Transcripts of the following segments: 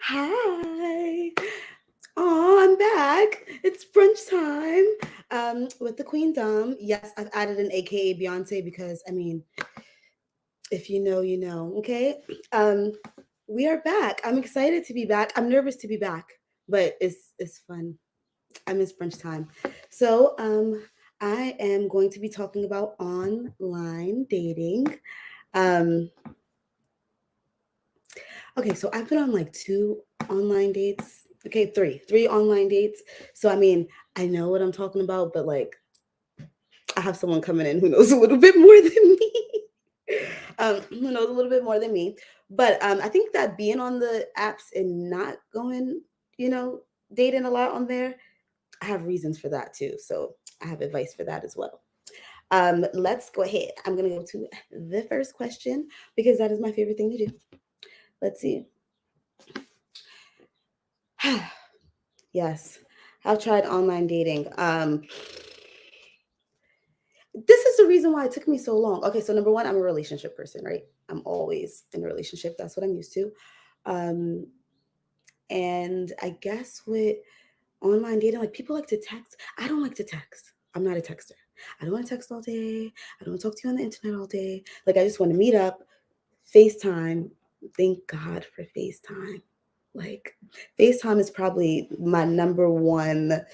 Hi. Oh, I'm back. It's brunch time with the Queen Dom. Yes, I've added an AKA Beyonce because, I mean, if you know, you know, okay? Um, we are back. I'm excited to be back. I'm nervous to be back, but it's fun. I miss brunch time. So, I am going to be talking about online dating. Um, Okay, so I've been on like two online dates. Okay, three online dates. So I mean, I know what I'm talking about, but like I have someone coming in who knows a little bit more than me. Who knows a little bit more than me. But I think that being on the apps and not going, you know, dating a lot on there, I have reasons for that too. So I have advice for that as well. Let's go ahead. I'm gonna go to the first question because that is my favorite thing to do. Let's see. Yes, I've tried online dating. This is the reason why it took me so long. Okay, so number one, I'm a relationship person, right? I'm always in a relationship. That's what I'm used to. Um, and I guess with online dating, like people like to text. I don't like to text. I'm not a texter. I don't want to text all day. I don't want to talk to you on the internet all day. Like I just want to meet up, FaceTime. Thank God for FaceTime. Like FaceTime is probably my number one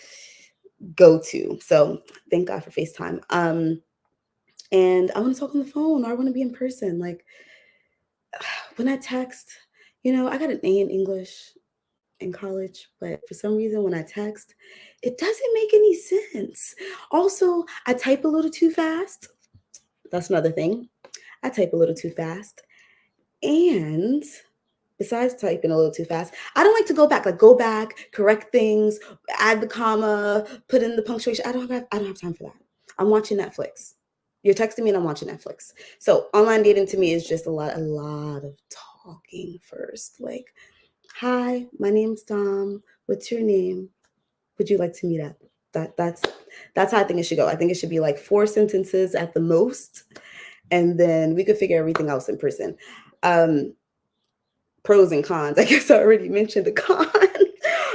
go to. So thank God for FaceTime. And I want to talk on the phone or I want to be in person. Like when I text, you know, I got an A in English in college, but for some reason when I text, it doesn't make any sense. Also, I type a little too fast. That's another thing. I type a little too fast. And besides typing a little too fast, I don't like to go back, correct things, add the comma, put in the punctuation. I don't have time for that. I'm watching Netflix. You're texting me and I'm watching Netflix. So online dating to me is just a lot of talking first. Like, hi, my name's Dom. What's your name? Would you like to meet up? That's how I think it should go. I think it should be like 4 sentences at the most, and then we could figure everything else in person. Um, Pros and cons. I guess I already mentioned a con.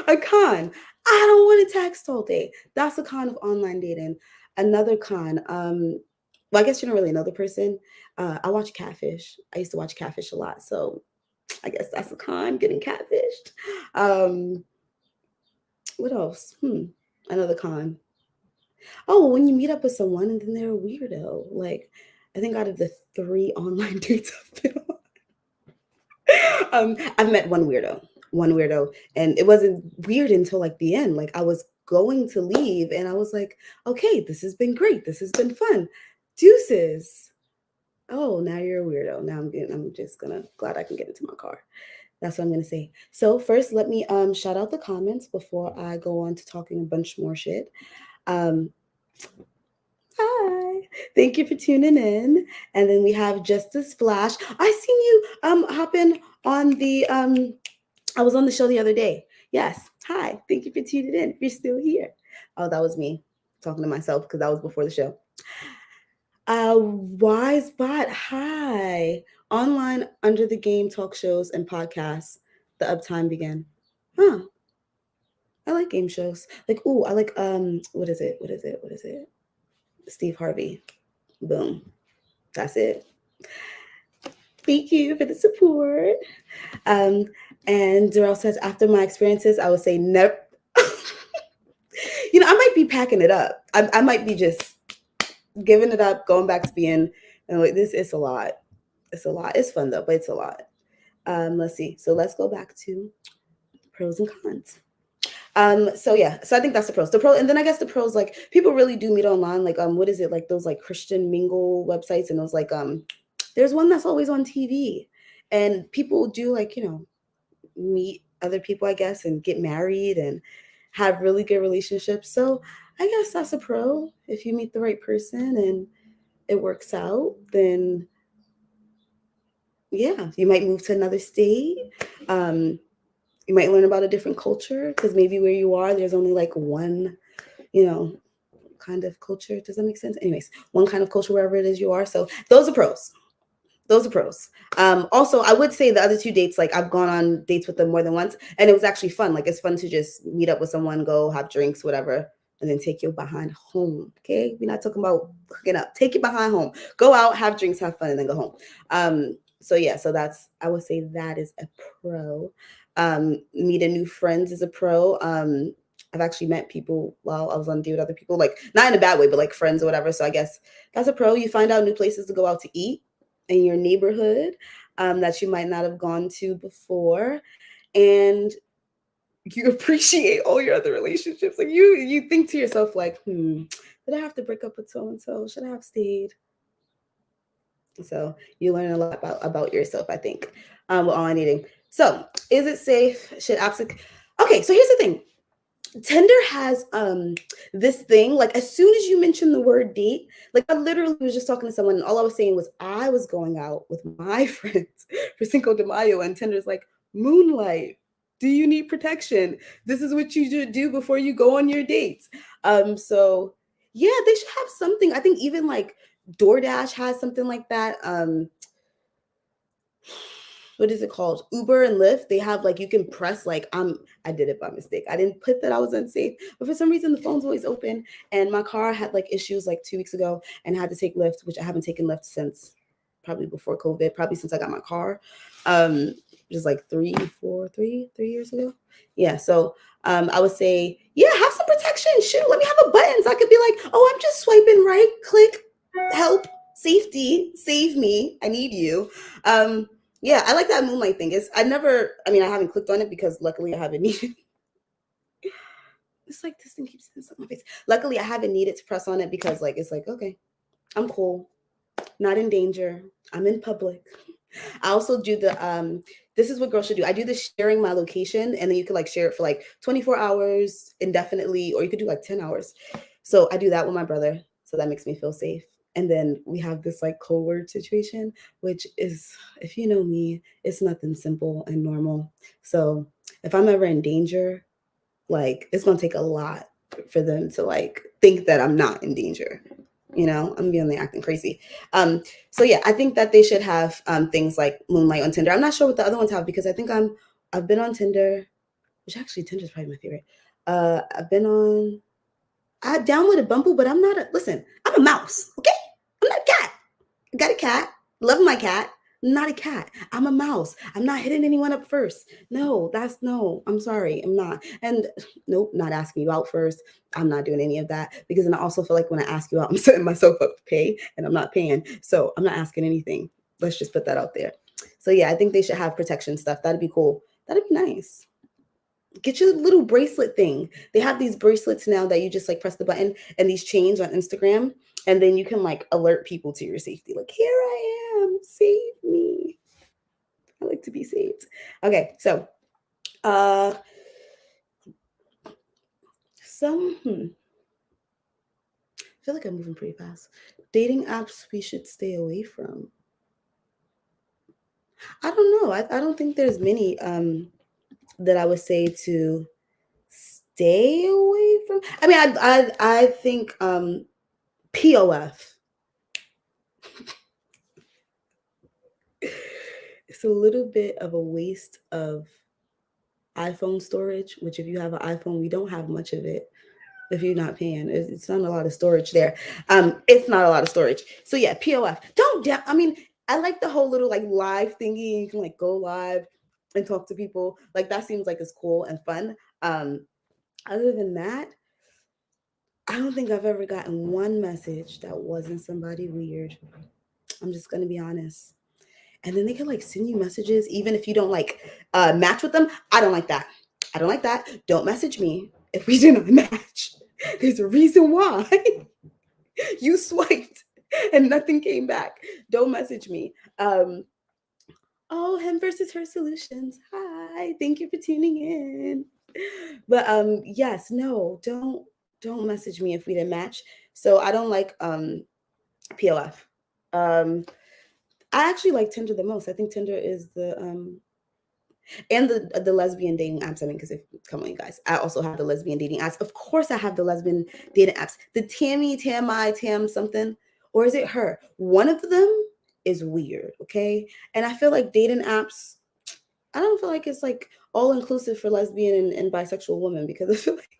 A con. I don't want to text all day. That's a con of online dating. Another con. Well, I guess you don't really know the person. I watch Catfish. I used to watch Catfish a lot, so I guess that's a con. Getting catfished. Um, what else? Another con. Oh, when you meet up with someone and then they're a weirdo. Like, I think out of the three online dates I've been on, I've met one weirdo, and it wasn't weird until like the end. Like I was going to leave, and I was like, "Okay, this has been great. This has been fun. Deuces." Oh, now you're a weirdo. Now I'm just gonna glad I can get into my car. That's what I'm gonna say. So first, let me shout out the comments before I go on to talking a bunch more shit. Um, Hi. Thank you for tuning in. And then we have Justice Flash. I seen you hopping on the I was on the show the other day. Yes. Hi. Thank you for tuning in. If you're still here. Oh, that was me talking to myself because that was before the show. Wise Bot. Hi. Online under the game talk shows and podcasts. The uptime began. Huh. I like game shows. Like, I like what is it? What is it? What is it? Steve Harvey. Boom. That's it. Thank you for the support. Um, And Darrell says, after my experiences, I would say never. I might be packing it up. I might be just giving it up, going back to being, like, this is a lot. It's a lot. It's fun though, but it's a lot. Let's see. So let's go back to pros and cons. So yeah, so I think that's the pros. The pro, and then I guess the pros, like, people really do meet online. Like, what is it, like those like Christian mingle websites, and those like there's one that's always on TV, and people do, like, meet other people, I guess, and get married and have really good relationships. So I guess that's a pro. If you meet the right person and it works out, then yeah, you might move to another state. Um, you might learn about a different culture, because maybe where you are, there's only like one, you know, kind of culture. Does that make sense? Anyways, one kind of culture wherever it is you are. So those are pros. Those are pros. Also, I would say the other two dates, like, I've gone on dates with them more than once, and it was actually fun. Like, it's fun to just meet up with someone, go have drinks, whatever, and then take you behind home. Okay, we're not talking about hooking up. Take you behind home. Go out, have drinks, have fun, and then go home. So yeah, so that's, I would say that is a pro. Meeting new friends is a pro. I've actually met people while I was on date with other people, like, not in a bad way, but like friends or whatever. So I guess that's a pro. You find out new places to go out to eat in your neighborhood, that you might not have gone to before, and you appreciate all your other relationships. Like, you think to yourself, like, did I have to break up with so and so? Should I have stayed? So you learn a lot about yourself, I think, with online dating. So is it safe? Should apps? Okay, so here's the thing. Tinder has this thing, like, as soon as you mention the word date, like, I literally was just talking to someone, and all I was saying was I was going out with my friends for Cinco de Mayo, and Tinder's like, moonlight. Do you need protection? This is what you should do before you go on your dates. So yeah, they should have something. I think even like DoorDash has something like that. What is it called? Uber and Lyft. They have, like, you can press, like, I did it by mistake. I didn't put that I was unsafe, but for some reason the phone's always open. And my car had like issues like 2 weeks ago, and I had to take Lyft, which I haven't taken Lyft since probably before COVID, probably since I got my car. Just like 3 years ago. Yeah. So I would say, yeah, have some protection. Shoot, let me have a button so I could be like, oh, I'm just swiping right, click, help, safety, save me. I need you. Yeah, I like that moonlight thing. I haven't clicked on it because luckily I haven't needed. It's like this thing keeps hitting my face. Luckily, I haven't needed to press on it because, like, it's like, okay, I'm cool, not in danger. I'm in public. I also do the this is what girls should do. I do the sharing my location, and then you could like share it for like 24 hours indefinitely, or you could do like 10 hours. So I do that with my brother. So that makes me feel safe. And then we have this like code word situation, which is, if you know me, it's nothing simple and normal. So if I'm ever in danger, like, it's gonna take a lot for them to like think that I'm not in danger. I'm being like acting crazy. So yeah, I think that they should have things like Moonlight on Tinder. I'm not sure what the other ones have, because I think I've been on Tinder, which actually Tinder's probably my favorite. I've been on. I downloaded Bumble, but I'm not a listen. I'm a mouse. Okay, I'm not a cat. I got a cat. Love my cat. I'm not a cat. I'm a mouse. I'm not hitting anyone up first. No, that's no. I'm sorry. I'm not. And nope, not asking you out first. I'm not doing any of that, because then I also feel like when I ask you out, I'm setting myself up to pay, and I'm not paying. So I'm not asking anything. Let's just put that out there. So yeah, I think they should have protection stuff. That'd be cool. That'd be nice. Get your little bracelet thing. They have these bracelets now that you just like press the button, and these chains on Instagram, and then you can like alert people to your safety. Like, here I am, save me. I like to be saved. Okay, so uh some I feel like I'm moving pretty fast. Dating apps we should stay away from. I don't know. I don't think there's many that I would say to stay away from. I mean, I think POF. It's a little bit of a waste of iPhone storage, which if you have an iPhone, we don't have much of it. If you're not paying, it's not a lot of storage there. It's not a lot of storage. So yeah, POF. Don't. I mean, I like the whole little like live thingy. You can like go live. and talk to people. Like that seems like it's cool and fun. Other than that, I don't think I've ever gotten one message that wasn't somebody weird. I'm just gonna be honest. And then they can like send you messages even if you don't like match with them. I don't like that. I don't like that. Don't message me if we do not match. There's a reason why you swiped and nothing came back. Don't message me. Oh, him versus her solutions. Hi, thank you for tuning in. But yes, no, don't message me if we didn't match. So I don't like POF. Um I actually like Tinder the most. I think Tinder is the and the lesbian dating apps. I mean, because if come on, you guys, I also have the lesbian dating apps. Of course, I have the lesbian dating apps. The Tammy, Tam something, or is it her? One of them is weird. Okay, and I feel like dating apps. I don't feel like it's like all inclusive for lesbian and bisexual women because I feel like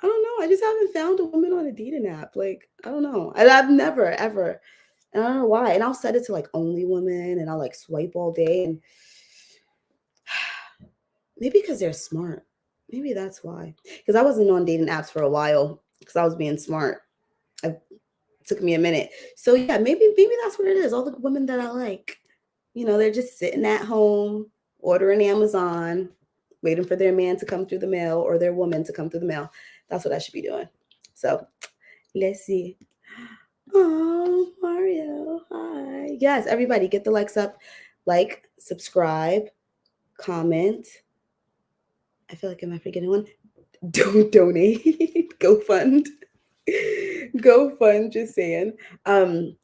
I don't know. I just haven't found a woman on a dating app. Like I don't know. I've never ever. And I don't know why. And I'll set it to like only women, and I'll like swipe all day and maybe because they're smart. Maybe that's why. Because I wasn't on dating apps for a while because I was being smart. It took me a minute. So yeah, maybe that's what it is. All the women that I like, they're just sitting at home, ordering Amazon, waiting for their man to come through the mail or their woman to come through the mail. That's what I should be doing. So let's see. Oh, Mario. Hi. Yes, everybody get the likes up. Like, subscribe, comment. I feel like am I forgetting one? Don't donate. Go fund. Go fund, just saying. Um,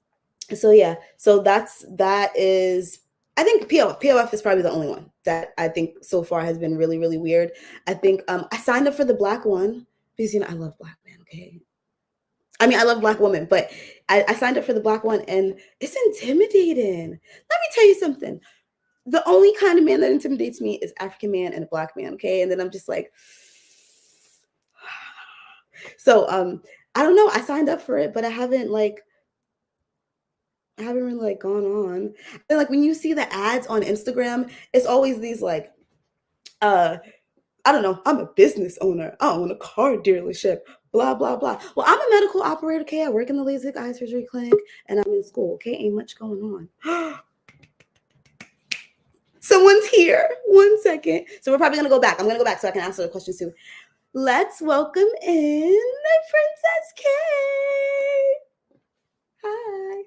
so yeah, so that is I think POF is probably the only one that I think so far has been really, really weird. I think I signed up for the black one because I love black men, okay? I mean I love black women, but I signed up for the black one and it's intimidating. Let me tell you something. The only kind of man that intimidates me is African man and a black man, okay? And then I'm just like so I don't know. I signed up for it, but I haven't really like gone on. And like when you see the ads on Instagram, it's always these like uh I don't know, I'm a business owner. I own a car dealership, blah blah blah. Well, I'm a medical operator, okay? I work in the LASIK eye surgery clinic and I'm in school, okay? Ain't much going on. Someone's here. 1 second. So we're probably gonna go back. I'm gonna go back so I can answer the questions too. Let's welcome in Princess K. Hi.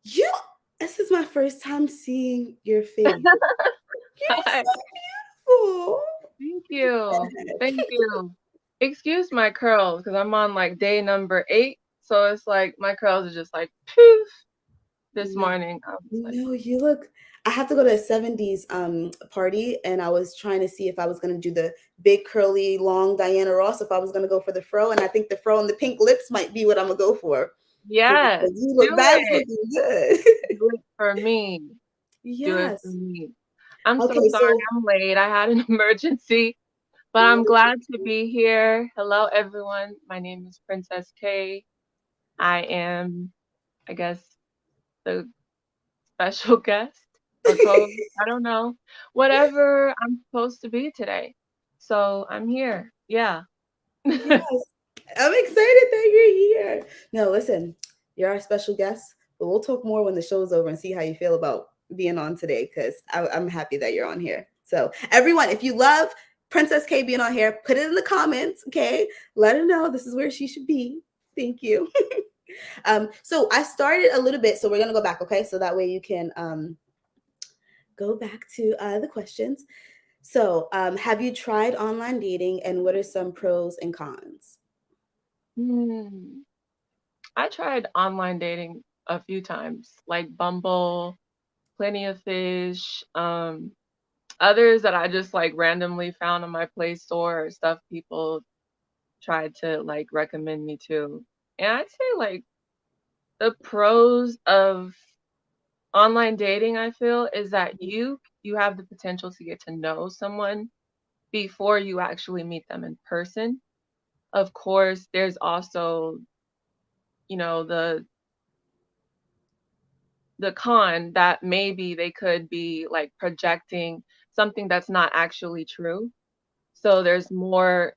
You. This is my first time seeing your face. You're Hi. so beautiful. Thank you. Thank you. Excuse my curls because I'm on like day number 8. So it's like my curls are just like poof this No, morning. I was like, no, you look. I have to go to a 70s party, and I was trying to see if I was gonna do the big curly long Diana Ross, if I was gonna go for the fro, and I think the fro and the pink lips might be what I'm gonna go for. yes, You do look that is it. looking good. Do it for me. Do it for Yes. me. I'm so Okay, sorry so I'm late. I had an emergency, but no, I'm glad to be here. Hello, everyone. My name is Princess K. I am, I guess, the special guest or co-host. I don't know. Whatever I'm supposed to be today. So I'm here. Yeah. yes, I'm excited that you're here. No, listen, you're our special guest, but we'll talk more when the show's over and see how you feel about being on today because I'm happy that you're on here. So, everyone, if you love Princess K being on here, put it in the comments, okay? Let her know this is where she should be. Thank you. So I started a little bit, so we're gonna go back, okay? So that way you can go back to the questions. So, have you tried online dating, and what are some pros and cons? Hmm. I tried online dating a few times, like Bumble, Plenty of Fish, others that I just like randomly found on my Play Store or stuff people tried to like recommend me to. And I'd say like the pros of online dating, I feel, is that you have the potential to get to know someone before you actually meet them in person. Of course, there's also, the the con that maybe they could be like projecting something that's not actually true. So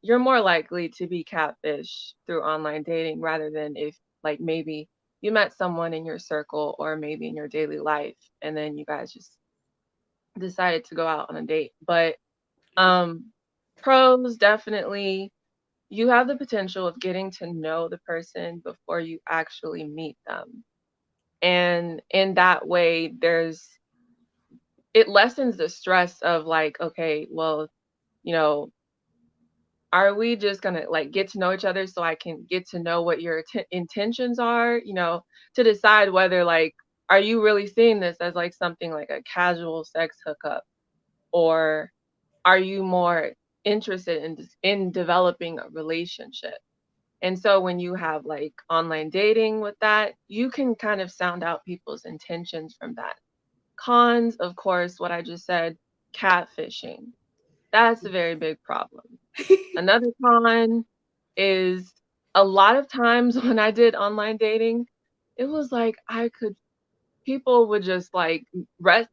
you're more likely to be catfish through online dating rather than if like maybe you met someone in your circle or maybe in your daily life and then you guys just decided to go out on a date. But um pros definitely, you have the potential of getting to know the person before you actually meet them. And in that way, it lessens the stress of like, okay, well, you know, are we just gonna like get to know each other so I can get to know what your intentions are, to decide whether like, are you really seeing this as like something like a casual sex hookup, or are you more interested in developing a relationship? And so when you have like online dating with that, you can kind of sound out people's intentions from that. Cons, of course, what I just said, catfishing. That's a very big problem. Another con is a lot of times when I did online dating, it was like people would just like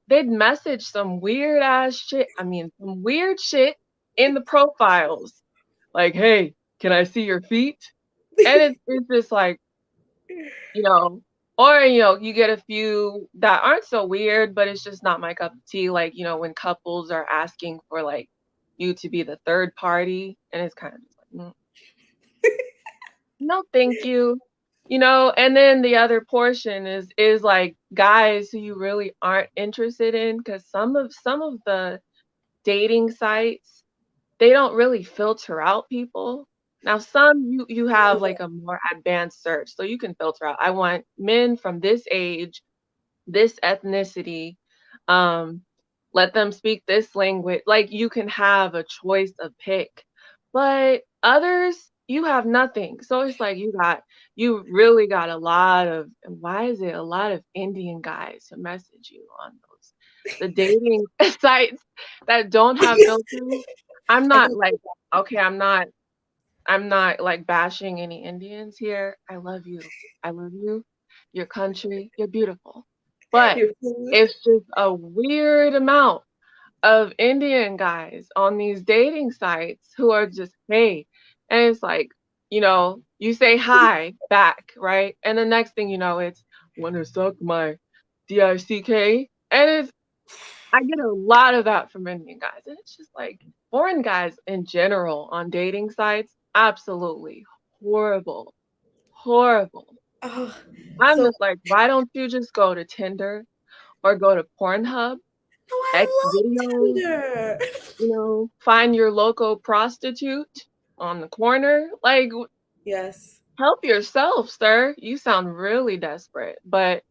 they'd message some weird ass shit. I mean, some weird shit in the profiles. Like, hey, can I see your feet? And it's just like, you know, or you get a few that aren't so weird, but it's just not my cup of tea. Like, when couples are asking for like you to be the third party, and it's kind of just like, no, thank you. And then the other portion is like guys who you really aren't interested in, because some of the dating sites, they don't really filter out people. Now some you have like a more advanced search, so you can filter out. I want men from this age, this ethnicity, um, let them speak this language. Like you can have a choice of pick. But others, you have nothing. So it's like you really got a lot of, and why is it a lot of Indian guys who message you on the dating sites that don't have filters? I'm I not think like, okay, I'm not like bashing any Indians here. I love you. I love you. Your country. You're beautiful. But your food. it's just a weird amount of Indian guys on these dating sites who are just, hey, and it's like, you say hi back, right? And the next thing you know, it's wanna suck my dick, and I get a lot of that from Indian guys, and it's just like foreign guys in general on dating sites, absolutely horrible, horrible. Oh, I'm so just like, why don't you just go to Tinder or go to Pornhub, no, X I love videos, Tinder. find your local prostitute on the corner. Like, Yes. help yourself, sir. You sound really desperate. But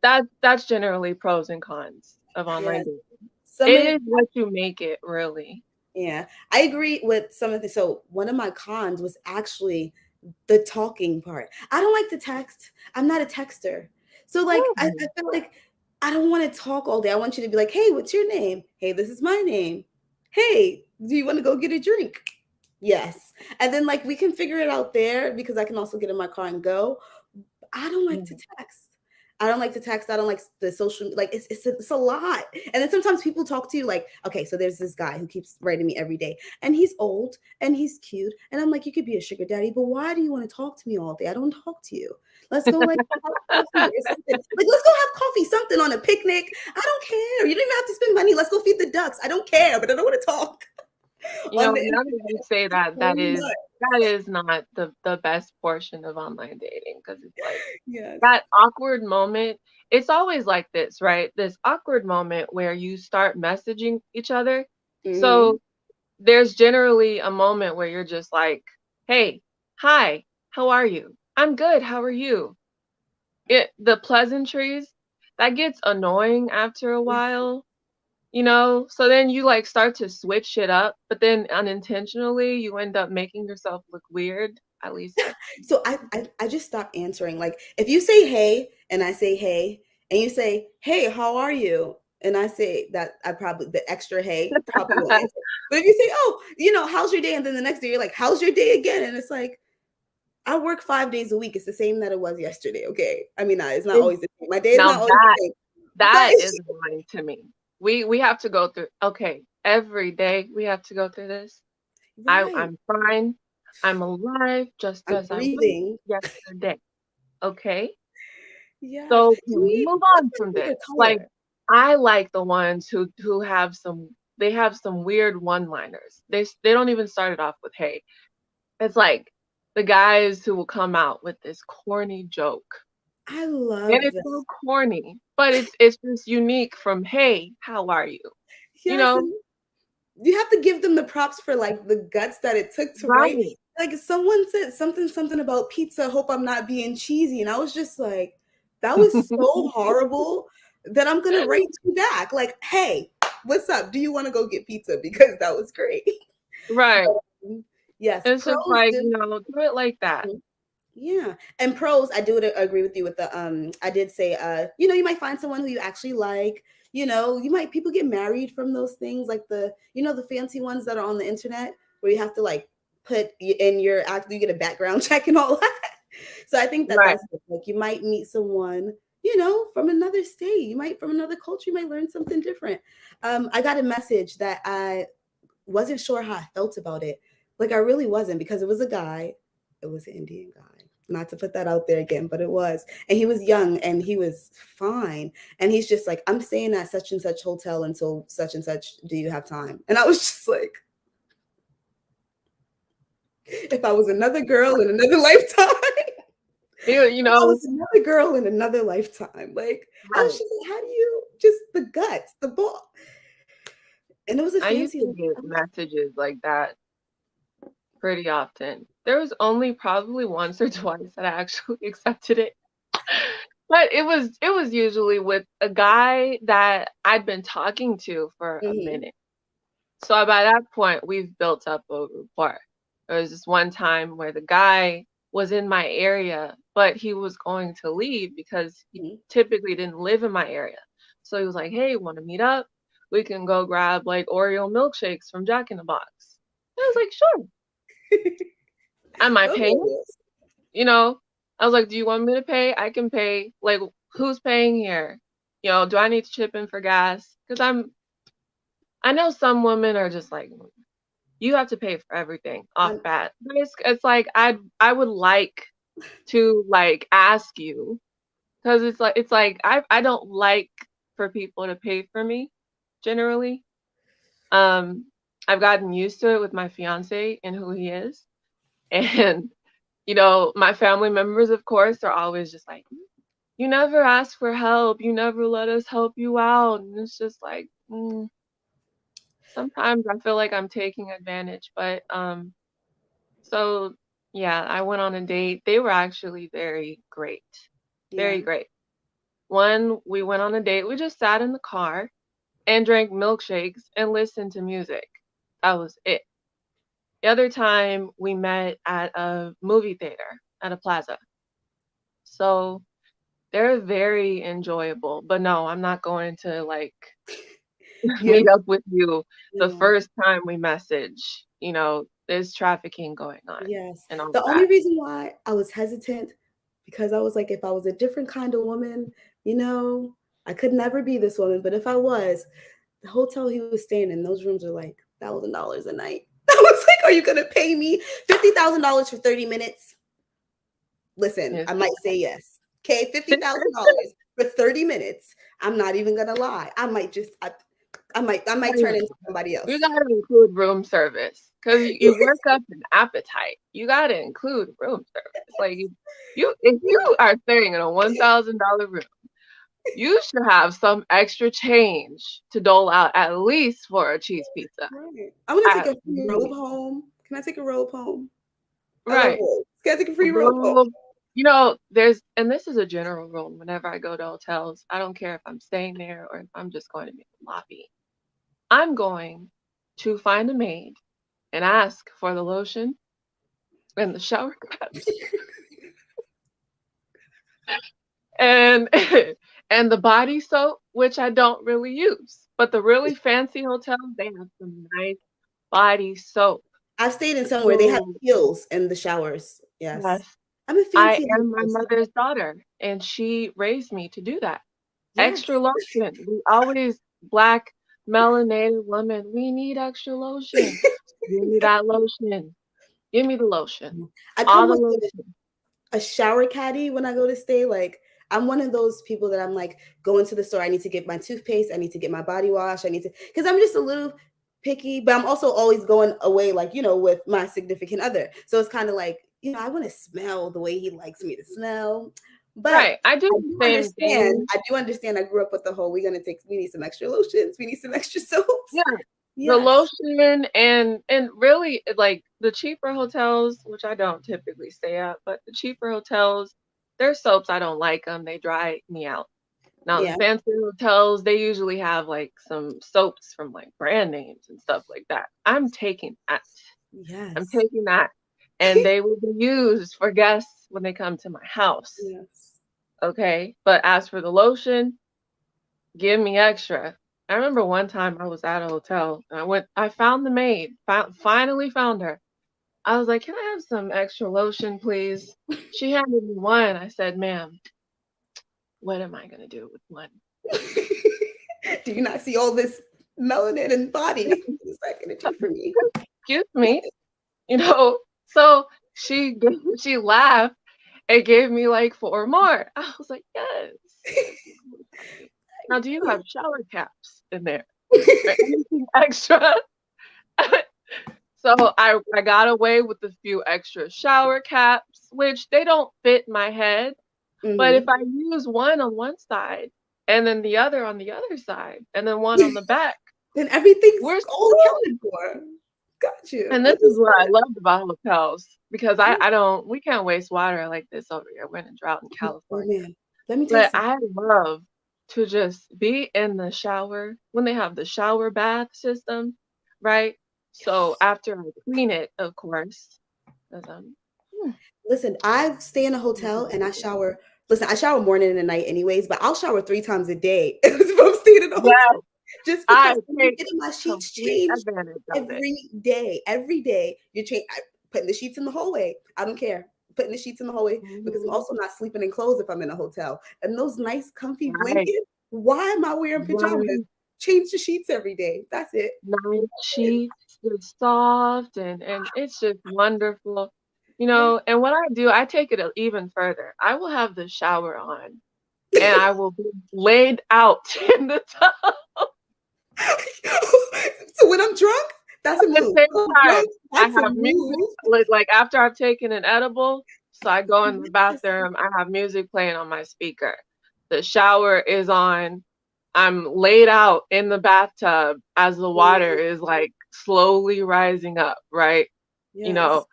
that's generally pros and cons of online Yes. dating. Some It of is what you make it, really. Yeah, I agree with some of the. So one of my cons was actually the talking part. I don't like to text. I'm not a texter. So like I Mm. feel like I don't want to talk all day. I want you to be like, hey, what's your name? Hey, this is my name. Hey, do you want to go get a drink? Yes. And then like we can figure it out there because I can also get in my car and go. I don't like to Mhm. text. I don't like to text. I don't like the social, like it's a lot. And then sometimes people talk to you like, okay, so there's this guy who keeps writing me every day, and he's old and he's cute, and I'm like, you could be a sugar daddy, but why do you want to talk to me all day? I don't talk to you. Let's go like have coffee or something. Like let's go have coffee, something on a picnic. I don't care. You don't even have to spend money. Let's go feed the ducks. I don't care, but I don't want to talk on the Now that you internet. say that, So that is not the best portion of online dating, because it's like yes. that awkward moment. It's always like this, right? This awkward moment where you start messaging each other. Hmm. So there's generally a moment where you're just like, "Hey, hi, how are you? I'm good. How are you?" The pleasantries, that gets annoying after a while, so then you like start to switch it up, but then unintentionally you end up making yourself look weird. At least I So I just stopped answering. Like if you say hey and I say hey, and you say hey, how are you? And I say that, I probably the extra hey probably won't answer. But if you say, oh, how's your day? And then the next day you're like, how's your day again? And it's like, I work 5 days a week. It's the same that it was yesterday. Okay. I mean, it's not It always the same. My day is now not always the that same. But that is annoying to me. We have to go through okay, every day we have to go through this. right. I'm fine. I'm alive just I'm as I was breathing. yesterday. Okay? Yes. So can Can we we move let's on find from this? another Like, color. I like the ones who have some they have some weird one-liners. They don't even start it off with hey. It's like the guys who will come out with this corny joke. I And love it's that. so corny, but it's just unique from hey, how are you? You Yes, know? and you have to give them the props for like the guts that it took to write. Right. Like someone said something about pizza. Hope I'm not being cheesy, and I was just like, that was so horrible that I'm gonna write you back. Like, hey, what's up? Do you want to go get pizza? Because that was great. Right. Yes, It's just pros like, do. do it like that. Yeah. And pros, I do agree with you with the I did say you might find someone who you actually like. You might people get married from those things like the fancy ones that are on the internet where you have to like put in your act you get a background check and all that. So I think that Right. that's like you might meet someone from another state. You might from another culture, you might learn something different. I got a message that I wasn't sure how I felt about it. Like I really wasn't because it was a guy. It was an Indian guy. Not to put that out there again, but it was. And he was young and he was fine. And he's just like, I'm staying at such and such hotel until such and such. Do you have time? And I was just like, if I was another girl in another lifetime, You if I know, was another girl in another lifetime, like I was right. just like, how do you just the guts, the ball? And it was a I used fancy to get hotel. messages like that pretty often. There was only probably once or twice that I actually accepted it. But it was usually with a guy that I'd been talking to for a Mm-hmm. minute. So by that point, we've built up a rapport. There was this one time where the guy was in my area, but he was going to leave because he Mm-hmm. typically didn't live in my area. So he was like, "Hey, want to meet up? We can go grab like Oreo milkshakes from Jack in the Box." I was like, "Sure." Am I paying? Oh, You know, I was like, "Do you want me to pay? I can pay. Like, who's paying here? Do I need to chip in for gas? Because I know some women are just like, you have to pay for everything off I'm, bat. But it's like I would like to like ask you because it's like I don't like for people to pay for me generally. Um, I've gotten used to it with my fiance and who he is, and my family members, of course, are always just like, you never ask for help, you never let us help you out, and it's just like sometimes I feel like I'm taking advantage, but So, yeah, I went on a date. They were actually very great. yeah. Very great. One, we went on a date. We just sat in the car and drank milkshakes and listened to music. That was it. The other time we met at a movie theater at a plaza. So they're very enjoyable. But no, I'm not going to like You're meet up with you the yeah. first time we message. There's trafficking going on Yes. and all The of only that. reason why I was hesitant because I was like, if I was a different kind of woman, I could never be this woman. But if I was, the hotel he was staying in, those rooms are like $1,000 a night. I was like, are you gonna pay me $50,000 for 30 minutes? Listen, Yes. I might say yes. Okay, $50,000 for 30 minutes. I'm not even gonna lie. I might turn into somebody You else. gotta include room service because you work up an appetite. You gotta include room service. Like if you are staying in a $1,000 room, you should have some extra change to dole out at least for a cheese pizza. Right. I want to take At a free robe least. home. Can I take a robe home? I love Right. robes. Can I take a free robe home? Room. And this is a general rule whenever I go to hotels. I don't care if I'm staying there or if I'm just going to be in the lobby. I'm going to find a maid and ask for the lotion and the shower caps and and the body soap, which I don't really use. But the really fancy hotels, they have some nice body soap. I've stayed in some where they have So heels in the showers. Yes. Yes. I'm a I fancy am my hostess. mother's daughter, and she raised me to do that. Yes. Extra lotion. We always black melanated women, we need extra lotion. Give me that lotion. Give me the lotion. I All come the with lotion. a shower caddy when I go to stay. Like I'm one of those people that I'm like going to the store. I need to get my toothpaste. I need to get my body wash. I need to because I'm just a little picky, but I'm also always going away, like with my significant other. So it's kind of like I want to smell the way he likes me to smell. But Right. I do I the do same understand. thing. I do understand. I grew up with the whole. We need some extra lotions. We need some extra soaps. Yeah. The Yes. lotion and really like the cheaper hotels, which I don't typically stay at, but the cheaper hotels, their soaps I don't like them. They dry me out. Now the Yeah. fancy hotels, they usually have like some soaps from like brand names and stuff like that. I'm taking that. I'm Yes. taking that. And they will be used for guests when they come to my house. Yes. Okay. But as for the lotion, give me extra. I remember one time I was at a hotel and I found the maid, finally found her. I was like, "Can I have some extra lotion, please?" She handed me one. I said, "Ma'am, what am I going to do with one?" Do you not see all this melanin and body? What's that gonna do for me? Excuse me, you know? So she laughed and gave me like four more. I was like, "Yes, yes, Lord, honey. Now, do you have shower caps in there or anything extra?" So I got away with a few extra shower caps, which they don't fit my head. But if Mhm. I use one on one side and then the other on the other side and then one on the back, Then everything's we're all good. accounted for. Got you. And this is what I Understood. loved about hotels because I don't we can't waste water like this over here. We're in a drought in Oh California. man, let me tell you But something. I love to just be in the shower when they have the shower bath system, right? So Yes. after I clean it, of course, 'cause mm, Listen, I stay in a hotel and I shower. Listen, I shower morning and night anyways, but I'll shower 3 times a day if I'm staying in a hotel. yes, Just I because I'm take getting my sheets complete changed advantage of it. every day. Every day you change. Putting the sheets in the hallway. I don't care. Putting the sheets in the hallway because I'm Mhm. also not sleeping in clothes if I'm in a hotel. And those nice, comfy Right, blankets. Hy am I wearing pajamas? right. Change the sheets every day. That's it. Nice sheets, just soft and it's just wonderful. Yeah. And what I do, I take it even further. I will have the shower on and I will be laid out in the tub So when I'm drunk, that's a at the move. same When I'm time. drunk, I that's a have music, move. like after I've taken an edible, so I go in the Yes. bathroom, I have music playing on my speaker. The shower is on. I'm laid out in the bathtub as the water Mm, is like slowly rising up, right? You know,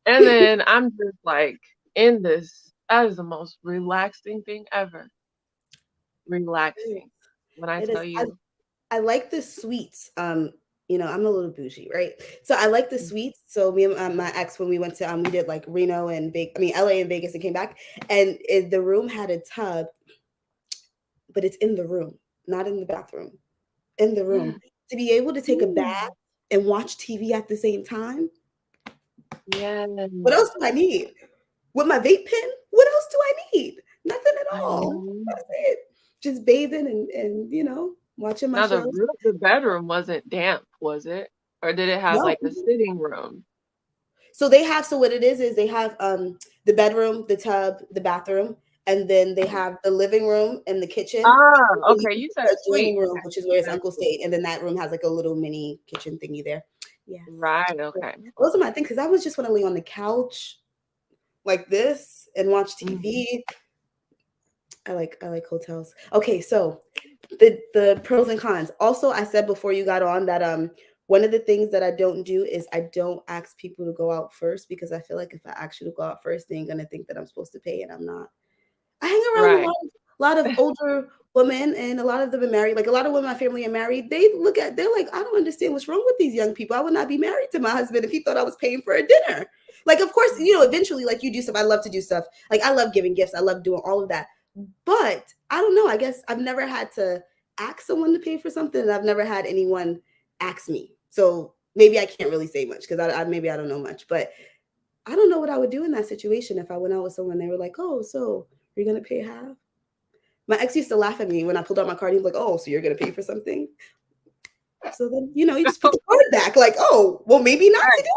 yes. and then I'm just like in this. That is the most relaxing thing ever. It Relaxing. When I is. tell you, I like the sweets. I'm a little bougie, right? So I like the sweets. So me and my ex, when we went to we did like Reno and LA and Vegas and came back, and the room had a tub, but it's in the room, not in the bathroom, in the room. To be able to take a bath mm, and watch TV at the same time, yes, what else do I need? With my vape pen, what else do I need? Nothing at I all. know. That's it. Just bathing and watching my Now shows. the bedroom wasn't damp, was it? Or did it have No. like a sitting room? So they have so what it is they have the bedroom, the tub, the bathroom, and then they have the living room and the kitchen. Ah, And then you okay, can you put said the suite. adjoining room, Okay, which is you where his said uncle suite. stayed, and then that room has like a little mini kitchen thingy there. Yes. Right, Yeah. okay. Those are my things because I was just want to lay on the couch like this and watch Mhm. TV. I like hotels. Okay, so the pros and cons. Also, I said before you got on that one of the things that I don't do is I don't ask people to go out first because I feel like if I ask you to go out first, they're gonna think that I'm supposed to pay and I'm not. I hang around Right. a lot of older women and a lot of them are married. Like a lot of women in my family are married. They're like, I don't understand what's wrong with these young people. I would not be married to my husband if he thought I was paying for a dinner. Like, of course, eventually, like you do stuff. I love to do stuff. Like I love giving gifts. I love doing all of that. But I don't know. I guess I've never had to ask someone to pay for something, and I've never had anyone ask me. So maybe I can't really say much because maybe I don't know much. But I don't know what I would do in that situation if I went out with someone. They were like, "Oh, so you're gonna pay half?" My ex used to laugh at me when I pulled out my card. He was like, "Oh, so you're gonna pay for something?" So then, you just put the card back. Like, "Oh, well, maybe not Right. today.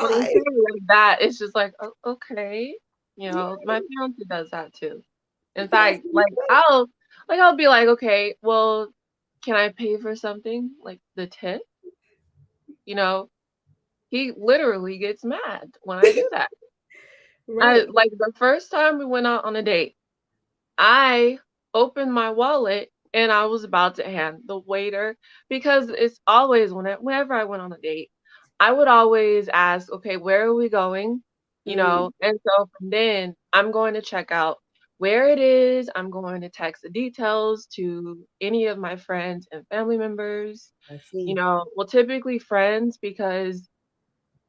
When you Try." say it like that, it's just like, "Oh, okay." My Right. fiance does that too. In Yes. fact, I'll be like, "Okay, well, can I pay for something?" Like the tip, you know? He literally gets mad when I do that. I Right. like the first time we went out on a date, I opened my wallet and I was about to hand the waiter because it's always whenever I went on a date, I would always ask, okay, where are we going? Mm, And so from then I'm going to check out where it is. I'm going to text the details to any of my friends and family members. I see. Well, typically friends because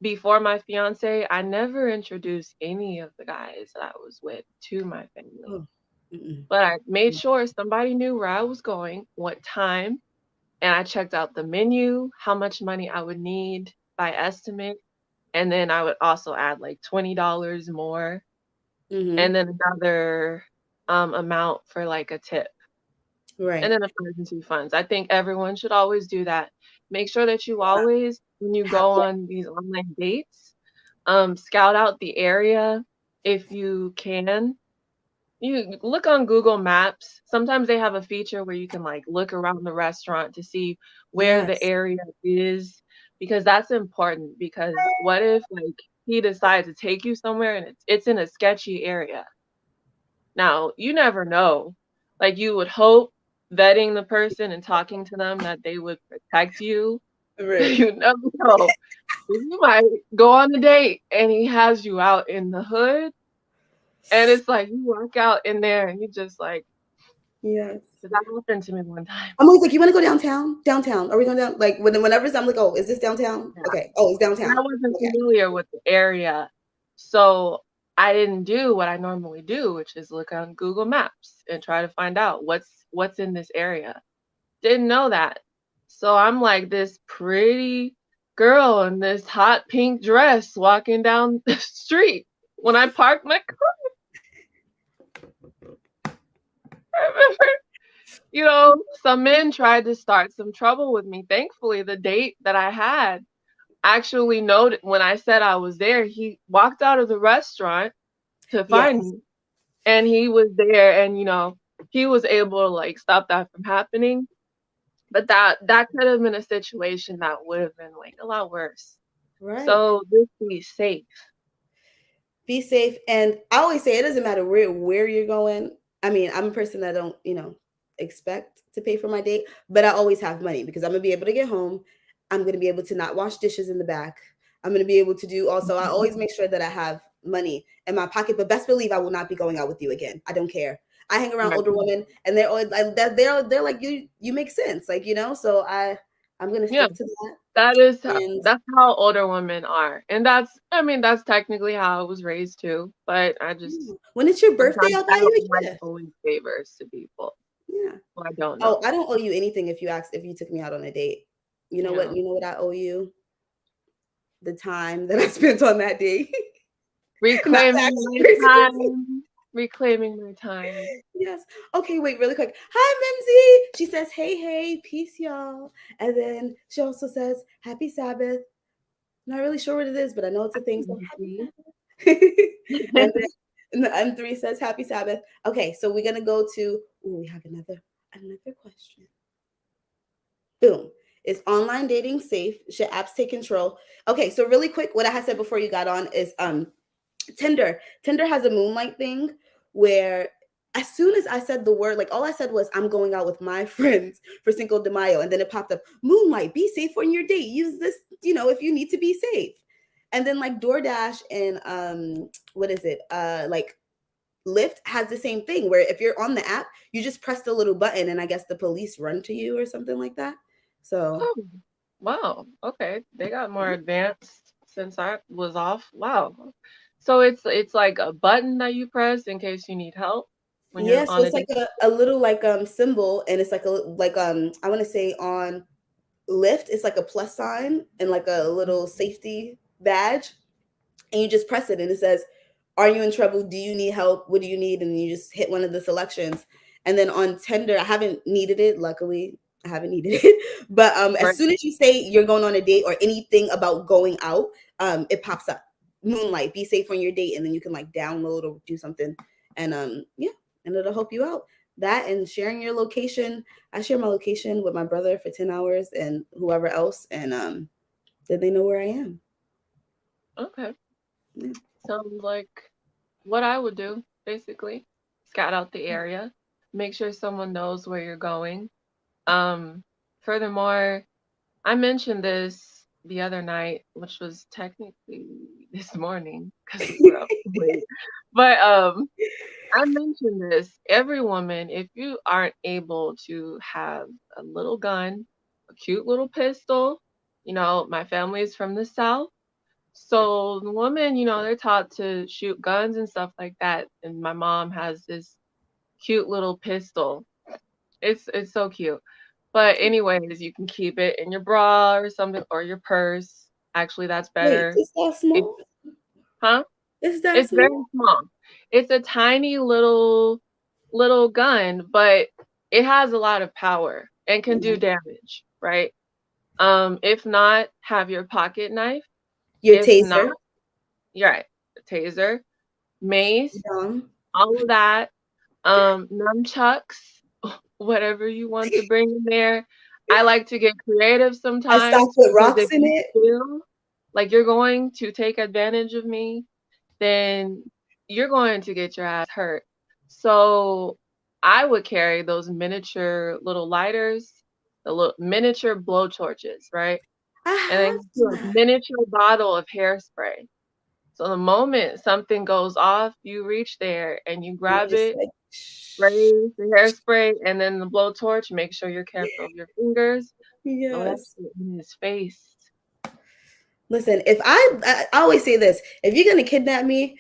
before my fiance, I never introduced any of the guys that I was with to my family. Oh, mm-mm. But I made sure somebody knew where I was going, what time, and I checked out the menu, how much money I would need by estimate, and then I would also add like $20 more Mm-hmm. and then another amount for like a tip. And Right. then emergency funds. I think everyone should always do that. Make sure that you Yeah. always, when you Have go yeah. on these online dates, scout out the area if you can. You look on Google Maps. Sometimes they have a feature where you can like look around the restaurant to see where the Yes. area is because that's important because what if like he decides to take you somewhere and it's in a sketchy area. Now, you never know. Like you would hope vetting the person and talking to them that they would protect you. Right. You never know. You might go on a date and he has you out in the hood and it's like you walk out in there and you just like Yes. 'cause that happened to me one time. I'm always like, "You wanna go downtown? Downtown. Are we going down?" Like, whenever I'm like, "Oh, is this downtown?" Yeah, Okay. "Oh, it's and I downtown." wasn't Okay. familiar with the area, so I didn't do what I normally do, which is look on Google Maps and try to find out what's in this area. Didn't know that. So I'm like this pretty girl in this hot pink dress walking down the street. When I parked my car, I remember, some men tried to start some trouble with me. Thankfully, the date that I had actually noted when I said I was there, he walked out of the restaurant to find Yes. me and he was there and he was able to like stop that from happening. But that could have been a situation that would have been like a lot worse. Right. So just be safe. Be safe, and I always say it doesn't matter where you're going. I mean, I'm a person that don't, expect to pay for my date, but I always have money because I'm gonna be able to get home. I'm gonna be able to not wash dishes in the back. I'm gonna be able to do also. I always make sure that I have money in my pocket, but best believe I will not be going out with you again. I don't care. I hang around Right. older women, and they're always like they're like you make sense, like So I'm gonna Yeah, stick to that, and that's how older women are. And that's technically how I was raised too, but I just when it's your birthday, sometimes I'll I buy don't you a like gift. owing favors to people Yeah. who I don't Oh, know. I don't owe you anything if you took me out on a date. You know what? Yeah. You know what I owe you? The time that I spent on that date. Not the Reclaiming actual my crazy. time. Reclaiming my time. Yes. Okay, wait, really quick. Hi, Mimsy. She says, hey, hey, peace, y'all. And then she also says, happy Sabbath. Not really sure what it is, but I know it's a thing. So happy Mhm. Sabbath. And then the M3 says, happy Sabbath. Okay, so we're gonna go to we have another question. Boom. Is online dating safe? Should apps take control? Okay, so really quick, what I had said before you got on is Tinder. Tinder has a moonlight thing where as soon as I said the word, like all I said was I'm going out with my friends for Cinco de Mayo, and then it popped up, moonlight, be safe on your date. Use this, if you need to be safe. And then like DoorDash and what is it? Like Lyft has the same thing where if you're on the app, you just press the little button and I guess the police run to you or something like that. So, Oh, wow. Okay. They got more advanced since I was off. Wow. So it's like a button that you press in case you need help when yeah, you're so on a it's like date. a little like symbol, and it's like a like I want to say on Lyft it's like a plus sign and like a little safety badge. and you just press it and it says, "Are you in trouble? Do you need help? What do you need?" And you just hit one of the selections. And then on Tinder, I haven't needed it. Luckily, I haven't needed it. But as Right. soon as you say you're going on a date or anything about going out, it pops up. Moonlight, be safe on your date, and then you can like download or do something, and yeah, and it'll help you out. That and sharing your location. I share my location with my brother for 10 hours and whoever else, and then they know where I am. Okay. Yeah. Sounds like what I would do, basically. Scout out the area, make sure someone knows where you're going. Um, Furthermore, I mentioned this the other night, which was technically this morning because we were up late. But I mentioned this. Every woman, if you aren't able to have a little gun, a cute little pistol, my family is from the South. So the women, they're taught to shoot guns and stuff like that. And my mom has this cute little pistol. It's so cute. But anyways, you can keep it in your bra or something or your purse. Actually, that's Wait, better. it's that It, small? huh? Is that It's very small? small. It's a tiny little gun, but it has a lot of power and can do Yeah. damage, right? If not, have your pocket knife. Your If not, taser. you're right, taser, mace, Dumb. all of that, nunchucks, whatever you want to bring in there. I like to get creative A sock sometimes with because rocks if in you it. feel like you're going to take advantage of me, then you're going to get your ass hurt. So I would carry those miniature little lighters, the little miniature blow torches, right? I And have then do a that. miniature bottle of hairspray. So the moment something goes off, you reach there and you And you grab just it, like, spray shh. the hairspray, and then the blowtorch. Make sure you're careful of your fingers. Throw that Yes. shit in his face. Listen, if I always say this, if you're gonna kidnap me,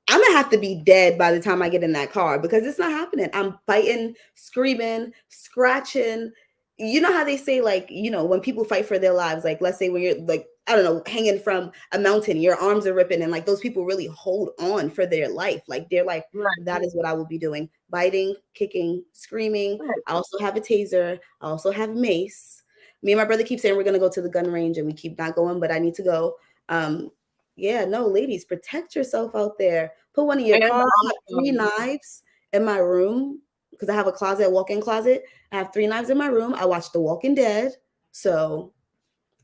I'm gonna have to be dead by the time I get in that car because it's not happening. I'm fighting, screaming, scratching. You know how they say, like, when people fight for their lives, like, let's say when you're like, I don't know, hanging from a mountain, your arms are ripping, and like those people really hold on for their life. Like, they're like, Right, that is what I will be doing: biting, kicking, screaming. right. I also have a taser. I also have mace. Me and my brother keep saying we're gonna go to the gun range, and we keep not going, but I need to go. Um, yeah, no, ladies, protect yourself out there. Put one in your And car. I have three also, knives in my room because I have a closet, a walk-in closet. I have three knives in my room. I watch The Walking Dead, so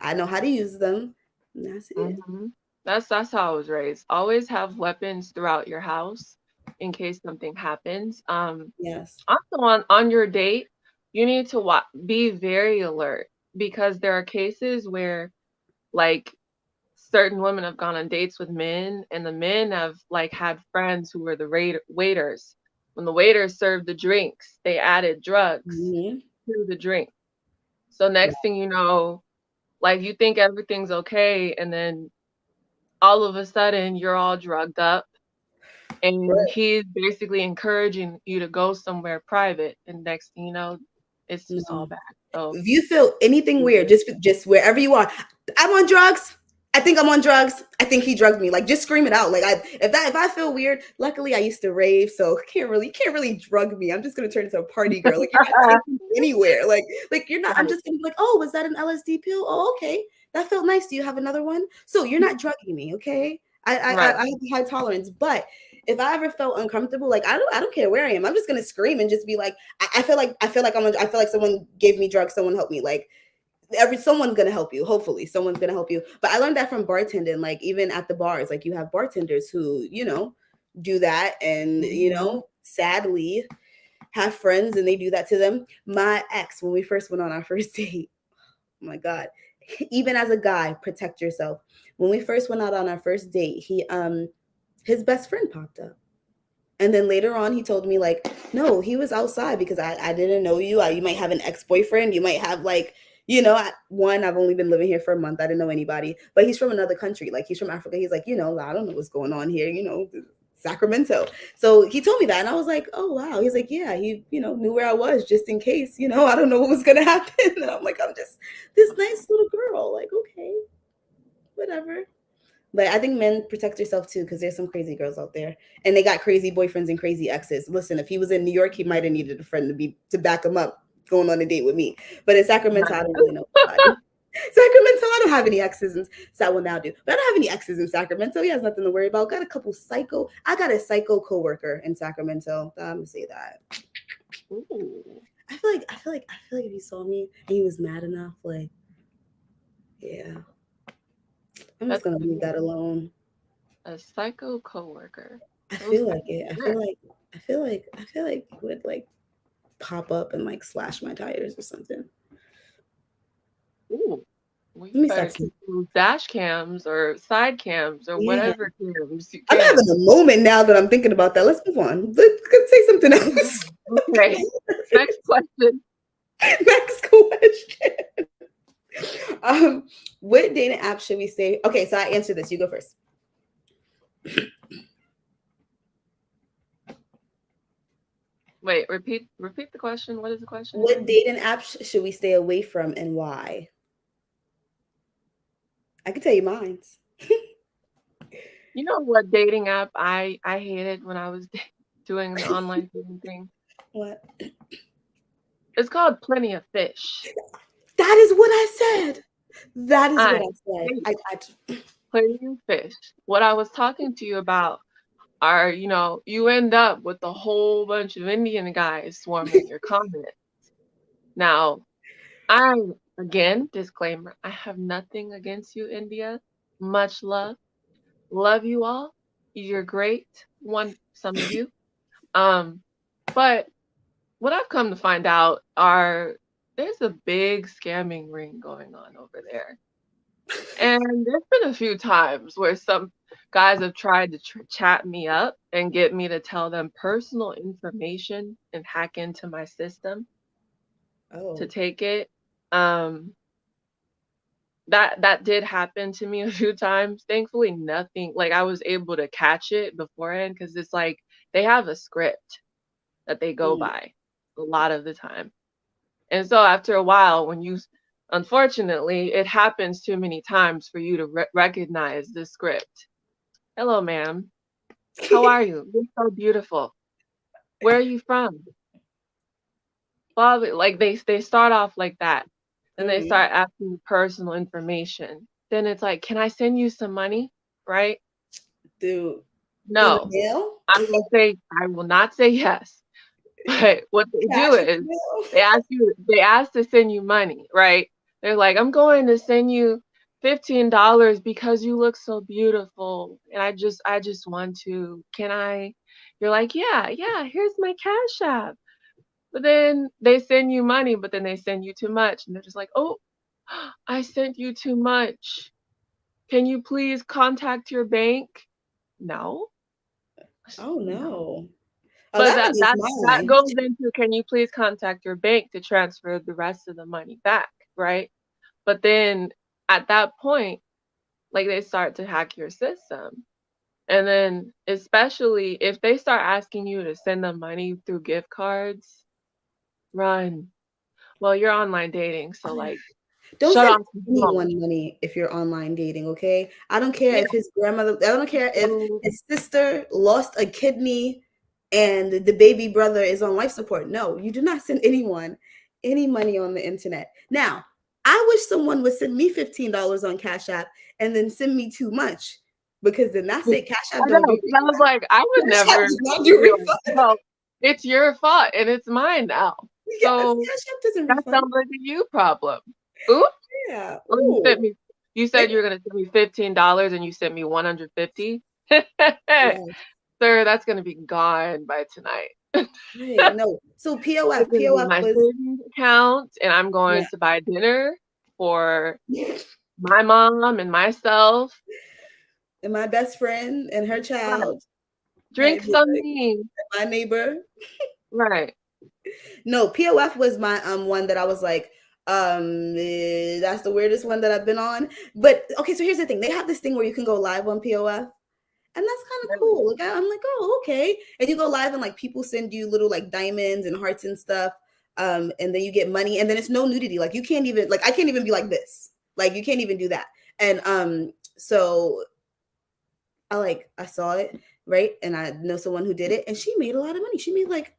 I know how to use them. And that's it. mhm. That's how I was raised. Always have weapons throughout your house in case something happens. Yes. Also on your date, you need to be very alert because there are cases where like certain women have gone on dates with men and the men have like had friends who were the waiters. When the waiters served the drinks, they added drugs Mhm. to the drink. So Yeah. next thing you know, like you think everything's okay and then all of a sudden you're all drugged up and Right. he's basically encouraging you to go somewhere private and next thing you know, it's just all No. bad. So If you feel anything be weird, very just wherever you are, I'm on drugs. I think I'm on drugs. I think he drugged me. Like, just scream it out. Like, if I feel weird, luckily I used to rave, so can't really drug me. I'm just gonna turn into a party girl. Like, you're not taking me anywhere. Like you're not. I'm right, just gonna be like, oh, was that an LSD pill? Oh, okay, that felt nice. Do you have another one? So you're not drugging me, okay? right, I have high tolerance, but if I ever felt uncomfortable, like I don't care where I am. I'm just gonna scream and just be like, I feel like someone gave me drugs, someone helped me. Like, someone's gonna help you. Hopefully, someone's gonna help you. But I learned that from bartending. Like, even at the bars, like, you have bartenders who do that, and mhm, sadly have friends and they do that to them. My ex, when we first went on our first date, oh my god, even as a guy, protect yourself. When we first went out on our first date, his best friend popped up. And then later on, he told me, like, no, he was outside because I didn't know you. You might have an ex boyfriend. You might have, like, I've only been living here for a month. I didn't know anybody, but he's from another country. Like, he's from Africa. He's like, I don't know what's going on here, Sacramento. So he told me that. And I was like, oh, wow. He's like, yeah, he, knew where I was just in case, I don't know what was going to happen. And I'm like, I'm just this nice little girl. Like, okay, whatever. But I think men protect yourself too, because there's some crazy girls out there, and they got crazy boyfriends and crazy exes. Listen, if he was in New York, he might have needed a friend to back him up going on a date with me. But in Sacramento, I Right. don't really know anybody. Sacramento, I don't have any exes, and so I will now do. But I don't have any exes in Sacramento. He has nothing to worry about. Got a couple psycho. I got a psycho coworker in Sacramento. I'm gonna say that. Ooh, I feel like if he saw me and he was mad enough, like, yeah, I'm just that's gonna leave good. that alone. A psycho coworker. I Those feel things like it. I exist. feel like it would like pop up and like slash my tires or something. Ooh. Well, Let you me better stop saying. keep those dash cams or side cams or Yeah, whatever cams you I'm can. having a moment now that I'm thinking about that. Let's move on. Let's say something else. Mhm. Okay. Next question. Next question. Um, what dating app should we say? Okay, so I answered this. You go first. Wait, repeat the question. What is the question What again? dating app should we stay away from and why? I can tell you mine's. You know what dating app I hated when I was doing the online dating thing? What? It's called Plenty of Fish. That is what I said. That is what I I said. hate I Plenty of Fish. What I was talking to you about are, you end up with a whole bunch of Indian guys swarming your comments. Now, I, again, disclaimer, I have nothing against you, India. Much love. Love you all. You're great. Some of you. Um, but what I've come to find out are there's a big scamming ring going on over there. And there's been a few times where some guys have tried to chat me up and get me to tell them personal information and hack into my system to oh. take it. Um, that did happen to me a few times. Thankfully, nothing like I was able to catch it beforehand because it's like they have a script that they go Mm. by a lot of the time. And so after a while, unfortunately, it happens too many times for you to recognize the script. Hello, ma'am. How are you? You're so beautiful. Where are you from? Blah, like they start off like that. Then they Mhm. start asking you personal information. Then it's like, can I send you some money? Right? Dude, in the No. mail? I will not say yes. But what they do Cash in is the mail? they ask to send you money, right? They're like, "I'm going to send you $15 because you look so beautiful, and I just want to. Can I?" You're like, "Yeah, yeah, here's my Cash App." But then they send you money, but then they send you too much, and they're just like, "Oh, I sent you too much. Can you please contact your bank?" No. Oh No. no. Oh, But that that one is that that mine. goes into, "Can you please contact your bank to transfer the rest of the money back?" Right? But then at that point, like, they start to hack your system. And then especially if they start asking you to send them money through gift cards, run. Well, you're online dating, so, like, Don't shut send off your phone. anyone money if you're online dating, okay? I don't care Yeah, if his grandmother, I don't care if so his sister lost a kidney and the baby brother is on life support. No, you do not send anyone any money on the internet. Now, I wish someone would send me $15 on Cash App and then send me too much because then that's it. Cash App I don't know, do 'cause I was refund. like, I would Cash App never does not do be like, refund. "Well, it's your fault and it's mine now. Yes, So Cash App doesn't that refund. sounds like a you problem." Oops. Yeah. Oh, Ooh. you said you were gonna send me $15 and you sent me 150? Yeah. Sir, that's gonna be gone by tonight. Right. No. So It's POF, gonna be POF my was savings account, and I'm yeah. going to buy dinner for my mom and myself. And my best friend and her Right. child, Drink right? something. My neighbor. Right. No, POF was my one that I was like, that's the weirdest one that I've been on. But okay, so here's the thing. They have this thing where you can go live on POF. And that's kind of Really. cool. Like I'm like, oh, okay. And you go live and like people send you little like diamonds and hearts and stuff. And then you get money, and then it's no nudity. Like you can't even like I can't even be like this. Like you can't even do that. And so I saw it, right? And I know someone who did it, and she made a lot of money. She made like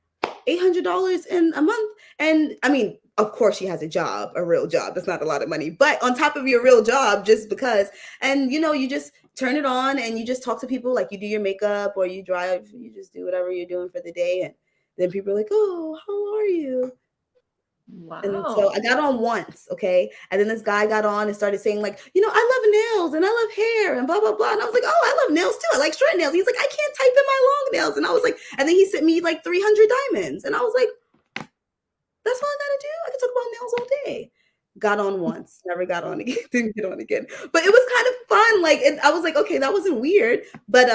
$800 in a month. And I mean, of course, she has a job, a real job. That's not a lot of money, but on top of your real job, just because, and you just turn it on and you just talk to people, like you do your makeup or you drive, you just do whatever you're doing for the day, and then people are like, "Oh, how are you?" And so Wow. I got on once, okay? And then this guy got on and started saying, like, I love nails and I love hair and blah, blah, blah. And I was like, oh, I love nails too. I like short nails. He's like, I can't type in my long nails. And I was like, and then he sent me like 300 diamonds. And I was like, that's all I gotta do. I can talk about nails all day. Got on once, never got on again, didn't get on again. But it was kind of fun. Like, and I was like, okay, that wasn't weird. But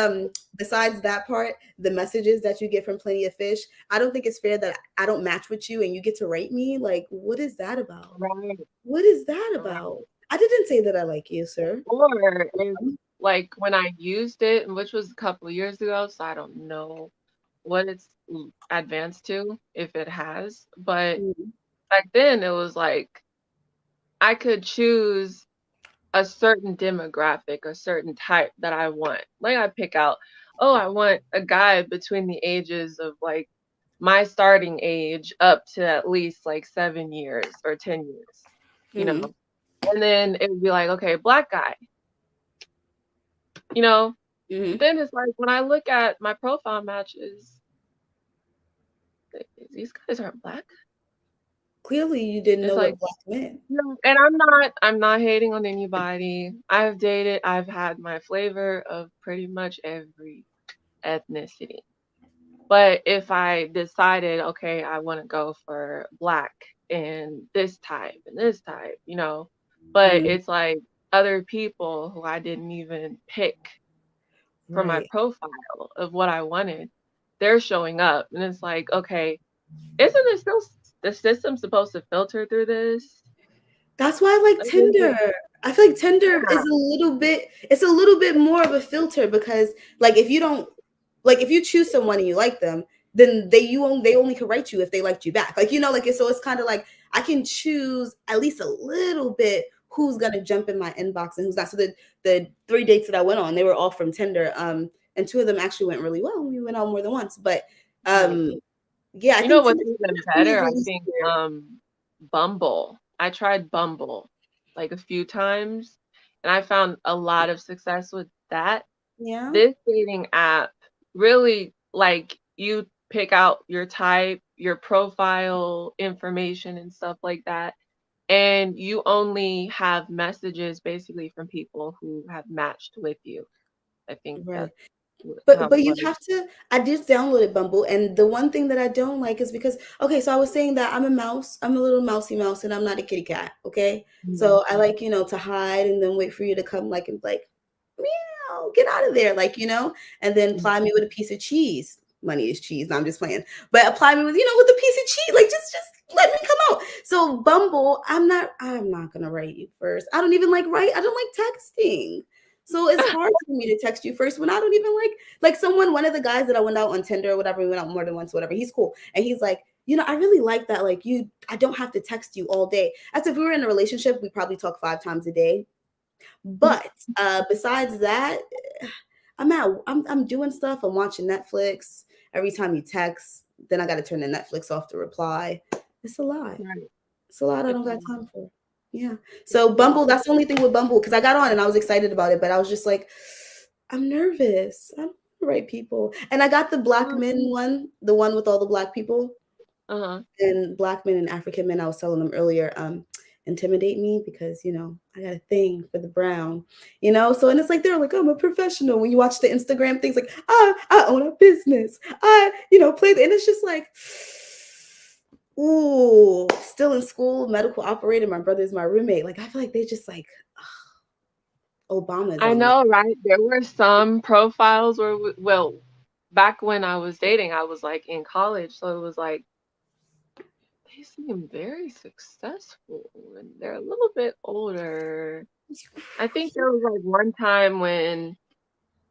besides that part, the messages that you get from Plenty of Fish, I don't think it's fair that I don't match with you and you get to rate me. Like, what is that about? Right. What is that about? Right. I didn't say that I like you, sir. Or if like when I used it, which was a couple of years ago, so I don't know what it's advanced to, if it has. But Mhm, back then it was like I could choose a certain demographic, a certain type that I want. Like I pick out, oh, I want a guy between the ages of like my starting age up to at least like 7 years or 10 years, you mhm, know? And then it would be like, okay, black guy, you know? But mhm. then it's like when I look at my profile matches, these guys aren't black. Clearly, you didn't It's know like, what black meant. no, and I'm not hating on anybody. I've had my flavor of pretty much every ethnicity. But if I decided, okay, I want to go for black and this type, but Mhm. it's like other people who I didn't even pick from my Right. profile of what I wanted, they're showing up. And it's like, okay, isn't it still the system supposed to filter through this? That's why I like Like, is Tinder. it, I feel like Tinder yeah, is it's a little bit more of a filter because like if you don't like if you choose someone and you like them, then they only can write you if they liked you back. Like like so it's kind of like I can choose at least a little bit who's gonna jump in my inbox and who's not. So the three dates that I went on, they were all from Tinder. And two of them actually went really well. We went out more than once. But right. um yeah, I You know think what's Tinder even to me is better? the I least think weird. Bumble. I tried Bumble like a few times and I found a lot of success with that. Yeah. This dating app really like you pick out your type, your profile information and stuff like that. And you only have messages basically from people who have matched with you. I think Right. that's But how it you was. have to I just downloaded Bumble, and the one thing that I don't like is because okay, so I was saying that I'm a mouse. I'm a little mousy mouse and I'm not a kitty cat, okay? Mhm. So I like, to hide and then wait for you to come like and like, meow, get out of there, like, and then Mhm. ply me with a piece of cheese. Money is cheese. No, I'm just playing. But apply me with a piece of cheese. Like just let me come out. So Bumble, I'm not gonna write you first. I don't even like write, I don't like texting. So it's hard for me to text you first when I don't even like someone, one of the guys that I went out on Tinder or whatever, we went out more than once, whatever. He's cool. And he's like, I really like that. Like I don't have to text you all day. As if we were in a relationship, we probably talk 5 times a day. But besides that, I'm doing stuff. I'm watching Netflix. Every time you text, then I got to turn the Netflix off to reply. It's a lot. Right. It's a lot I It's don't a got lot. time for. Yeah. It's So a lot. Bumble, that's the only thing with Bumble because I got on and I was excited about it, but I was just like, I'm nervous. I don't know the right people. And I got the black Uh, men one, the one with all the black people Uh-huh. and black men and African men. I was telling them earlier, intimidate me because I got a thing for the brown. So and it's like they're like, I'm a professional. When you watch the Instagram things like, I own a business. I play and it's just like ooh, still in school, medical operator. My brother's my roommate. Like I feel like they just like Obama's I on them. know, right? There were some profiles where, well, back when I was dating, I was like in college, so it was like they seem very successful and they're a little bit older. I think there was like one time when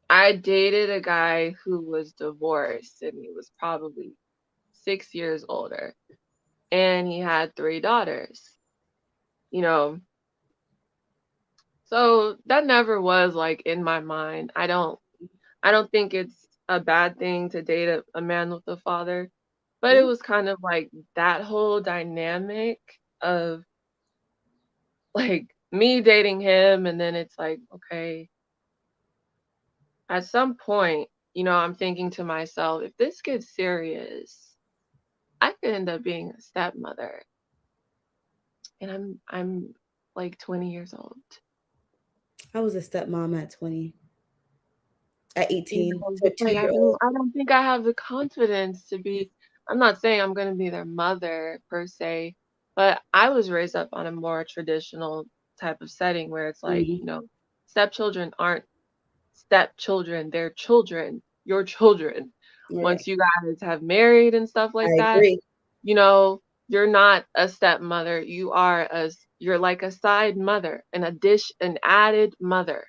I dated a guy who was divorced and he was probably 6 years older and he had three daughters, you know. So that never was like in my mind. I don't. I don't think it's a bad thing to date a man with a father, but it Yeah, was kind of like that whole dynamic of like me dating him, and then it's like, okay, at some point, I'm thinking to myself, if this gets serious, I could end up being a stepmother, and I'm like 20 years old. I was a stepmom at 20, at 18 to a It's like 2 year old. I don't think I have the confidence to be. I'm not saying I'm gonna be their mother per se, but I was raised up on a more traditional type of setting where it's like, Mhm. stepchildren aren't stepchildren, they're children, your children. Right. Once you guys have married and stuff I like that, agree. you know, you're not a stepmother. You're like a side mother, an added mother.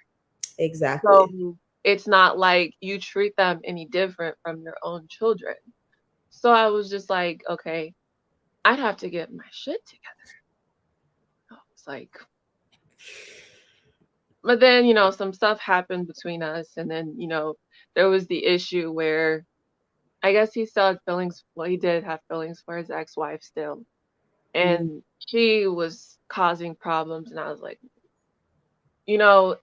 Exactly. So it's not like you treat them any different from your own children. So I was just like, okay, I'd have to get my shit together. It's like, but then, some stuff happened between us. And then, there was the issue where I guess he still had feelings. Well, he did have feelings for his ex-wife still. Mm. And she was causing problems. And I was like, you know,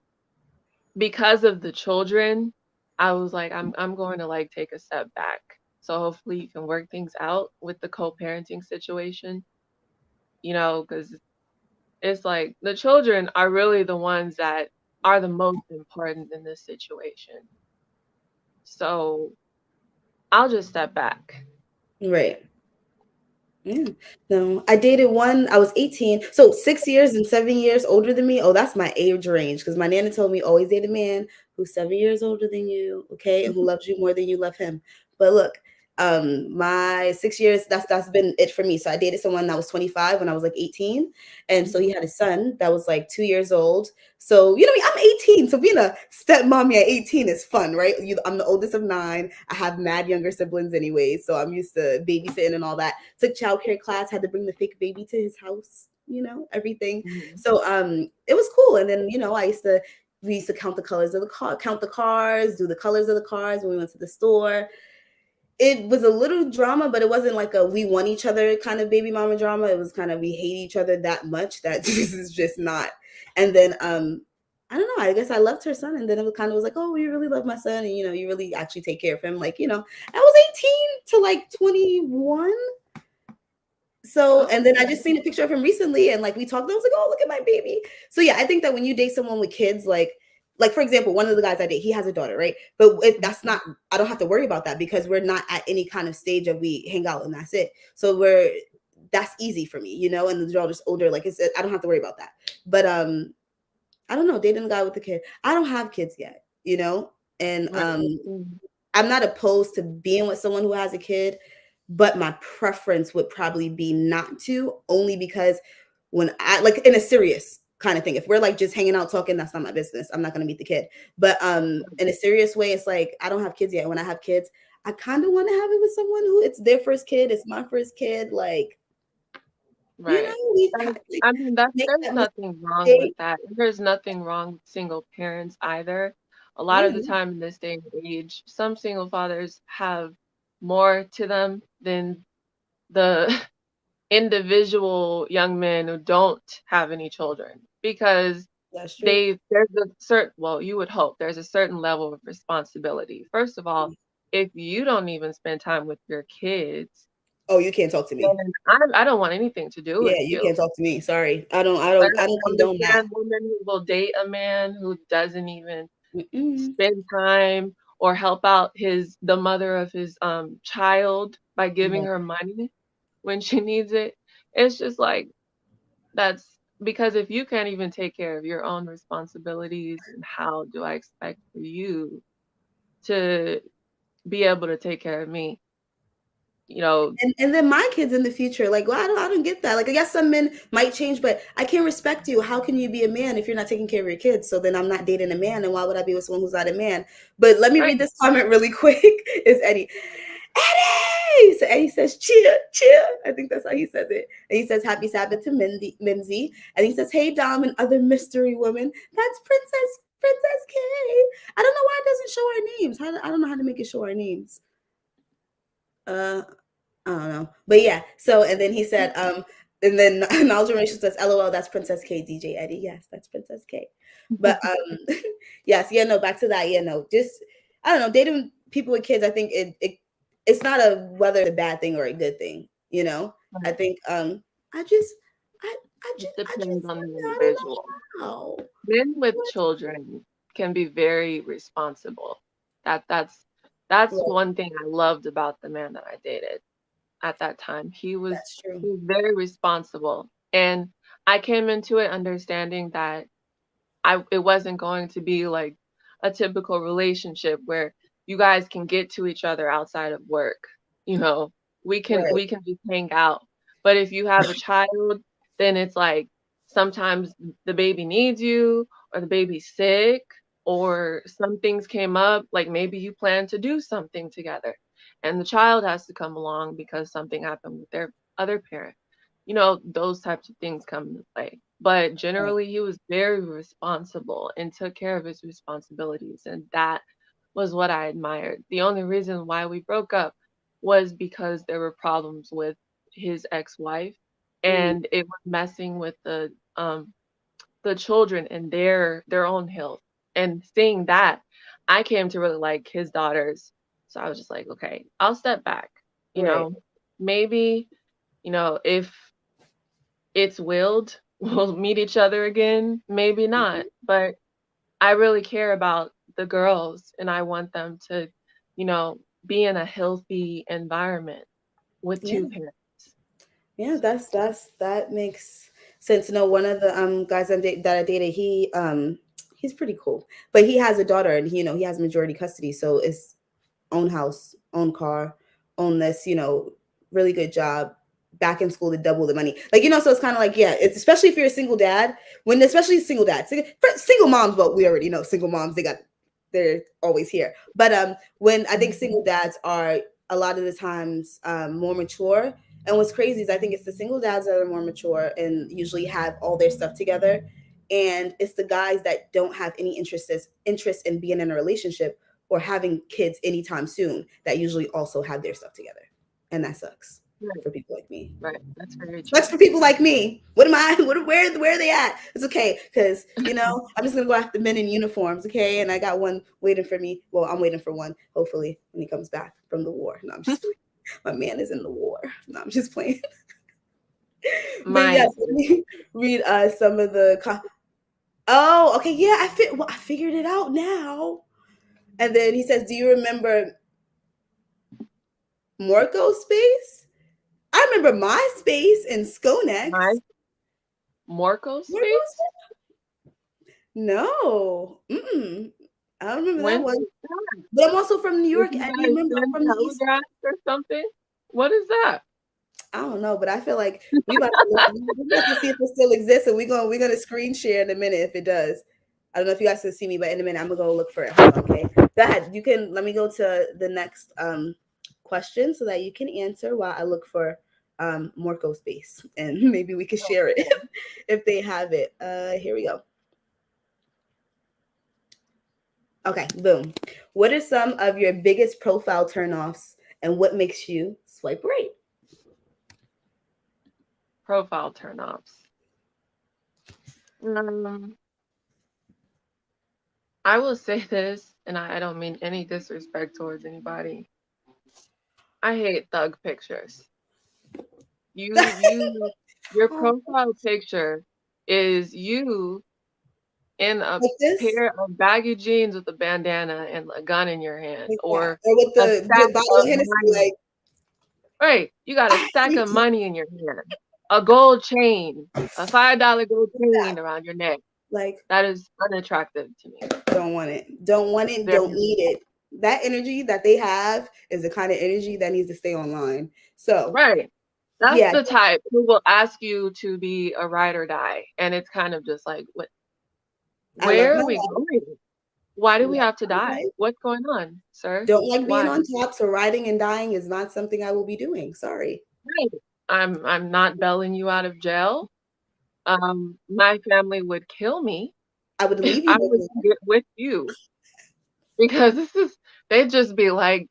because of the children, I was like, I'm going to like take a step back. So hopefully you can work things out with the co-parenting situation, because it's like the children are really the ones that are the most important in this situation. So I'll just step back. Right. Yeah. No, I dated one. I was 18. So 6 years and 7 years older than me. Oh, that's my age range. Because my nana told me always date a man who's 7 years older than you, okay, and who loves you more than you love him. But look, my 6 years, that's been it for me. So I dated someone that was 25 when I was like 18. And so he Mhm. had a son that was like 2 years old. So, you know, I'm 18. So being a stepmommy at 18 is fun, right? I'm the oldest of nine. I have mad younger siblings anyway. So I'm used to babysitting and all that. Took childcare class, had to bring the fake baby to his house, everything. Mhm. So it was cool. And then, we used to count the colors of the car, count the cars, do the colors of the cars when we went to the store. It was a little drama, but it wasn't like a we want each other kind of baby mama drama. It was kind of we hate each other that much that this is just not. And then I don't know, I guess I loved her son, and then it kind of was like, oh, you really love my son, and you really actually take care of him. Like, I was 18 to like 21. So, and then I Okay. just seen a picture of him recently, and like we talked, I was like, oh, look at my baby. So yeah, I think that when you date someone with kids, like for example, one of the guys I date, he has a daughter, right? But that's not, I don't have to worry about that because we're not at any kind of stage of we hang out and that's it. So that's easy for me, and the daughter's older, like I said, I don't have to worry about that. But I don't know, dating a guy with a kid. I don't have kids yet, and Right. Mhm. I'm not opposed to being with someone who has a kid, but my preference would probably be not to, only because when I like in a serious kind of thing, if we're like just hanging out talking, that's not my business. I'm not gonna meet the kid. But in a serious way, it's like I don't have kids yet. When I have kids, I kind of want to have it with someone who it's their first kid, it's my first kid. Like, Right. like, I mean, make there's that nothing wrong with mistake. that. There's nothing wrong with single parents either. A lot of Yeah, the time in this day and age, some single fathers have more to them than the individual young men who don't have any children, because that's true. there's a certain, well, you would hope there's a certain level of responsibility. First of all, if you don't even spend time with your kids, Oh, you can't talk to me. then I don't want anything to do Yeah, with you you. can't talk to me. Sorry. I don't I I don't I don't don't condone that. understand women who will date a man who doesn't even Mm-mm. spend time or help out the mother of his child by giving Right. her money when she needs it. It's just like, that's because if you can't even take care of your own responsibilities, and how do I expect for you to be able to take care of me? You know, And then my kids in the future, like, well, I don't get that. Like, I guess some men might change, but I can't respect you. How can you be a man if you're not taking care of your kids? So then I'm not dating a man, and why would I be with someone who's not a man? But let me right. read this comment really quick. Is Eddie. Eddie! So Eddie says, cheer, cheer. I think that's how he says it. And he says, happy Sabbath to Mimsy. And he says, hey, Dom and other mystery woman. That's Princess Princess K. I don't know why it doesn't show our names. I don't know how to make it show our names. Uh, I don't know. But yeah, so and then he said, and then Knowledge Generation says, LOL, that's Princess K, DJ Eddie. Yes, that's Princess K. But yes, yeah, no, back to that. Yeah, no, just I don't know, dating people with kids, I think it's not a whether it's a bad thing or a good thing, you know? I Right. think I just It I just depends on the I don't individual. know how. Men with children can be very responsible. That's Right, one thing I loved about the man that I dated at that time. that's He true. was very responsible. And I came into it understanding that it wasn't going to be like a typical relationship where you guys can get to each other outside of work. You know, Right. we can just hang out. But if you have a child, then it's like sometimes the baby needs you or the baby's sick or some things came up, like maybe you plan to do something together and the child has to come along because something happened with their other parent. You know, those types of things come into play. But Right. generally, he was very responsible and took care of his responsibilities. And that was what I admired. The only reason why we broke up was because there were problems with his ex-wife Mm, and it was messing with the children and their own health. And seeing that, I came to really like his daughters. So I was just like, okay, I'll step back. You right. know, maybe, if it's willed, we'll meet each other again, maybe not. But I really care about the girls and I want them to, you know, be in a healthy environment with two Yeah. parents. Yeah, So that makes sense. No, one of the guys that I dated, he's pretty cool, but he has a daughter, and he has majority custody, so it's own house, own car, own this, really good job, back in school to double the money, like so it's kind of like, yeah, it's especially if you're a single dad, when especially single dads, single moms, but we already know single moms, they're always here, but when I think mhm. single dads are a lot of the times more mature. And what's crazy is I think it's the single dads that are more mature and usually have all their stuff together. And it's the guys that don't have any interest in being in a relationship or having kids anytime soon that usually also have their stuff together. And that sucks Right, for people like me. right. That's very Sucks true. for people like me. What am I? Where are they at? It's okay because I'm just gonna go after men in uniforms, okay? And I got one waiting for me. Well, I'm waiting for one. Hopefully, when he comes back from the war. No, I'm just playing. My man is in the war. No, I'm just playing. But Mine yes, is. let me read some of the. Oh, okay, yeah, I figured it out now. And then he says, "Do you remember Morco Space? I remember MySpace and My Skonex. Morco Morco space? Space? No, I don't remember When that one. was that? But I'm also from New Did York, you and you guys remember I'm send from the East. telegrams or something? What is that? I don't know, but I feel like we about to look. We about to see if it still exists, and we're gonna screen share in a minute if it does. I don't know if you guys can see me, but in a minute I'm gonna go look for it. Hold on, okay? Go ahead. You can let me go to the next question so that you can answer while I look for Morco space, and maybe we can share it Okay. if they have it. Here we go. Okay, boom. What are some of your biggest profile turnoffs, and what makes you swipe right? Profile turn-offs. Um, I will say this, and I don't mean any disrespect towards anybody. I hate thug pictures. You, your Oh, profile picture is you in a like this? pair of baggy jeans with a bandana and a gun in your hand, Like that. or Or with a the stack bottle of of Hennessy, money. like, Right, you got a I stack hate of it. money in your hand, a gold chain, a $5 gold chain around your neck. Like, That is unattractive to me. don't want it. Don't want it, Very don't need it. That energy that they have is the kind of energy that needs to stay online. So, right. That's yeah, the type who will ask you to be a ride or die, and it's kind of just like, "What I love where my are we life. going? Why do we Love have to my die? life. What's going on, sir? Don't like being Why?" on top, so riding and dying is not something I will be doing. Sorry. Right. I'm not bailing you out of jail. My family would kill me. I would if leave you I was with to get with you because they'd just be like,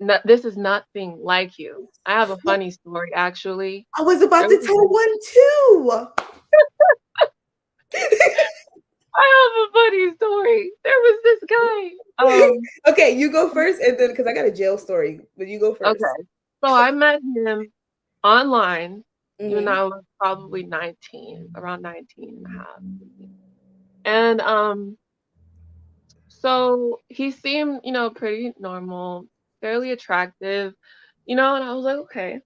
"No, this is nothing like you." I have a one. funny story actually. I was There about to was tell this one too. I have a funny story. There was this guy. Okay, you go first, and then because I got a jail story, but you go first. Okay. So I met him online when Hmm. I was probably 19, around 19 and a half. And so he seemed, pretty normal, fairly attractive, and I was like, okay.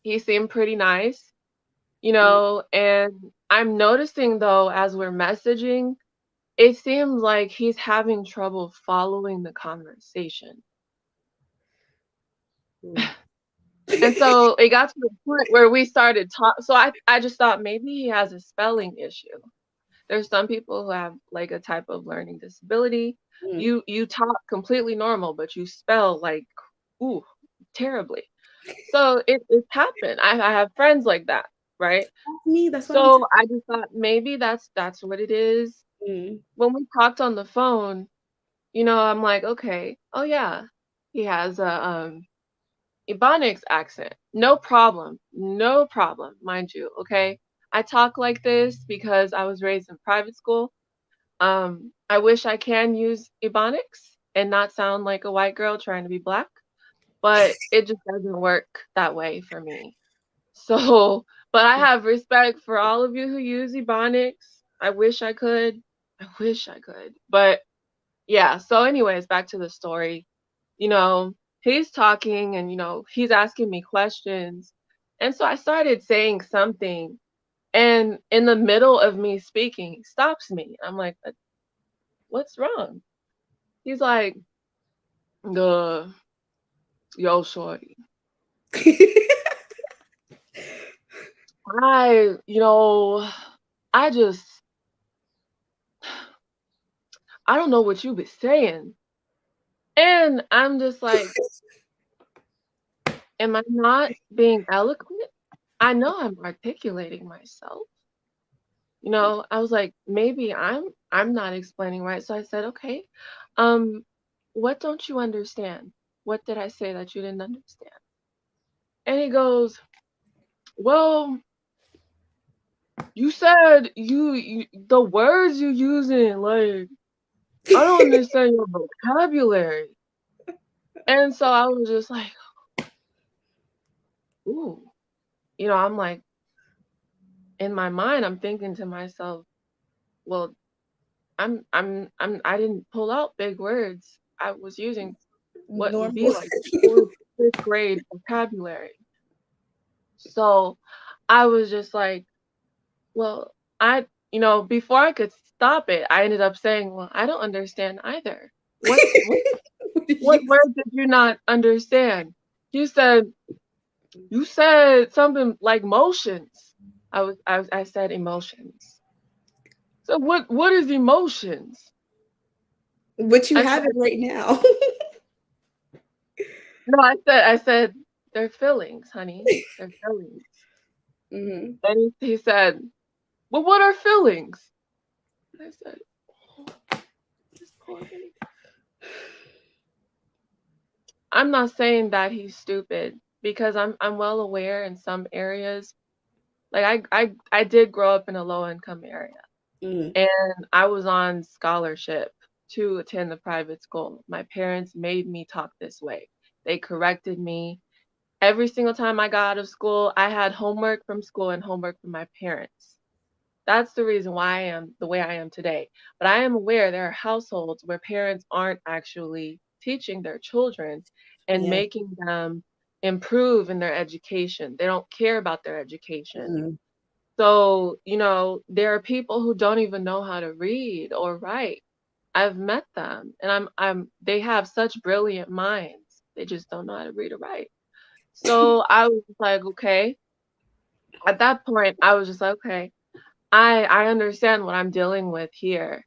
He seemed pretty nice, and I'm noticing though as we're messaging, it seems like he's having trouble following the conversation. Ooh. And so it got to the point where we started talk so I just thought maybe he has a spelling issue. There's some people who have like a type of learning disability. Mm. You talk completely normal, but you spell like ooh terribly. So it's happened. I have friends like that, right? That's me. That's what I'm So telling I just thought maybe that's what it is. you. When we talked on the phone, I'm like, okay, oh yeah, he has a Ebonics accent. No problem. No problem, mind you, okay? I talk like this because I was raised in private school. I wish I can use Ebonics and not sound like a white girl trying to be black, but it just doesn't work that way for me. So, but I have respect for all of you who use Ebonics. I wish I could. I wish I could. But yeah, so anyways, back to the story. You know, he's talking and he's asking me questions. And so I started saying something and in the middle of me speaking, he stops me. I'm like, What's wrong?" He's like, "Uh, yo, shorty. I, you know, I just I don't know what you be saying." And I'm just like, am I not being eloquent? I know I'm articulating myself. I was like, maybe I'm not explaining right. So I said, okay, um, what don't you understand? What did I say that you didn't understand? And he goes, well, you said you the words you using, like, I don't understand your vocabulary. And so I was just like, ooh, I'm like, in my mind, I'm thinking to myself, well, I didn't pull out big words. I was using what would be Normal. like 4th, 5th grade vocabulary. So I was just like, well, before I could stop it, I ended up saying, well, I don't understand either. What You- word did you not understand? You said you said something like motions. I said emotions. So what is emotions? But you I have it said right now. no, I said they're feelings, honey. They're feelings. Hmm. And he said, well, what are feelings? I said, oh, this poor baby. I'm not saying that he's stupid because I'm well aware in some areas. Like I did grow up in a low income area Hmm. and I was on scholarship to attend the private school. My parents made me talk this way. They corrected me. Every single time I got out of school, I had homework from school and homework from my parents. That's the reason why I am the way I am today. But I am aware there are households where parents aren't actually teaching their children and Yeah. making them improve in their education. They don't care about their education. Mm. So, there are people who don't even know how to read or write. I've met them and they have such brilliant minds. They just don't know how to read or write. So I was just like, okay. At that point, I was just like, okay, I understand what I'm dealing with here,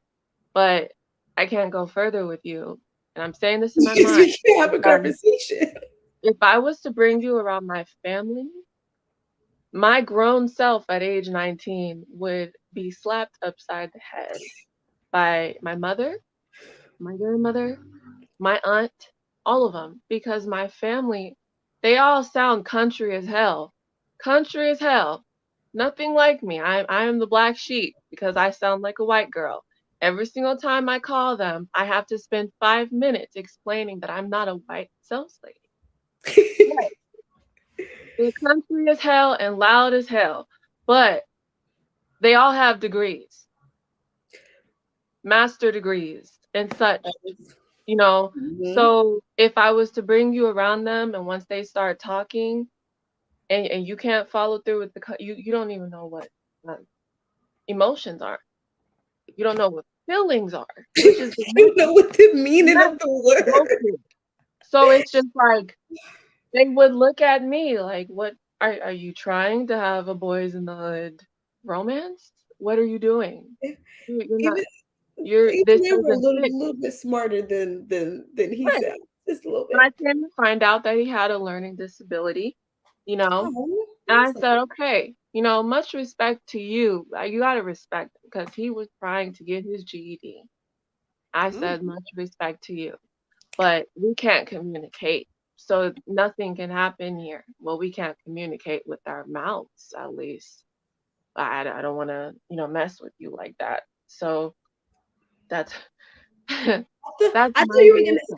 but I can't go further with you. And I'm saying this in my Because mind we can't have a because conversation. if I was to bring you around my family, my grown self at age 19 would be slapped upside the head by my mother, my grandmother, my aunt, all of them, because my family, they all sound country as hell. Country as hell. Nothing like me. I am the black sheep because I sound like a white girl. Every single time I call them, I have to spend 5 minutes explaining that I'm not a white sales lady. Yes, they're country as hell and loud as hell, but they all have degrees, master degrees and such. You know, Mhm. so if I was to bring you around them and once they start talking and you can't follow through with you don't even know what um, emotions are. You don't know what feelings are, which is the You next know what the meaning of next the word. go to. So it's just like they would look at me like, "What are you trying to have a boys in the hood romance? What are you doing? You're not. Even You're even this they were a doesn't fit." little bit smarter than he Right. sounds, just a little And bit. I came to find out that he had a learning disability, you know, Oh, and I that's said, "Okay, much respect to you. You gotta respect him because he was trying to get his GED." I oh, said, "Much respect to you, but we can't communicate, so nothing can happen here." Well, we can't communicate with our mouths, at least. I don't wanna, mess with you like that. So that's that's I thought my you were answer.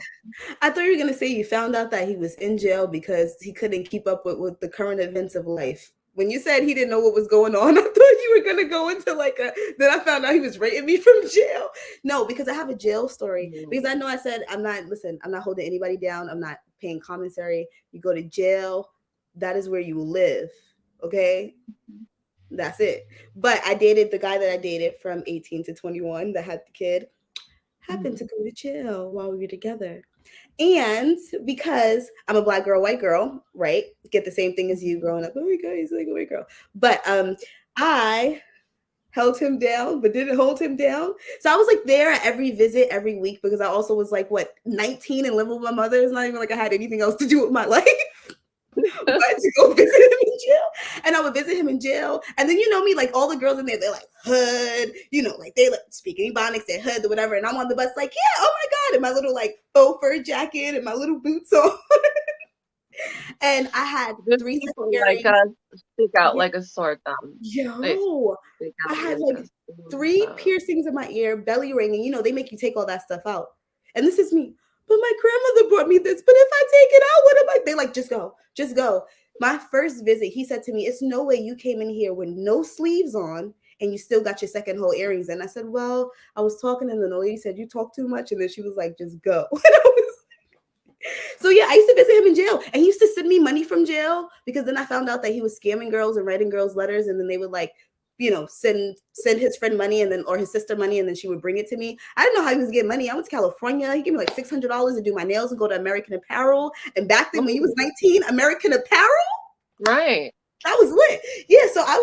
I thought you were gonna say you found out that he was in jail because he couldn't keep up with the current events of life. When you said he didn't know what was going on, I thought you were gonna go into like a. Then I found out he was rating me from jail. No, because I have a jail story. Because I know I said I'm not. Listen, I'm not holding anybody down. I'm not paying commissary. You go to jail. That is where you live. Okay, that's it. But I dated the guy that I dated from 18 to 21 that had the kid. Happened Mhm. to go to jail while we were together. And because I'm a black girl, white girl, right? Get the same thing as you Mhm. growing up. Oh my God, he's like a white girl. But I held him down, but didn't hold him down. So I was like there at every visit every week because I also was like what 19 and living with my mother. It's not even like I had anything else to do with my life. But to go visit him in jail. And I would visit him in jail. And then you know me, like all the girls in there, they're like hood, like they like speaking Ebonics, they're hood or whatever. And I'm on the bus like, yeah, oh my God, and my little like faux fur jacket and my little boots on. And I had Good three set people like earrings. us stick out Yeah, like a sore thumb. They yo. stick I out had like like a sore three thumb. piercings in my ear, belly ring, and they make you take all that stuff out. And this is me. But my grandmother brought me this. But if I take it out, what am I? They like, just go, just go. My first visit, he said to me, "It's no way you came in here with no sleeves on and you still got your second hole earrings." And I said, "Well, I was talking, and the lady said you talk too much." And then she was like, "Just go." And I was so yeah, I used to visit him in jail, and he used to send me money from jail because then I found out that he was scamming girls and writing girls letters, and then they would like, send his friend money and then or his sister money, and then she would bring it to me. I didn't know how he was getting money. I went to California. He gave me like $600 to do my nails and go to American Apparel. And back then, when he was Ooh, 19, American Apparel right. that was lit. Yeah, so that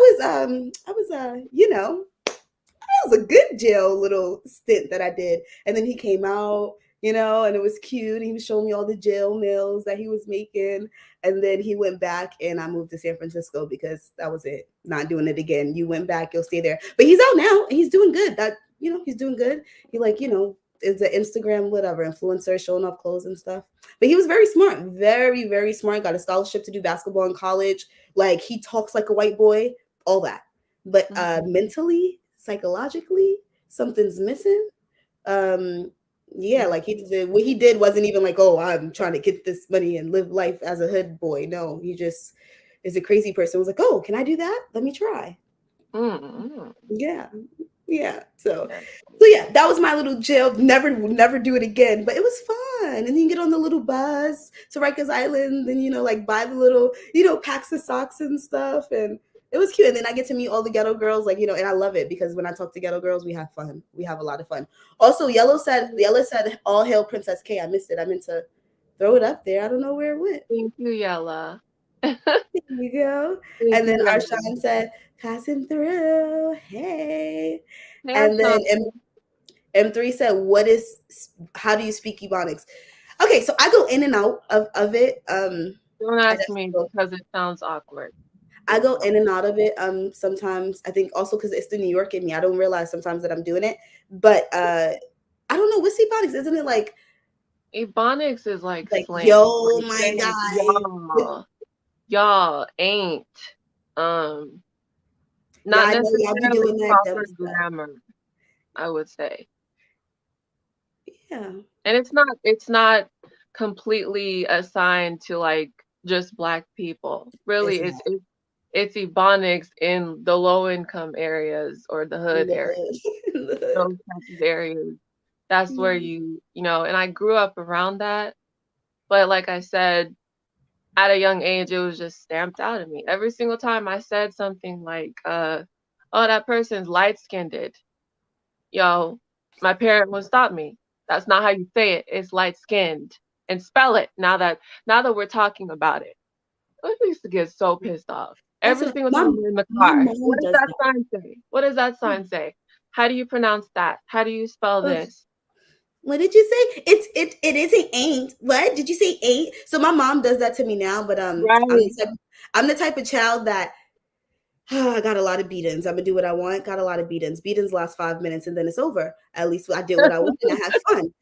was a good jail little stint that I did. And then he came out, and it was cute. He was showing me all the jail meals that he was making. And then he went back and I moved to San Francisco because that was it. Not doing it again. You went back, you'll stay there. But he's out now and he's doing good. He's doing good. He is an Instagram, whatever, influencer showing off clothes and stuff. But he was very smart, very, very smart. Got a scholarship to do basketball in college. Like he talks like a white boy, all that. But Mhm. mentally, psychologically, something's missing. Yeah, like what he did wasn't even like, oh, I'm trying to get this money and live life as a hood boy. No, he just is a crazy person. Was like, oh, can I do that? Let me try. Mm. Yeah, yeah. So, Yeah. so yeah, that was my little jail. Never do it again. But it was fun. And then you get on the little bus to Rikers Island, and like buy the little, packs of socks and stuff. And it was cute. And then I get to meet all the ghetto girls, like, and I love it because when I talk to ghetto girls, we have fun. We have a lot of fun. Also, Yellow said, "All hail Princess K." I missed it. I meant to throw it up there. I don't know where it went. Thank you, Yella. There you go. Thank And then you, Yella. Arshawn said, "Passing through. Hey." Hey, And then Archana. M3 said, how do you speak Ebonics? Okay, so I go in and out of it. Don't I ask me definitely go, because it sounds awkward. I go in and out of it. Sometimes I think also because it's the New York in me. I don't realize sometimes that I'm doing it. But I don't know. What's Ebonics? Isn't it Ebonics is like like slang. yo Like my saying guy? y'all ain't. Um, Yeah, not I know y'all be necessarily doing that dumb proper stuff. grammar, I would say. Yeah, And it's not completely assigned to like just black people. Really, it's not it's Ebonics in the low income areas or the in hood the area, hood. In the hood. those types of areas. That's where Mm. you know, and I grew up around that. But like I said, at a young age, it was just stamped out of me. Every single time I said something like, oh, that person's light skinned, yo, my parent would stop me. That's not how you say it. It's light skinned. And spell it now that we're talking about it. I used to get so pissed off. That's Every what single my time we're in the my car. mom What does does that that. sign say? What does that sign say? How do you pronounce that? How do you spell Ugh. this? What did you say? It isn't ain't. What did you say? Ain't. So my mom does that to me now, but Right. I'm the type of child that I got a lot of beatings. I'm gonna do what I want. Got a lot of beatings. Beatings last 5 minutes and then it's over. At least I did what I want and I had fun.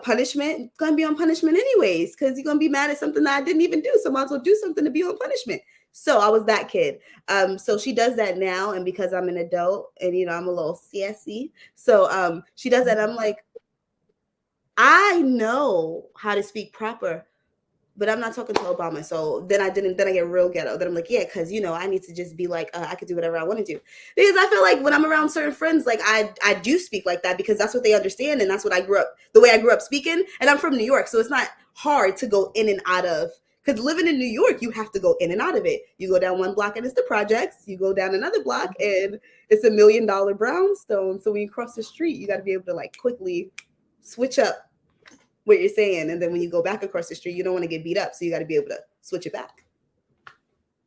Punishment gonna be on punishment anyways, because you're gonna be mad at something that I didn't even do. So might as well do something to be on punishment. So I was that kid. So she does that now, and because I'm an adult and I'm a little sassy, so she does that. I'm like, I know how to speak proper, but I'm not talking to Obama. So then I didn't. Then I get real ghetto. Then I'm like, yeah, because I need to just be like, I could do whatever I want to do. Because I feel like when I'm around certain friends, like I do speak like that because that's what they understand and that's what I grew up, the way I grew up speaking. And I'm from New York, so it's not hard to go in and out of. Because living in New York, you have to go in and out of it. You go down one block and it's the projects. You go down another block and it's $1 million brownstone. So when you cross the street, you got to be able to like quickly switch up what you're saying. And then when you go back across the street, you don't want to get beat up. So you got to be able to switch it back.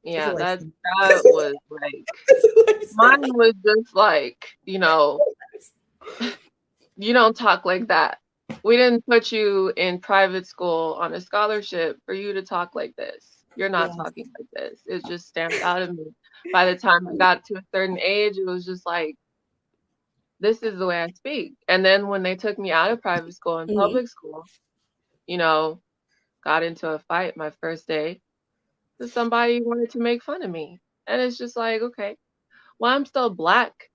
It's a Yeah, that lifestyle. that was like It's a mine lifestyle. was just like, you don't talk like that. We didn't put you in private school on a scholarship for you to talk like this. You're not Yes. talking like this. It's just stamped out of me. By the time I got to a certain age, it was just like, this is the way I speak. And then when they took me out of private school and Mhm. public school, you know, got into a fight my first day because somebody wanted to make fun of me. And it's just like, okay, well, I'm still black.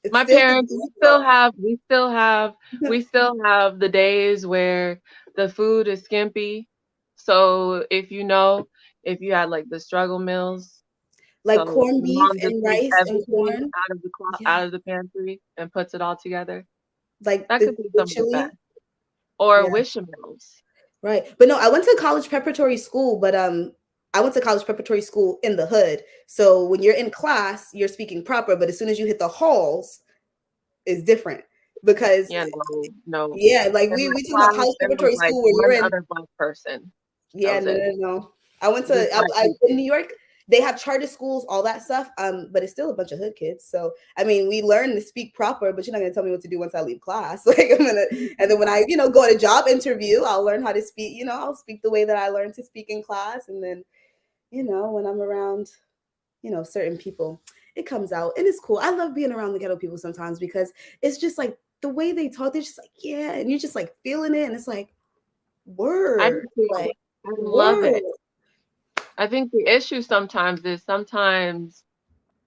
It My still can parents, be we still so. have we still have we still have the days where the food is skimpy. So if you had like the struggle meals, Like so corned your beef mom just and takes rice and everything corn. Yeah. out of the pantry and puts it all together. Like That could be the some of the best. chili. Or Yeah. wish meals. Right. But no, I went to college preparatory school, but I went to college preparatory school in the hood. So when you're in class, you're speaking proper, but as soon as you hit the halls, it's different. Because Yeah, no, no. yeah, like In my we talking about class, college there was preparatory like school where one you're in. other black person. That Yeah, was no, it. no, no. I went to Just black I in people. New York. They have charter schools, all that stuff. But it's still a bunch of hood kids. So I mean, we learn to speak proper, but you're not gonna tell me what to do once I leave class. Like I'm gonna, and then when I, go to a job interview, I'll learn how to speak. I'll speak the way that I learned to speak in class, and then when I'm around, certain people, it comes out, and it's cool. I love being around the ghetto people sometimes because it's just like the way they talk. They're just like yeah, and you're just like feeling it, and it's like I do word, too. like I love word. it. I think the issue sometimes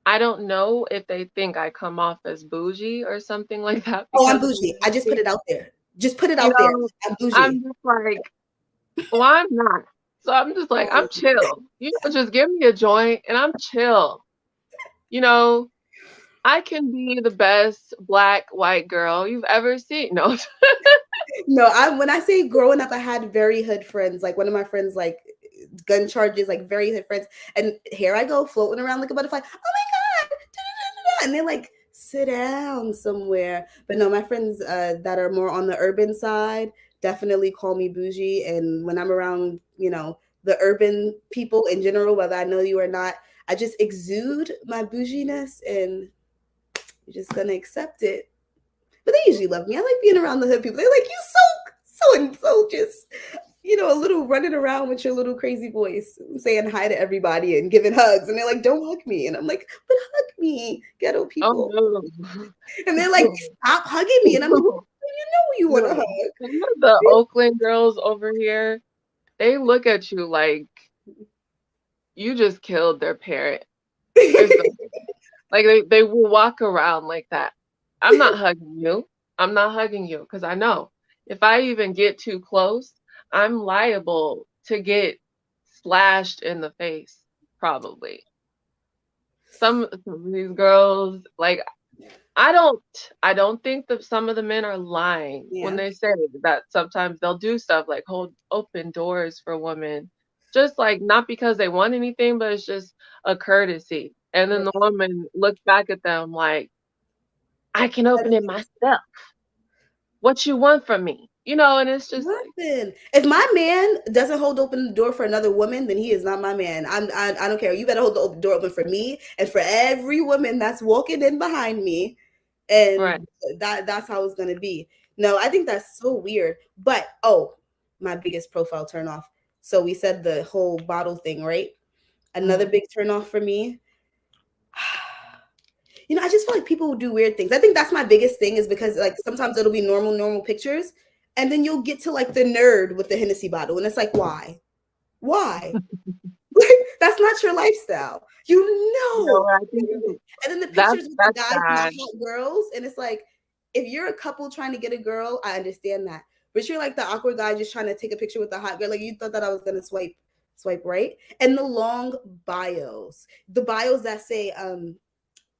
I don't know if they think I come off as bougie or something like that Oh, I'm because of the bougie. way I I just put speak. it out there. Just put it You out there. know, I'm bougie. I'm just like, well, I'm not. So I'm just like, I'm Um, chill. Just give me a joint and I'm chill. You know, I can be the best black white girl you've ever seen. No, no, when I say growing up, I had very hood friends. Like one of my friends, like gun charges, like very hood friends. And here I go floating around like a butterfly. Oh my god! And they like sit down somewhere. But no, my friends that are more on the urban side definitely call me bougie. And when I'm around, the urban people in general, whether I know you or not, I just exude my bouginess, and you're just gonna accept it. But they usually love me. I like being around the hood people. They're like, you so and so just. a little running around with your little crazy voice, saying hi to everybody and giving hugs. And they're like, don't hug me. And I'm like, but hug me, ghetto Oh people. no. And they're like, stop hugging me. And I'm like, you know who you want to No. hug. You know the Oakland girls over here, they look at you like you just killed their parent or something. Like they will walk around like that. I'm not hugging you. I'm not hugging you because I know if I even get too close, I'm liable to get slashed in the face, probably. Some of these girls, like I don't I don't think that some of the men are lying when Yeah, they say that sometimes they'll do stuff like hold open doors for women, just like not because they want anything, but it's just a courtesy. And then the right. woman looks back at them like, I can open it myself. What you want from me? And it's just like, Nothing. If my man doesn't hold open the door for another woman, then he is not my man. I don't care. You better hold the door open for me and for every woman that's walking in behind me, right. and that's how it's gonna be. No, I think that's so weird. But my biggest profile turn off. So we said the whole bottle thing, right? Another Mhm. big turn off for me. I just feel like people will do weird things. I think that's my biggest thing is because like sometimes it'll be normal pictures, and then you'll get to like the nerd with the Hennessy bottle, and it's like, why? Why? Like, that's not your lifestyle. What I think is And then the that's pictures with the that's guys and the bad. hot girls, and it's like, if you're a couple trying to get a girl, I understand that. But you're like the awkward guy just trying to take a picture with the hot girl. Like you thought that I was gonna swipe right. And the long bios, the bios that say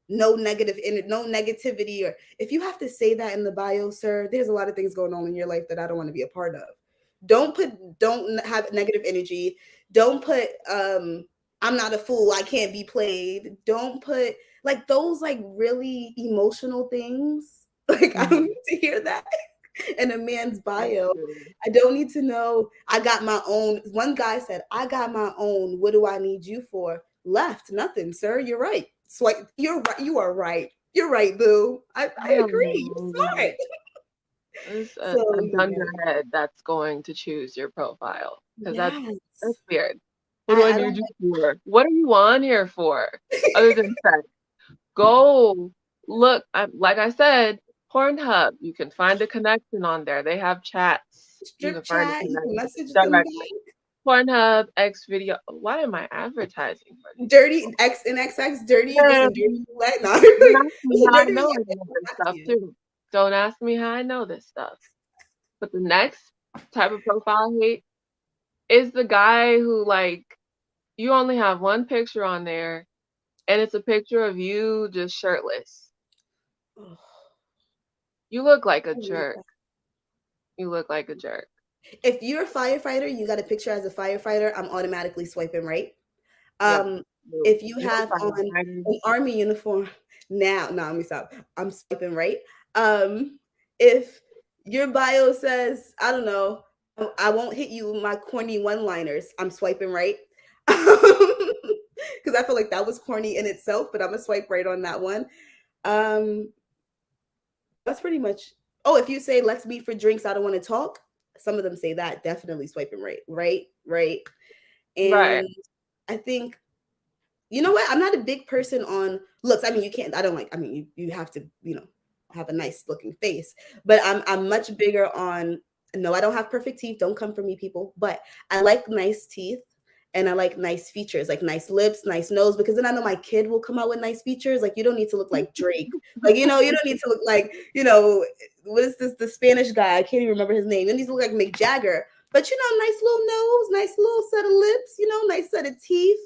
no negativity, or if you have to say that in the bio, sir, there's a lot of things going on in your life that I don't want to be a part of. Don't have negative energy. Don't put I'm not a fool, I can't be played. Don't put like those like really emotional things. Like I don't Mhm. need to hear that in a man's That's bio. true. I don't need to know I got my own. One guy said, I got my own. What do I need you for? Left. Nothing, sir. You're right. Swipe. You're right. You are right. You're right, boo. I I don't agree. You're know. smart. It's So a yeah. dunderhead that's going to choose your profile because that's Yes. weird. What do I I don't need you for? What are you on here for? Other than sex, go look. Like I said, Pornhub. You can find a connection on there. They have chats. You strip can find a chat. You can connection message them directly. back. Pornhub, X video. Why am I advertising for these Dirty people? X and XX. Dirty. Listen, dirty Man, roulette. No, don't ask me listen, how I dirty know roulette. any of this That's stuff you. too. Don't ask me how I know this stuff. But the next type of profile I hate is the guy who like you only have one picture on there and it's a picture of you just shirtless. Oh, You look like a I hate jerk. that. You look like a jerk. If you're a firefighter, you got a picture as a firefighter, I'm automatically swiping right. Yep. Um, No, if you no have on firefighters. an army uniform, now, no, let me stop. I'm swiping right. If your bio says, I don't know, I won't hit you with my corny one-liners, I'm swiping right. Because I feel like that was corny in itself, but I'm gonna swipe right on that one. Um, that's pretty much. Oh, if you say let's meet for drinks, I don't want to talk. Some of them say that. Definitely swiping right, right. Right. And I think you know what? I'm not a big person on looks. I mean, you can't. I don't like. I mean, you have to have a nice looking face. But I'm much bigger on. No, I don't have perfect teeth. Don't come for me, people. But I like nice teeth. And I like nice features, like nice lips, nice nose, because then I know my kid will come out with nice features. Like you don't need to look like Drake. Like, you don't need to look like, what is this? The Spanish guy. I can't even remember his name. It needs to look like Mick Jagger. But nice little nose, nice little set of lips, nice set of teeth.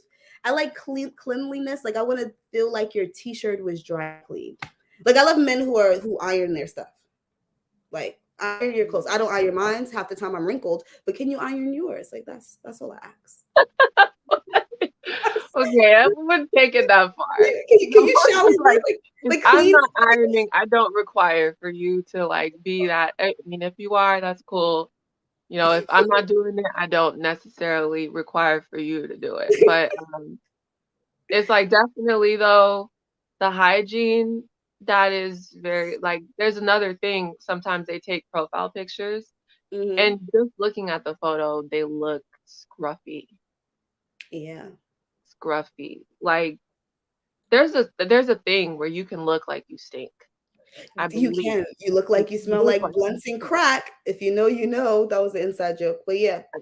I like cleanliness. Like I want to feel like your t-shirt was dry cleaned. Like I love men who iron their stuff. Like iron your clothes. I don't iron mine. Half the time I'm wrinkled, but can you iron yours? Like that's all I ask. Okay, I wouldn't take it that far. Can you shower right? Like, Like if like I'm clean. not ironing, I don't require for you to like be that. I mean, if you are, that's cool. If I'm not doing it, I don't necessarily require for you to do it. But it's like definitely though, the hygiene that is very like there's another thing. Sometimes they take profile pictures Mm-hmm. And just looking at the photo, they look scruffy, Yeah. scruffy. Like there's a thing where you can look like you stink. I You believe can. You look like like you you smell look like like you blunts and stink. crack. If you know, you know. That was an inside joke. But yeah, I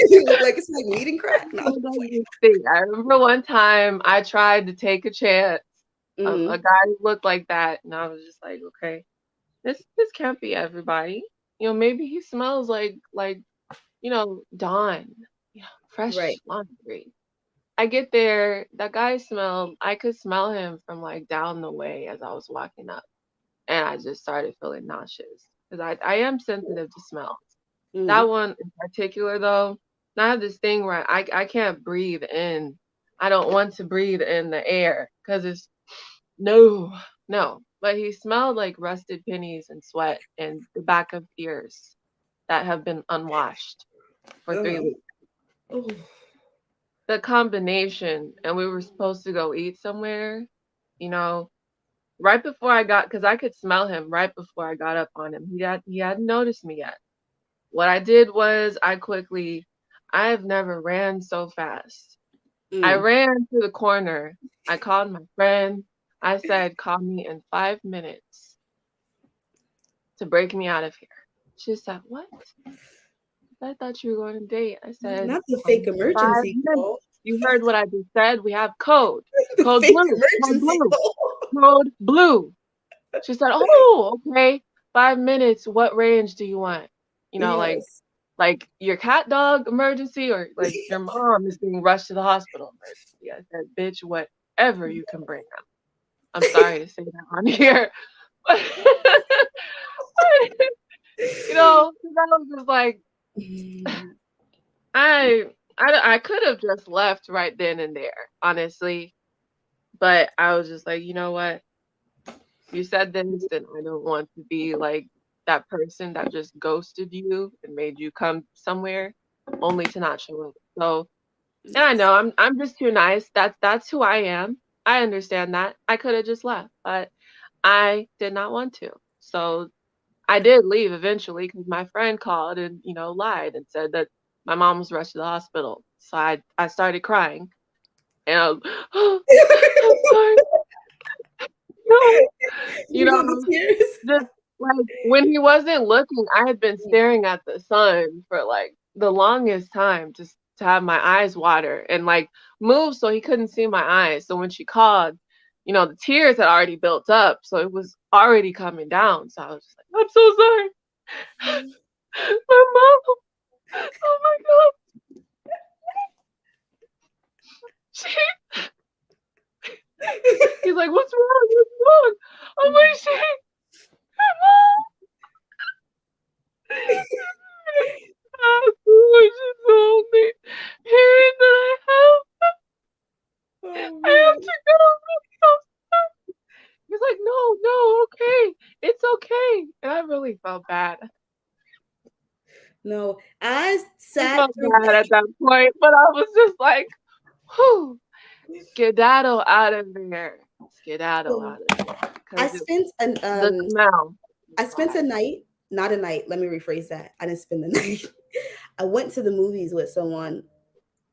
you look like it's like weed and crack. No, I'm look just like playing. you stink. I remember one time I tried to take a chance. A Mm-hmm. guy who looked like that, and I was just like, okay, this can't be everybody. Maybe he smells like Dawn, fresh Right. laundry. I get there, that guy smelled. I could smell him from like down the way as I was walking up, and I just started feeling nauseous because I am sensitive to smells. That Mm-hmm. one in particular, though, I have this thing where I can't breathe in. I don't want to breathe in the air because it's no, no. But he smelled like rusted pennies and sweat and the back of ears that have been unwashed for 3 weeks. Oh. The combination, and we were supposed to go eat somewhere, you know, right before I got, because I could smell him right before I got up on him. He hadn't noticed me yet. What I did was I have never ran so fast. I Mm. ran to the corner. I called my friend. I said, call me in 5 minutes to break me out of here. She said, what? I thought you were going to date. I said, Not the call fake me in five emergency minutes. call. You heard what I just said. We have code. The Code fake blue. Code emergency blue. call. Code blue. She said, oh, okay. 5 minutes. What range do you want? You know, like Yes. like your cat dog emergency or like your mom is being rushed to the hospital emergency. I said, bitch, whatever you can bring up. I'm sorry to say that on here. But 'cause I was just like, Mm. I could have just left right then and there, honestly. But I was just like, you know what? You said this, and I don't want to be like that person that just ghosted you and made you come somewhere only to not show up. So and I know I'm just too nice. That's who I am. I understand that. I could have just left, but I did not want to. So I did leave eventually because my friend called and lied and said that my mom was rushed to the hospital. So I started crying and I was, oh, I'm sorry. No, you You know, know the tears. just like when he wasn't looking, I had been staring at the sun for like the longest time just to have my eyes water and like move so he couldn't see my eyes. So when she called, the tears had already built up, so it was already coming down. So I was just like, I'm so sorry. My mom, oh my God. She, he's like, what's wrong? What's wrong? I'm like, she, my mom, she told me, hearing that Oh I have man. to go. I'm so He's like, no, no, okay. It's okay. And I really felt bad. No, I I sat felt through bad at that point, but I was just like, whew, skedaddle out of there. Skedaddle so out of there. I Because spent an the smell was I spent a bad. night, not a night, let me rephrase that. I didn't spend the night. I went to the movies with someone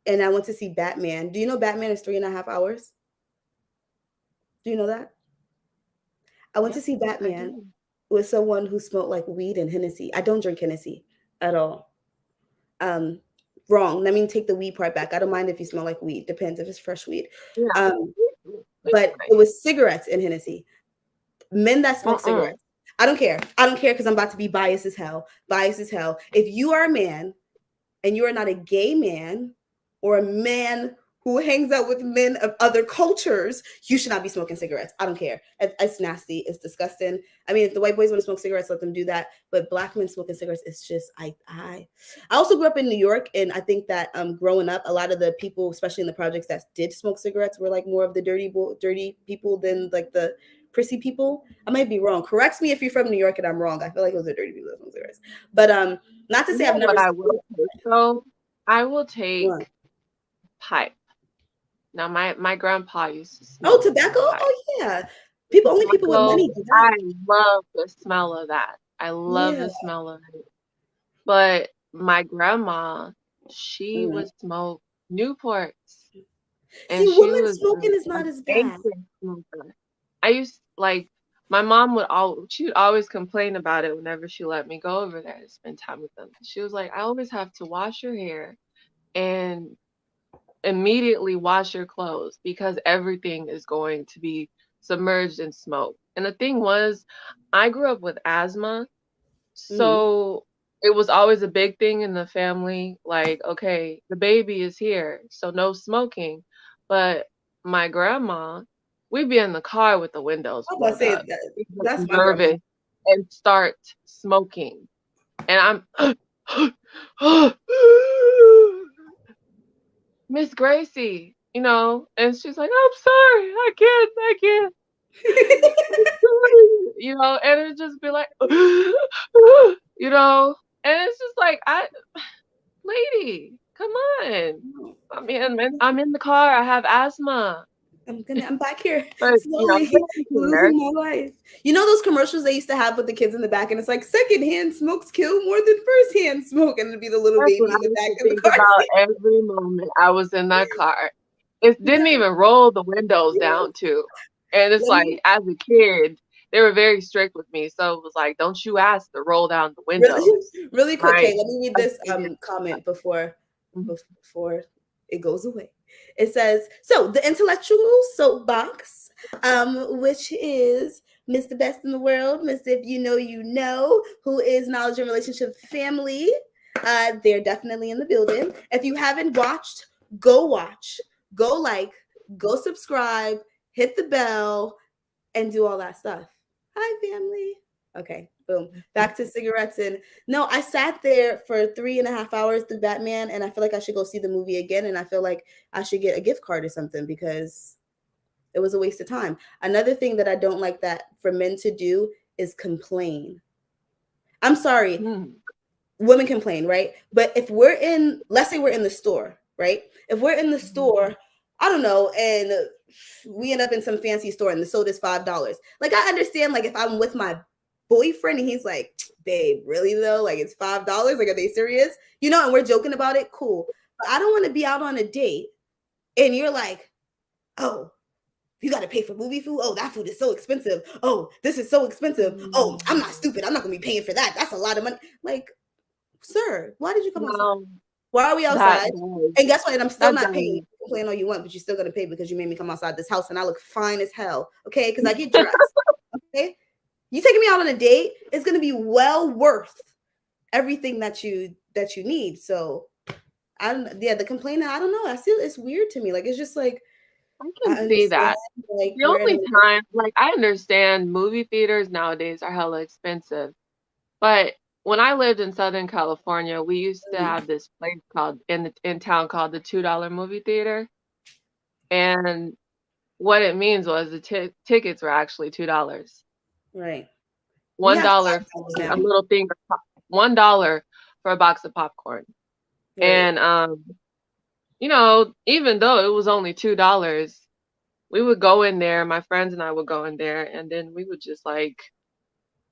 and I went to see Batman. Do you know Batman is 3.5 hours? Do you know that? I went to Yep, see I Batman do. with someone who smelled like weed and Hennessy. I don't drink Hennessy at all. Um, Wrong. Let me take the weed part back. I don't mind if you smell like weed. Depends if it's fresh weed. Yeah. Um, It's but it nice. was cigarettes and Hennessy. Men that smoke Uh-uh. cigarettes. I don't care. I don't care because I'm about to be biased as hell. Biased as hell. If you are a man and you are not a gay man or a man who hangs out with men of other cultures, you should not be smoking cigarettes. I don't care. It's nasty. It's disgusting. I mean, if the white boys want to smoke cigarettes, let them do that. But black men smoking cigarettes, it's just I also grew up in New York, and I think that growing up, a lot of the people, especially in the projects that did smoke cigarettes, were like more of the dirty people than like the prissy people. I might be wrong. Correct me if you're from New York and I'm wrong. I feel like it was the dirty people that smoke cigarettes. But not to You say I've know never what I will smoked take though? I will one. take pipe. Now my grandpa used to Oh, smoke tobacco? pipe. Oh yeah. People only people with Tobacco, money do I that. love the smell of that. I love Yeah. the smell of it. But my grandma, she Mhm. would smoke Newports, See, and she women was smoking is not an as bad. ancient smoker. I used like my mom would all she would always complain about it whenever she let me go over there to spend time with them. She was like, I always have to wash your hair and immediately wash your clothes because everything is going to be submerged in smoke. And the thing was, I grew up with asthma, Mhm. so it was always a big thing in the family, like, okay, the baby is here, so no smoking. But my grandma, we'd be in the car with the windows I was about to rolled say up. that She'd get that's my grandma. nervous and start smoking. And I'm Miss Gracie, and she's like, I'm sorry, I can't. I'm sorry, and it'd just be like, and it's just like, lady, come on. I'm in the car. I have asthma, I'm back here but they slowly don't care. losing my life. You know those commercials they used to have with the kids in the back, and it's like secondhand smokes kill more than firsthand smoke, and it'd be the little That's what baby I in the used back to of the think car about seat. every moment I was in that car. It didn't Yeah, even roll the windows yeah. down too. And it's Let like, me as a kid, they were very strict with me. So it was like, don't you ask to roll down the really, windows. really quick. Right. Okay, let me read I this hated comment before that. before it goes away. It says, so the intellectual soapbox, which is Mr. Best in the World, Mr. If You Know You Know, who is Knowledge and Relationship Family. They're definitely in the building. If you haven't watched, go watch, go like, go subscribe, hit the bell, and do all that stuff. Hi, family. Okay, boom. Back to cigarettes. And no, I sat there for 3.5 hours, the Batman, and I feel like I should go see the movie again. And I feel like I should get a gift card or something because it was a waste of time. Another thing that I don't like that for men to do is complain. I'm sorry, Mm, women complain, right? But if we're in, let's say we're in the store, right? If we're in the mhm. store, I don't know, and we end up in some fancy store and the soda's $5. Like I understand, like if I'm with my boyfriend and he's like, babe, really though? Like it's $5? Like, are they serious? And we're joking about it, cool. But I don't want to be out on a date and you're like, oh, you got to pay for movie food. Oh, that food is so expensive. Oh, this is so expensive. Oh, I'm not Mm. stupid. I'm not gonna be paying for that. That's a lot of money. Like, sir, why did you come outside? Now Why are we that outside? does And guess what? And I'm still that not paying. You does. can complain all you want, but you're still gonna pay because you made me come outside this house and I look fine as hell. Okay, because I get dressed. Okay, you taking me out on a date is gonna be well worth everything that you need. So yeah, the complaining. I don't know. I feel it's weird to me. Like it's just like I I can see understand. that. Like The we're in a only time, like, I understand movie theaters nowadays are hella expensive, but when I lived in Southern California, we used to have this place called in town called the $2 movie theater, and what it means was the tickets were actually $2. right. We have $1 for $5 a now. little thing of $1 for a box of popcorn. Right. And, even though it was only $2, we would go in there, my friends and I would go in there, and then we would just, like,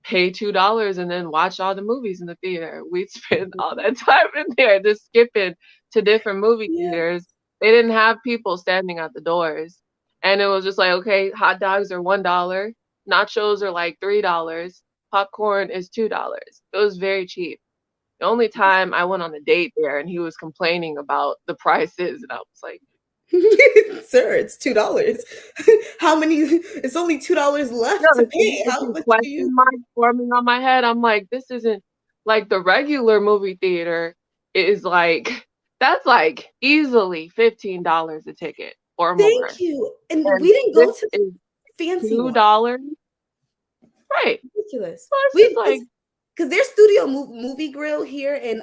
pay $2 and then watch all the movies in the theater. We'd spend all that time in there just skipping to different movie Yeah. theaters. They didn't have people standing at the doors. And it was just like, okay, hot dogs are $1, nachos are like $3, popcorn is $2. It was very cheap. The only time I went on a date there and he was complaining about the prices, and I was like, Sir, it's $2. How many? It's only $2 no, left to it's pay. it's How a much do you? question mark forming on my head. I'm like, this isn't like the regular movie theater is like that's like easily $15 a ticket or Thank more. you. And And we didn't go this to is the fancy one. $2. Right. Ridiculous. So it's just We like, because there's studio movie grill here in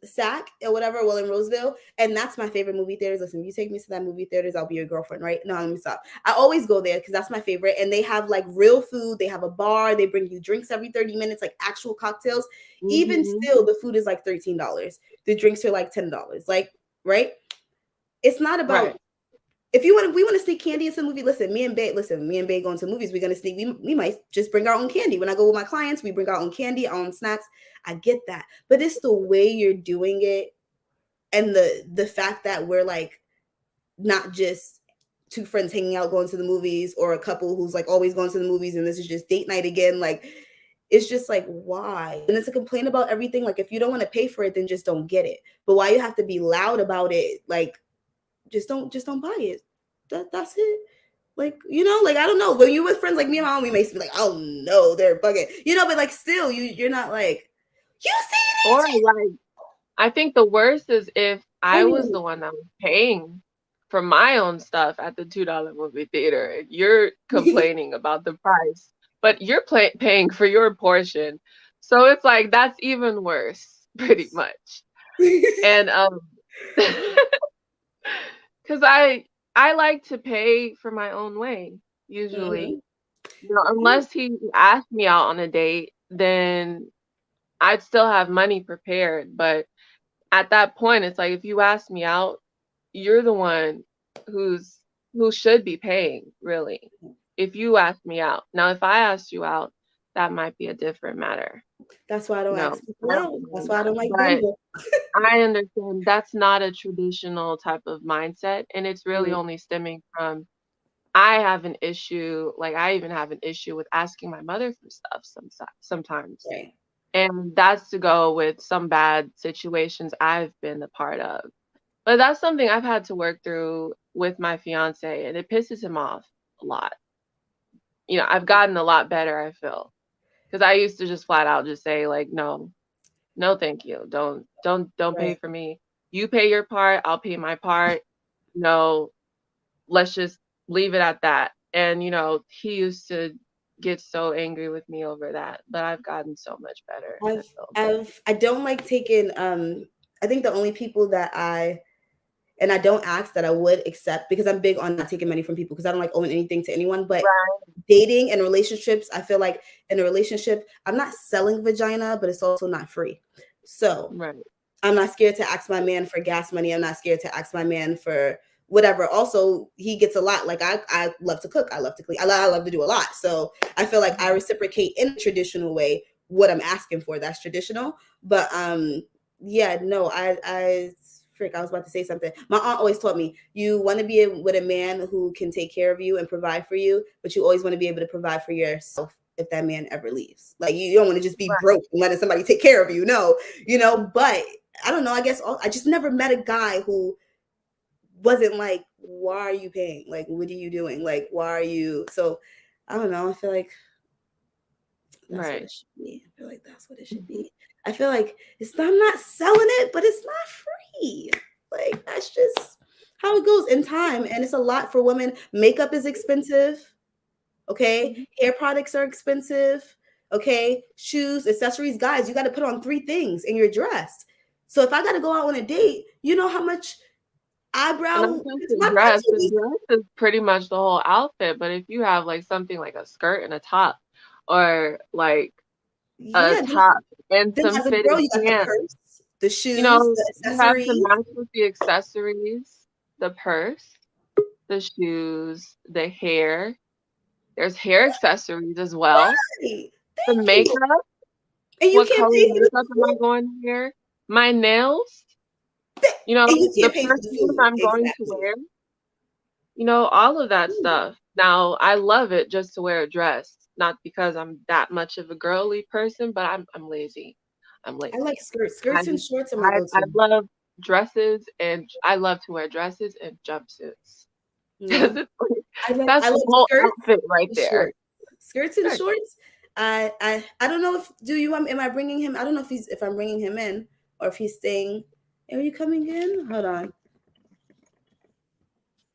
Sac or whatever, well in Roseville, and that's my favorite movie theaters. Listen, you take me to that movie theaters, I'll be your girlfriend, right? No, let me stop. I always go there because that's my favorite, and they have like real food. They have a bar. They bring you drinks every 30 minutes, like actual cocktails. Even mhm, still, the food is like $13. The drinks are like $10. Like, right? It's not about right. If you want, we want to sneak candy into the movie. Listen, me and Bae going to movies. We're gonna sneak. We might just bring our own candy. When I go with my clients, we bring our own candy, our own snacks. I get that, but it's the way you're doing it, and the fact that we're like not just two friends hanging out going to the movies, or a couple who's like always going to the movies, and this is just date night again. Like, it's just like, why? And it's a complaint about everything. Like, if you don't want to pay for it, then just don't get it. But why you have to be loud about it? Like, just don't buy it. That's it. Like, like, I don't know. When you with friends like me and my mom, we may be like, oh no, they're bugging. But like, still, you're not like, you see Or it. like, I think the worst is if I I was mean, the one that was paying for my own stuff at the $2 movie theater, and you're complaining about the price, but you're paying for your portion. So it's like that's even worse, pretty much. And because I like to pay for my own way usually. Mhm. Unless he asked me out on a date, then I'd still have money prepared. But at that point, it's like if you ask me out, you're the one who should be paying, really. If you ask me out. Now, if I asked you out, that might be a different matter. That's why I don't No, ask people I out. don't That's mind why I that. don't like But Bumble. I understand that's not a traditional type of mindset, and it's really Mm, only stemming from I have an issue, like I even have an issue with asking my mother for stuff sometimes. right. And that's to go with some bad situations I've been a part of. But that's something I've had to work through with my fiance, and it pisses him off a lot. I've gotten a lot better, I feel. Because I used to just flat out just say like, no, no, thank you. Don't pay Right. for me. You pay your part, I'll pay my part. No, let's just leave it at that. And he used to get so angry with me over that, but I've gotten so much better, I I've feel. I don't like taking I think the only people that I don't ask that I would accept, because I'm big on not taking money from people because I don't like owing anything to anyone. But Right, dating and relationships, I feel like in a relationship, I'm not selling vagina, but it's also not free. So right, I'm not scared to ask my man for gas money. I'm not scared to ask my man for whatever. Also, he gets a lot. Like, I love to cook. I love to clean. I love to do a lot. So I feel like I reciprocate in a traditional way what I'm asking for. That's traditional. But yeah, no, I was about to say something. My aunt always taught me, you want to be with a man who can take care of you and provide for you, but you always want to be able to provide for yourself if that man ever leaves. Like, you don't want to just be right. broke and letting somebody take care of you. No, but I don't know. I guess I just never met a guy who wasn't like, why are you paying? Like, what are you doing? Like, why are you? So I don't know. I feel like that's what Right. it should be. I feel like that's what it should Mhm. be. I feel like I'm not selling it, but it's not free. Like, that's just how it goes in time. And it's a lot for women. Makeup is expensive. Okay. Mhm. Hair products are expensive. Okay. Shoes, accessories, guys, you got to put on 3 things and you're dressed. So if I got to go out on a date, you know how much And eyebrow, not just my the dress. pencil The is, dress is pretty much the whole outfit. But if you have like something like a skirt and a top, or like a yeah. top and Then some as a girl, fitted you got the pants, purse, the shoes, the you have to accessories. match with the accessories, the purse, the shoes, the hair. There's hair accessories as well. Right. The Thank you. makeup. And you What can't color pay for the makeup am I food. going to wear? My nails. And you The can't pay for the perfume food. I'm going to Exactly. wear. All of that Mm. stuff. Now, I love it just to wear a dress, not because I'm that much of a girly person, but I'm lazy. I'm I like lazy. skirts. I Skirts and just shorts are my I go-to. love dresses, and I love to wear dresses and jumpsuits. Yeah. 'Cause it's like I that's the like whole skirts outfit right and there. shorts. Skirts and Right. shorts. I don't know if do you am I bringing him? I don't know if I'm bringing him in or if he's staying. Are you coming in? Hold on.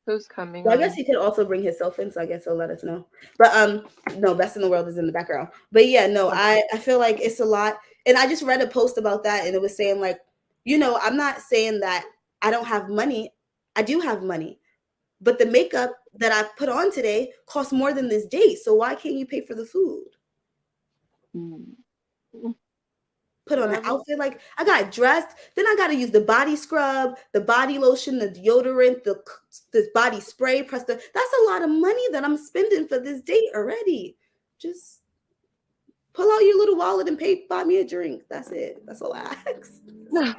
Who's coming Well, I guess in? he could also bring himself in, so I guess he'll let us know. But no, best in the world is in the background. But yeah, no, Okay. I feel like it's a lot. And I just read a post about that, and it was saying like, I'm not saying that I don't have money. I do have money, but the makeup that I put on today costs more than this date. So why can't you pay for the food? Mm. put on an Love it. outfit. Like I got dressed, then I got to use the body scrub, the body lotion, the deodorant, the body spray. That's a lot of money that I'm spending for this date already. Just pull out your little wallet and buy me a drink. That's it. That's all I ask. No,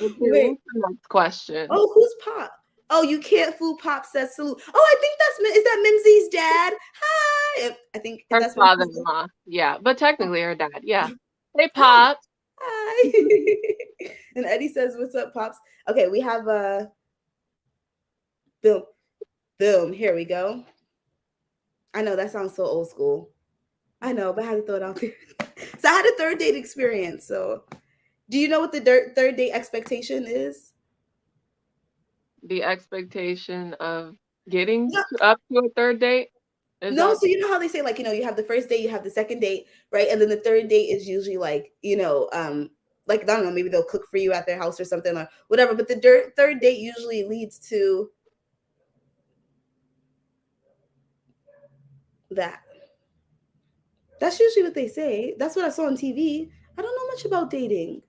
Okay, wait. what's the next question? Oh, who's Pop? Oh, you can't fool Pop says salute. Oh, I think is that Mimsy's dad? Hi. I think if Her that's what he said. father-in-law. Yeah, but technically her dad. Yeah. Hey, Hi. Pop. Hi. And Eddie says, "What's up, Pops?" Okay, we have boom, boom. Here we go. I know that sounds so old school. I know, but I had to throw it out there. So I had a third date experience. So, do you know what the third date expectation is? The expectation of getting No, up to a third date? Is no. that So you know how they say like you have the first date, you have the second date, right? And then the third date is usually like like I don't know, maybe they'll cook for you at their house or something or whatever. But the third date usually leads to that. That's usually what they say. That's what I saw on TV. I don't know much about dating.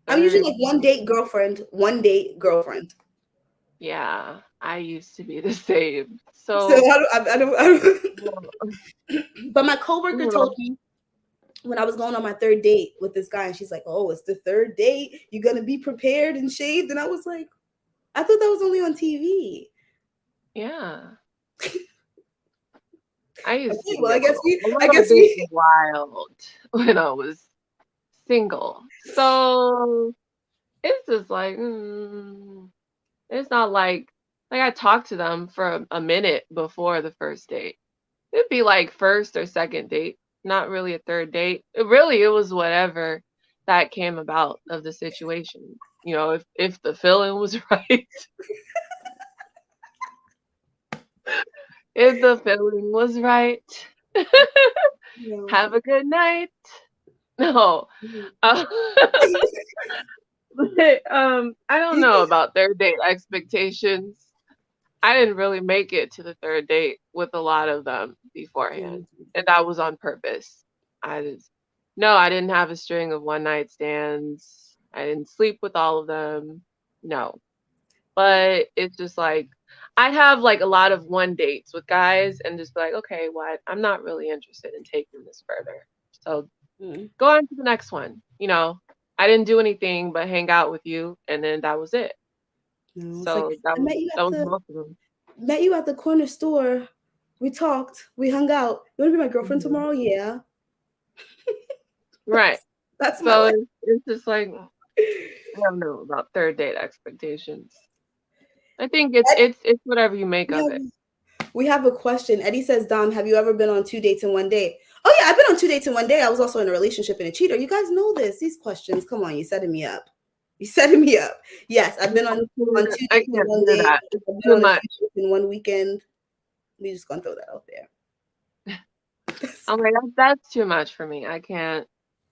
I'm usually third? like one date girlfriend, one date girlfriend. Yeah, I used to be the same. So So, I don't. well, But my coworker told well, me when I was going on my third date with this guy, and she's like, "Oh, it's the third date. You're gonna be prepared and shaved." And I was like, "I thought that was only on TV." yeah, I used to Okay, be well, a I little guess bit we. wild when I was single. So it's just like, it's not like I talked to them for a minute before the first date. It'd be like first or second date, not really a third date. It was whatever that came about of the situation. If the feeling was right, if the feeling was right, No. have a good night. No, uh, I don't know about third date expectations. I didn't really make it to the third date with a lot of them beforehand, and that was on purpose. I just No, I didn't have a string of one night stands. I didn't sleep with all of them. No. But it's just like I'd have like a lot of one dates with guys and just be like, okay, what? I'm not really interested in taking this further. So Mm. go on to the next one. I didn't do anything but hang out with you, and then that was it. No, it's like So that I was that was most of them. met you at the corner store. We talked. We hung out. You want to be my girlfriend Mhm. tomorrow? Yeah. Right. That's my So life. it's just like I don't know about third date expectations. I think it's Ed, it's it's whatever you make we of have it. we have a question. Eddie says, "Dom, have you ever been on two dates in one day?" Oh yeah, I've been on two dates in one day. I was also in a relationship and a cheater. You guys know this. These questions. Come on, you setting me up. You setting me up. Yes, I've No, been I on two I dates in can't one do day. that. It's I've been too on a few much. dates in one weekend. We just gonna throw that out there. I'm like, that's too much for me. I can't,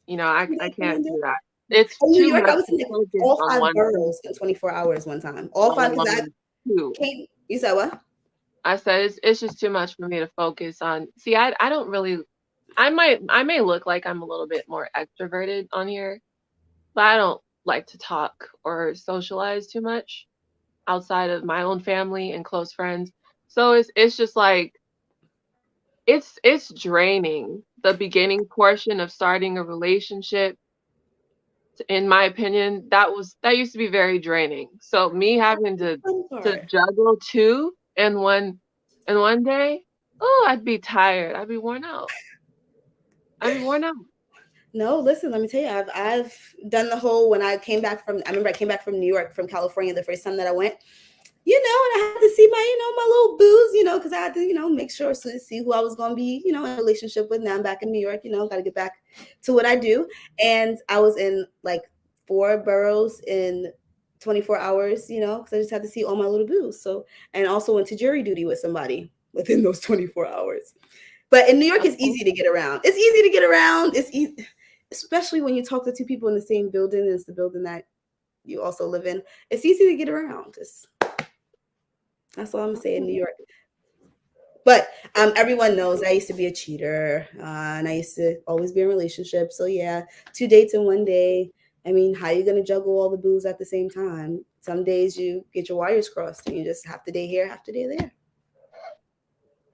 Two I dates in one can't day. do that. It's In New too York, I much was to in like focus all on five one boroughs in person, 24 hours one time. All let five because I alone two. came. You said what? I said it's just too much for me to focus on. See, I don't really. I may look like I'm a little bit more extroverted on here, but I don't like to talk or socialize too much outside of my own family and close friends. So it's just like it's draining. The beginning portion of starting a relationship, in my opinion, that used to be very draining. So me having Fun to part. juggle two in one day, oh, I'd be tired. I'd be worn out. I'd be worn out. No, listen, let me tell you, I've done the whole when I came back from I remember I came back from New York from California the first time that I went, and I had to see my little booze, because I had to, make sure to see who I was gonna be, in a relationship with. Now I'm back in New York, gotta get back to what I do. And I was in like four boroughs in 24 hours, because I just had to see all my little booze. So and also went to jury duty with somebody within those 24 hours. But in New York, it's Okay. easy to get around. It's easy to get around. It's easy, especially when you talk to two people in the same building. And it's the building that you also live in. It's easy to get around. That's all I'm saying. New York. But everyone knows I used to be a cheater, and I used to always be in relationships. So yeah, 2 dates in one day. I mean, how you gonna juggle all the booze at the same time? Some days you get your wires crossed, and you just half the day here, half the day there.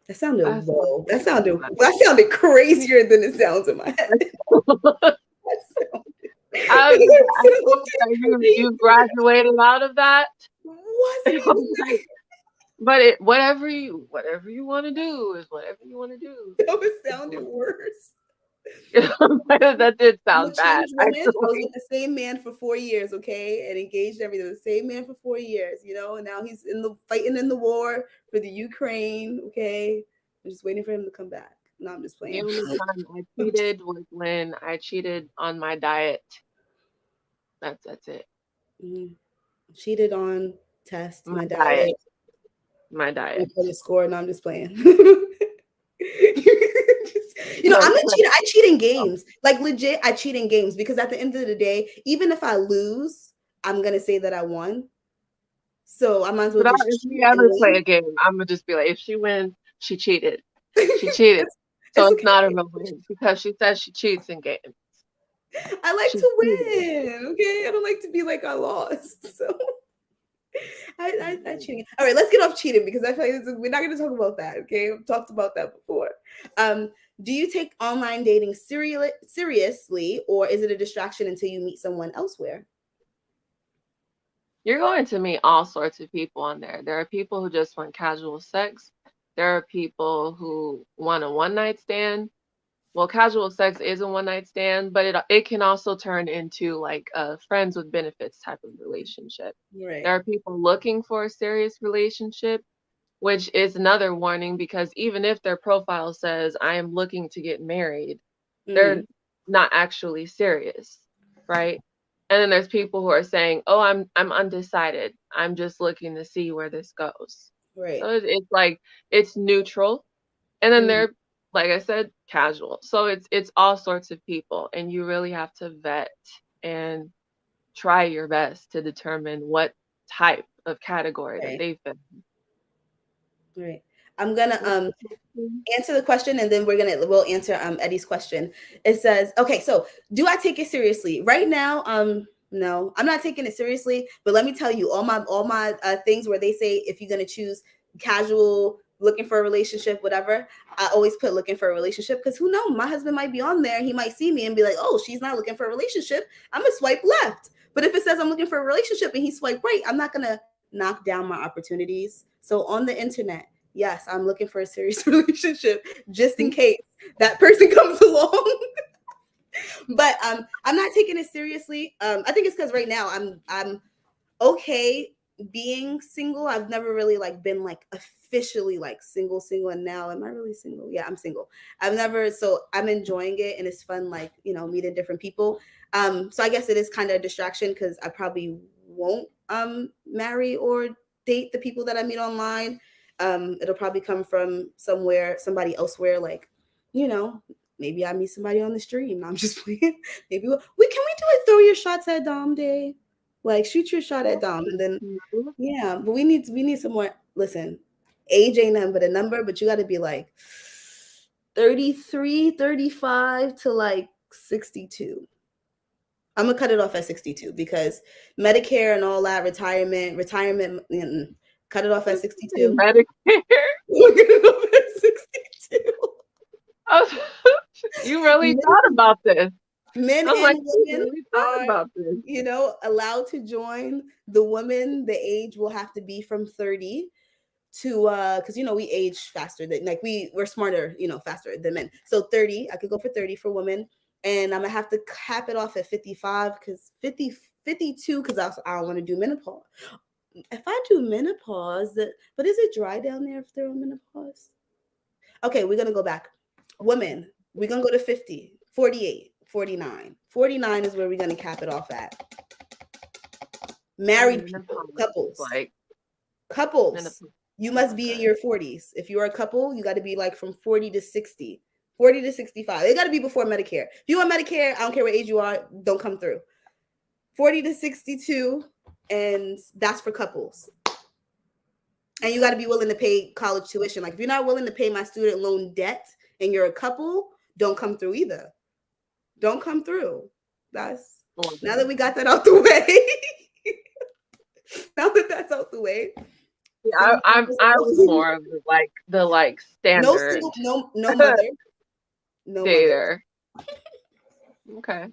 That sounded That sounds whoa. That like too sounded much. that sounded crazier than it sounds in my head. That sounded, I was I it hope that you sounded graduated out of that. wasn't even Like, but whatever you want to do is whatever you want to do. that. It sounded worse. That did I'm a sound bad, changed woman. I was actually. with the same man for 4 years, okay, and engaged and everything. The same man for 4 years, and now he's in the fighting in the war for the Ukraine, okay. I'm just waiting for him to come back. No, I'm just The playing. only time I I'm just- cheated was when I cheated on my diet. That's it. Mhm. Cheated on test, My my diet. diet, My my diet. credit score. No, I'm just playing. I'm No a cheater. credit. I cheat in games. Like legit, I cheat in games because at the end of the day, even if I lose, I'm gonna say that I won. So I might as well But just if we cheat and ever play a win. game, I'm gonna just be like, if she wins, she cheated. She cheated. it's, So it's it's not a okay. real win because she says she cheats in games. I like She to cheated. win. Okay, I don't like to be like I lost. So I cheating. All right, let's get off cheating because I feel like we're not going to talk about that. Okay, I've talked about that before. Um, do you take online dating seriously, or is it a distraction until you meet someone elsewhere? You're going to meet all sorts of people on there. There are people who just want casual sex. There are people who want a one night stand. Well, casual sex is a one night stand, but it can also turn into like a friends with benefits type of relationship. Right. There are people looking for a serious relationship, which is another warning because even if their profile says I am looking to get married, they're Mm, not actually serious, right? And then there's people who are saying, "Oh, I'm undecided. I'm just looking to see where this goes." right. So it's like it's neutral. And then Mm, they're like I said, casual. So it's all sorts of people and you really have to vet and try your best to determine what type of category that right. they fit. Right. I'm gonna What's the question? answer the question and then we'll answer Eddie's question. It says, okay, so do I take it seriously? Right now, no, I'm not taking it seriously, but let me tell you, all my things where they say if you're gonna choose casual, looking for a relationship, whatever, I always put looking for a relationship because who knows? My husband might be on there, he might see me and be like, oh, she's not looking for a relationship. I'm gonna swipe left. But if it says I'm looking for a relationship and he swipe right, I'm not gonna knock down my opportunities. So on the internet, yes, I'm looking for a serious relationship just in case that person comes along. But I'm not taking it seriously. I think it's because right now I'm okay being single. I've never really like been like officially like single, and now am I really single? Yeah, I'm single. I've never, so I'm enjoying it and it's fun, like, meeting different people. So I guess it is kind of a distraction because I probably won't marry or date the people that I meet online. It'll probably come from somebody elsewhere, like, you know, maybe I meet somebody on the stream. I'm just playing. Maybe we can we do a throw your shots at Dom day? Like shoot your shot at Dom, and then yeah, but we need some more. Listen, age ain't nothing but a number, but you got to be like 33, 35 to like 62. I'm gonna cut it off at 62 because Medicare and all that, retirement, cut it off at 62. Medicare. Cut it off at 62. Oh, you really Men, thought about this. men I'm and like, you women really thought are, about this. allowed to join. The woman, the age will have to be from 30 to because we age faster than, like, we're smarter, faster than men. So 30, I could go for 30 for women, and I'm gonna have to cap it off at 55 because 52 because I don't want to do menopause. If I do menopause, but is it dry down there if they're on menopause? Okay, we're gonna go back. Women, we're gonna go to 50, 48, 49. 49 is where we're gonna cap it off at. Married people, Menopause is couples. like Couples, menopause. you Oh must my be in god. your 40s. If you're a couple, you got to be like from 40 to 60, 40 to 65. It got to be before Medicare. If you want Medicare, I don't care what age you are, don't come through. 40 to 62, and that's for couples. And you got to be willing to pay college tuition. Like if you're not willing to pay my student loan debt and you're a couple, don't come through either. Don't come through. That's now that we got that out the way. Now that that's out the way, Yeah, single I was more of the no standard single, no mother, no mother. dater. Okay.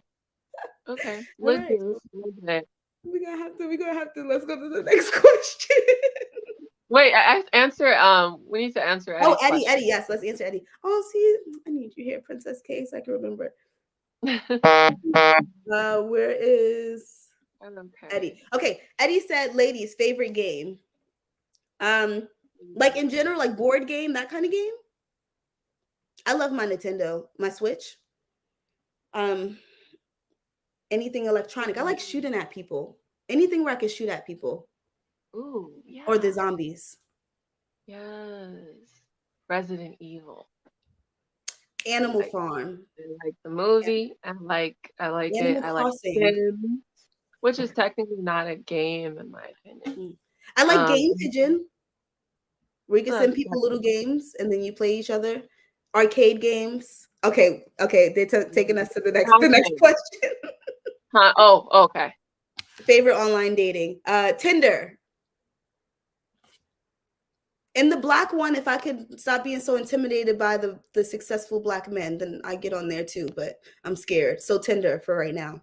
Okay. All right, Legit. Legit. we're gonna have to let's go to the next question. Wait, answer we need to answer Oh, Eddie's Eddie, question. yes, let's answer Eddie. Oh, see, I need you here, Princess K, so I can remember. Where is Okay. Eddie? Okay, Eddie said, ladies' favorite game. Like in general, like board game, that kind of game. I love my Nintendo, my Switch. Um, anything electronic. I like shooting at people. Anything where I can shoot at people Ooh, or the yeah. zombies. Yes. Resident Evil. Animal Like Farm, I like the movie. I like it. Animal I like Crossing. Sims, which is technically not a game in my opinion. Mm. I like Um, Game Pigeon, where you can send people little games and then you play each other. Arcade games. Okay, they're taking us to the next okay. question. Huh? Oh, okay. Favorite online dating. Tinder. And the black one, if I could stop being so intimidated by the successful black men, then I get on there too. But I'm scared. So Tinder for right now.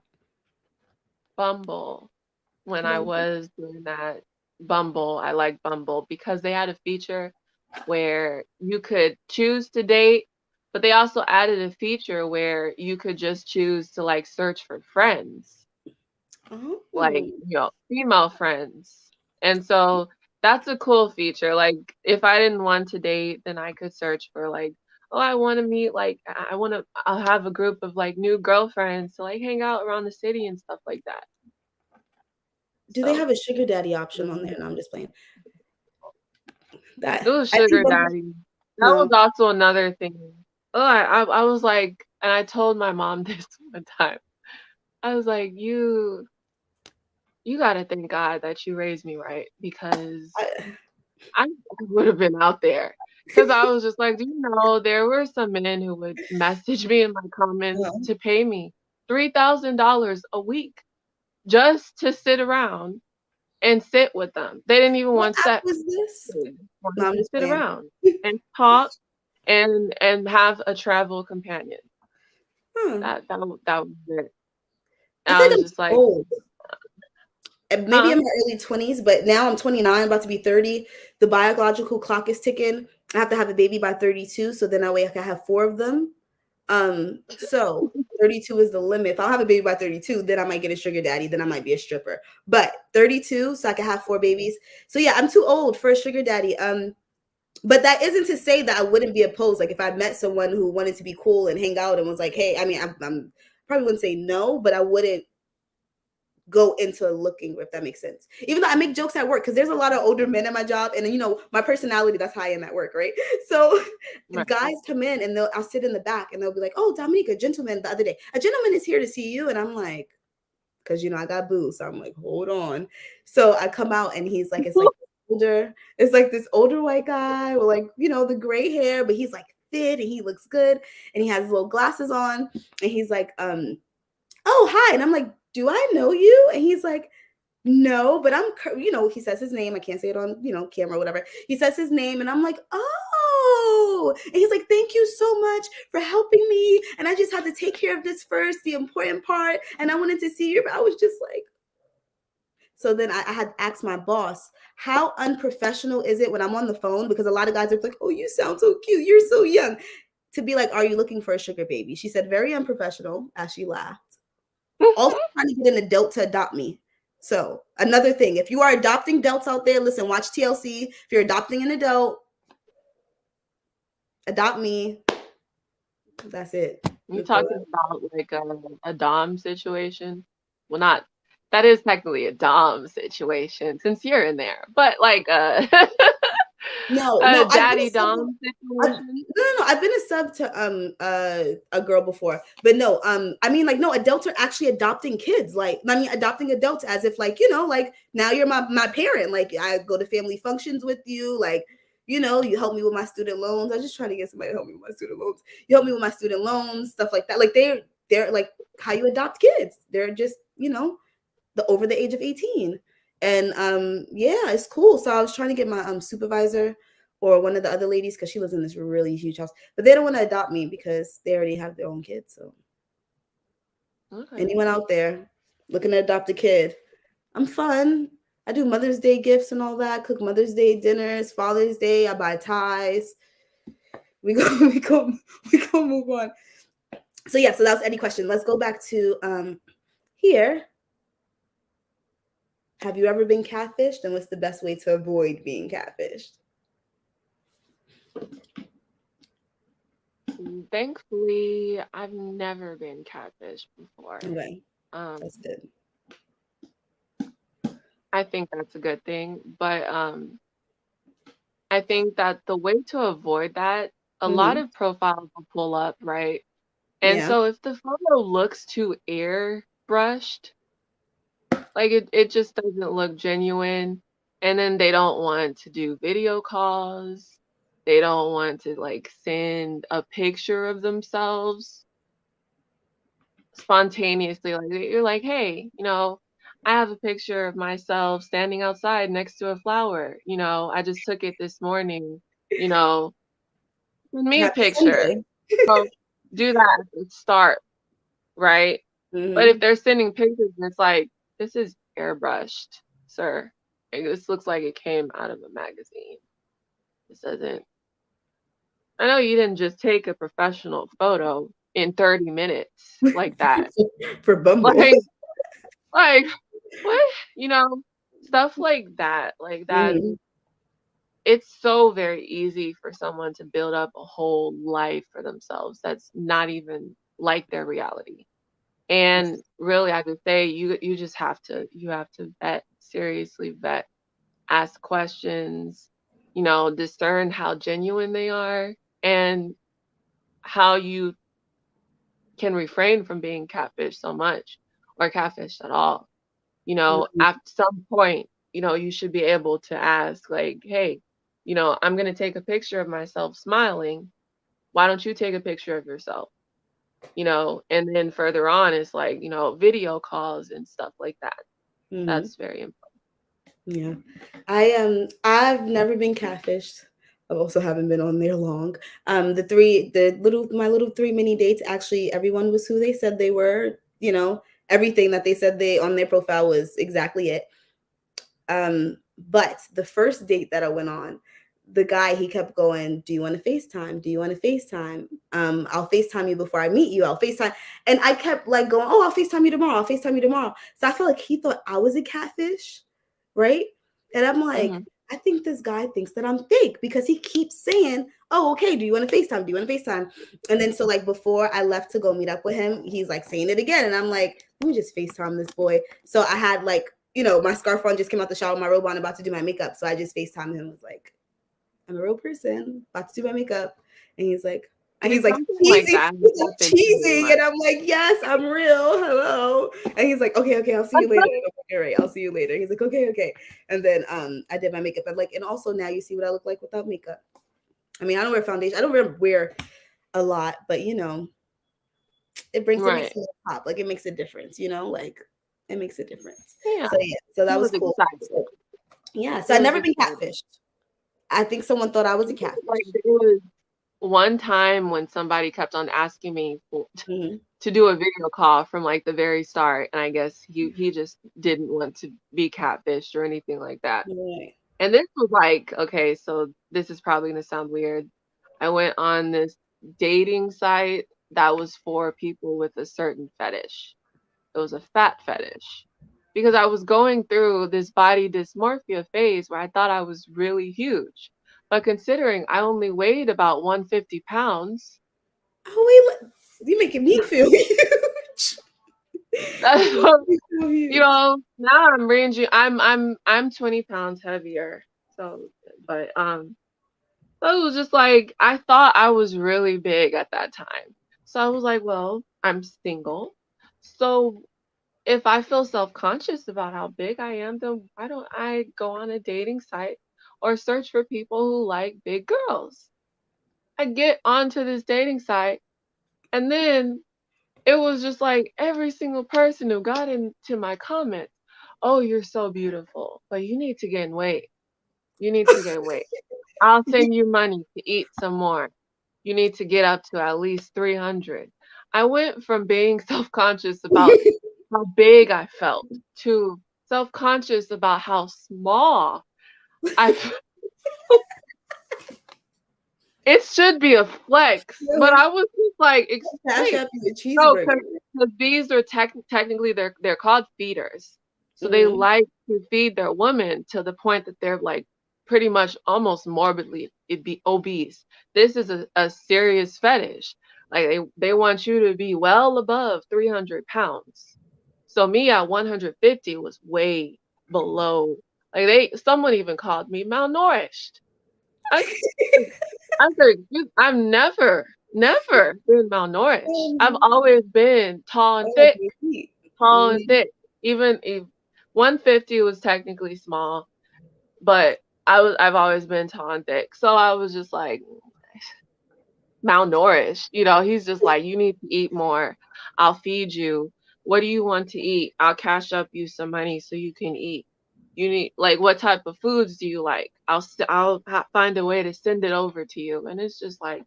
Bumble. When I Bumble. was doing that, Bumble, I like Bumble because they had a feature where you could choose to date, but they also added a feature where you could just choose to like search for friends, like, Oh, female friends. And so that's a cool feature. Like if I didn't want to date, then I could search for like, oh, I want to meet like I'll have a group of like new girlfriends to like hang out around the city and stuff like that. do they So have a sugar daddy option on there? mhm. No, I'm just playing. That It was I think sugar Bumble. daddy. That was No, also another thing. Oh, I was like, and I told my mom this one time. I was like, you gotta thank God that you raised me right because I, I would have been out there. Because I was just like, do you know, there were some men who would message me in my comments no. to pay me $3,000 a week just to sit around and sit with them. They didn't even What want app sex. was this? They No, wanted I'm to just sit playing. around and talk and have a travel companion. Huh. That was it. I And feel I like was I'm just too like, old. And maybe huh? in my early 20s, but now I'm 29, about to be 30. The biological clock is ticking. I have to have a baby by 32, so then that way I can have four of them. So 32 is the limit. If I'll have a baby by 32, then I might get a sugar daddy, then I might be a stripper. But 32, so I can have four babies. So yeah, I'm too old for a sugar daddy. But that isn't to say that I wouldn't be opposed. Like if I met someone who wanted to be cool and hang out and was like, hey, I mean, I'm probably wouldn't say no, but I wouldn't go into looking, if that makes sense. Even though I make jokes at work, because there's a lot of older men at my job, and my personality, that's how I am at work, right? So Right. guys come in and I'll sit in the back and they'll be like, oh, Dominique, a gentleman the other day. A gentleman is here to see you. And I'm like, because I got booze. So I'm like, hold on. So I come out and he's like, it's like this older white guy with like, the gray hair, but he's like fit and he looks good and he has little glasses on and he's like, oh, hi. And I'm like, do I know you? And he's like, no, but he says his name. I can't say it on, camera or whatever. He says his name and I'm like, oh, and he's like, thank you so much for helping me. And I just had to take care of this first, the important part. And I wanted to see you. But I was just like, so then I had asked my boss, how unprofessional is it when I'm on the phone? Because a lot of guys are like, oh, you sound so cute. You're so young. To be like, are you looking for a sugar baby? She said, very unprofessional, as she laughed. Also trying to get an adult to adopt me. So another thing, if you are adopting adults out there, listen, watch TLC. If you're adopting an adult, adopt me. That's it. You That's all. talking about like a dom situation? Well, not that is technically a dom situation since you're in there, but like No, A no, I've been daddy a sub. dom No, situation? no. I've been a sub to a girl before, but no, I mean like no, adults are actually adopting kids. Like I mean, adopting adults as if like like now you're my parent. Like I go to family functions with you. Like you help me with my student loans. I just trying to get somebody to help me with my student loans. You help me with my student loans, stuff like that. Like they're like how you adopt kids. They're just the over the age of 18. And yeah, it's cool. So I was trying to get my supervisor or one of the other ladies because she lives in this really huge house, but they don't want to adopt me because they already have their own kids. So Okay. anyone out there looking to adopt a kid, I'm fun. I do Mother's Day gifts and all that, cook Mother's Day dinners, Father's Day, I buy ties. We go we go move on. So yeah, so that was any question. Let's go back to here. Have you ever been catfished, and what's the best way to avoid being catfished? Thankfully, I've never been catfished before. Okay, Um, that's good. I think that's a good thing, but I think that the way to avoid that, a lot Hmm. of profiles will pull up, right? And Yeah. so if the photo looks too airbrushed, like it just doesn't look genuine, and then they don't want to do video calls. They don't want to like send a picture of themselves spontaneously. Like you're like, hey, I have a picture of myself standing outside next to a flower. I just took it this morning. You know, send me a Happy picture. Sunday. So do that at the start, right? But if Hmm. they're sending pictures and it's like, this is airbrushed, sir. Like, this looks like it came out of a magazine. This doesn't. I know you didn't just take a professional photo in 30 minutes like that. For Bumble. Like, like what? Stuff like that. Like that. Hmm. It's so very easy for someone to build up a whole life for themselves that's not even like their reality. And really, I could say you just have to vet, seriously vet, ask questions, discern how genuine they are and how you can refrain from being catfished so much or catfished at all. At some point, you should be able to ask like, hey, I'm gonna take a picture of myself smiling. Why don't you take a picture of yourself? And then further on it's like, video calls and stuff like that. Hmm. That's very important. Yeah. I've never been catfished. I also haven't been on there long. My little three mini dates, actually everyone was who they said they were, everything that they said they on their profile was exactly it. But the first date that I went on, the guy, he kept going, "Do you want to FaceTime? Do you want to FaceTime? I'll FaceTime you before I meet you. I'll FaceTime." And I kept like going, "Oh, I'll FaceTime you tomorrow. I'll FaceTime you tomorrow." So I feel like he thought I was a catfish, right? And I'm like, Mhm. I think this guy thinks that I'm fake because he keeps saying, "Oh, okay, do you want to FaceTime? Do you want to FaceTime?" And then so like before I left to go meet up with him, he's like saying it again. And I'm like, let me just FaceTime this boy. So I had like my scarf on, just came out the shower, my robe on, about to do my makeup. So I just FaceTimed him, was like, I'm a real person, about to do my makeup. And See, he's like something like cheesing, that has he's like happened to me cheesing. once. And I'm like, yes, I'm real. Hello. And he's like, okay, I'll see you later. And I'm like, all right, I'll see you later. He's like, okay. And then I did my makeup. And also now you see what I look like without makeup. I mean, I don't wear foundation. I don't wear a lot, but it makes Right. me pop. Like it makes a difference, like it makes a difference. Yeah. So yeah, so He that was was cool. excited. So, yeah, so He I've was never been excited. catfished. I think someone thought I was a Like catfish. there was one time when somebody kept on asking me Hmm. to do a video call from like the very start, and I guess he just didn't want to be catfished or anything like that. Right. And this was like, okay, so this is probably gonna sound weird. I went on this dating site that was for people with a certain fetish. It was a fat fetish. Because I was going through this body dysmorphia phase where I thought I was really huge. But considering I only weighed about 150 pounds, Oh wait, you making me feel huge. that's You what, make me feel huge. now I'm ranging I'm 20 pounds heavier. So but So it was just like I thought I was really big at that time. So I was like, well, I'm single. So if I feel self-conscious about how big I am, then why don't I go on a dating site or search for people who like big girls? I get onto this dating site, and then it was just like every single person who got into my comments, "Oh, you're so beautiful, but you need to gain weight. You need to gain weight. I'll send you money to eat some more. You need to get up to at least 300." I went from being self-conscious about how big I felt to self-conscious about how small I it should be a flex, but Yo, I was just like, Cash "Explain." App you a No, cheeseburger. because these are technically they're called feeders. So they Hmm. like to feed their women to the point that they're like pretty much almost morbidly obese. This is a serious fetish. Like they want you to be well above 300 pounds. So me at 150 was way below. Like someone even called me malnourished. I I'm sorry, I've never been malnourished. I've Um, always been oh, petite. tall and Mhm. thick. Even if 150 was technically small, but I've always been tall and thick. So I was just like malnourished. He's just like, you need to eat more. I'll feed you. What do you want to eat? I'll cash up you some money so you can eat. You need like what type of foods do you like? Find a way to send it over to you. And it's just like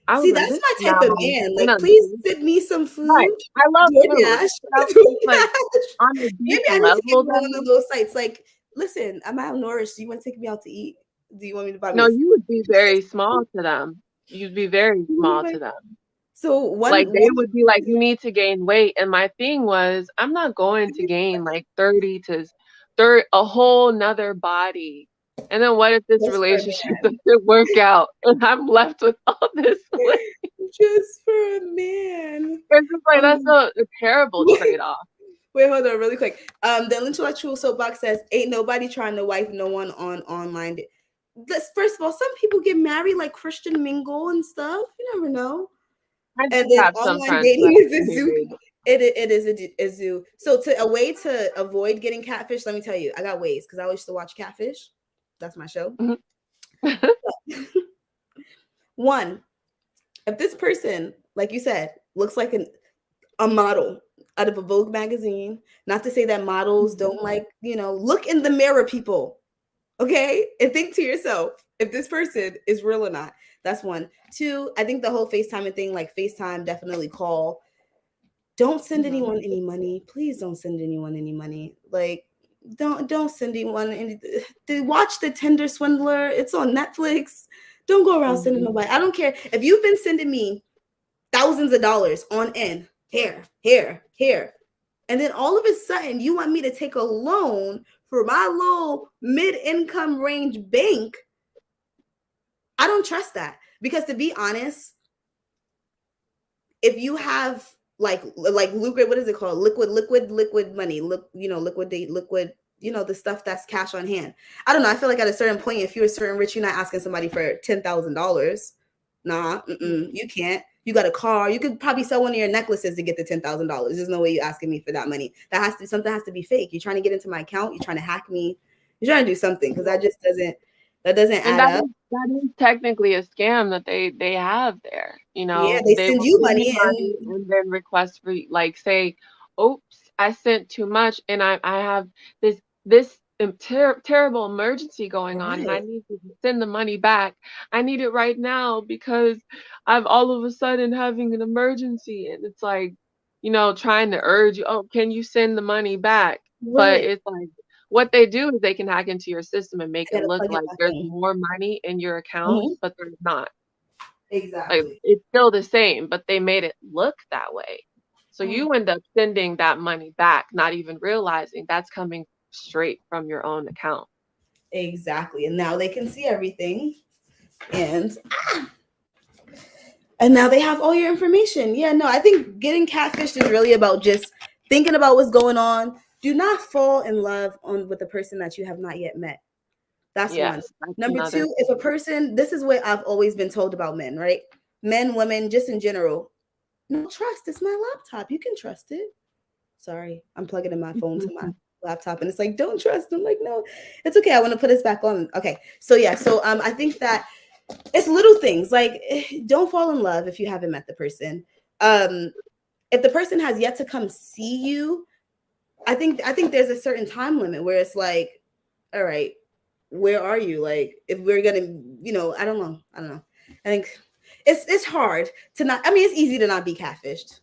I was See, like, that's this is my type not of how we man. gonna Like, please be. send me some Right. food. I love food. DoorDash. But I was just like DoorDash. on a Maybe deeper I need to get level me on one of though. those sites. Like, listen, I'm malnourished. Do you want to take me out to eat? Do you want me to buy me No, a you would be very small to them. You'd be very small to like, them. so Like they one would be like, you need to gain weight. And my thing was, I'm not going to gain like 30 to 30, a whole nother body. And then what if this just for a relationship man. doesn't work out and I'm left with all this weight? Just for a man. It's just like that's Um, a terrible trade-off. wait, hold on, really quick. The intellectual soapbox says, "Ain't nobody trying to wife no one on online." First of all, some people get married like Christian Mingle and stuff. You never know. I And do then have some online friends who dating have is a zoo. married. It is a zoo. So a way to avoid getting catfish, let me tell you, I got ways because I used to watch Catfish. That's my show. Mhm. One, if this person, like you said, looks like a model out of a Vogue magazine, not to say that models Mhm. don't like, look in the mirror, people. Okay. And think to yourself if this person is real or not. That's one. Two, I think the whole FaceTime thing, like FaceTime, definitely call. Don't send Mhm. anyone any money. Please don't send anyone any money. Like, don't send anyone any. Watch the Tinder Swindler. It's on Netflix. Don't go around sending Mhm. nobody. I don't care if you've been sending me thousands of dollars on end, here, and then all of a sudden you want me to take a loan for my little mid-income range bank. I don't trust that because, to be honest, if you have like liquid, what is it called, liquid money, liquidate liquid, the stuff that's cash on hand. I don't know, I feel like at a certain point, if you're a certain rich, you're not asking somebody for $10,000. Nah, you can't. You got a car, you could probably sell one of your necklaces to get the $10,000. There's no way you're asking me for that money. Something has to be fake. You're trying to get into my account, you're trying to hack me, you're trying to do something, because that doesn't And add up. that is technically a scam that they have there. Yeah, they They send will you give you money money and and then request for like say, "Oops, I sent too much and I have this terrible emergency going on and I right. need to send the money back. I need it right now because I'm all of a sudden having an emergency." And it's like, trying to urge you, "Oh, can you send the money back?" But Right. it's like what they do is they can hack into your system and make I it gotta look plug it like back there's in. more money in your account, Mhm. but there's not. Like, Exactly. it's still the same, but they made it look that way. So Oh, you end up sending that money back, not even realizing that's coming straight from your own account. exactly. And now they can see everything, and and now they have all your information. Yeah, no, I think getting catfished is really about just thinking about what's going on. Do not fall in love with the person that you have not yet met. That's one. Yes, that's Number another two, if a person, this is what I've always been told about men, right? Men, women, just in general. No trust. It's my laptop. You can trust it. Sorry, I'm plugging in my phone to my thing. laptop, and it's like, don't trust. I'm like, no, it's okay. I want to put this back on. Okay, so yeah, so I think that it's little things like don't fall in love if you haven't met the person. Um, if the person has yet to come see you, I think there's a certain time limit where it's like, all right, where are you? Like, if we're gonna, I don't know. I think it's hard to not. I mean, it's easy to not be catfished,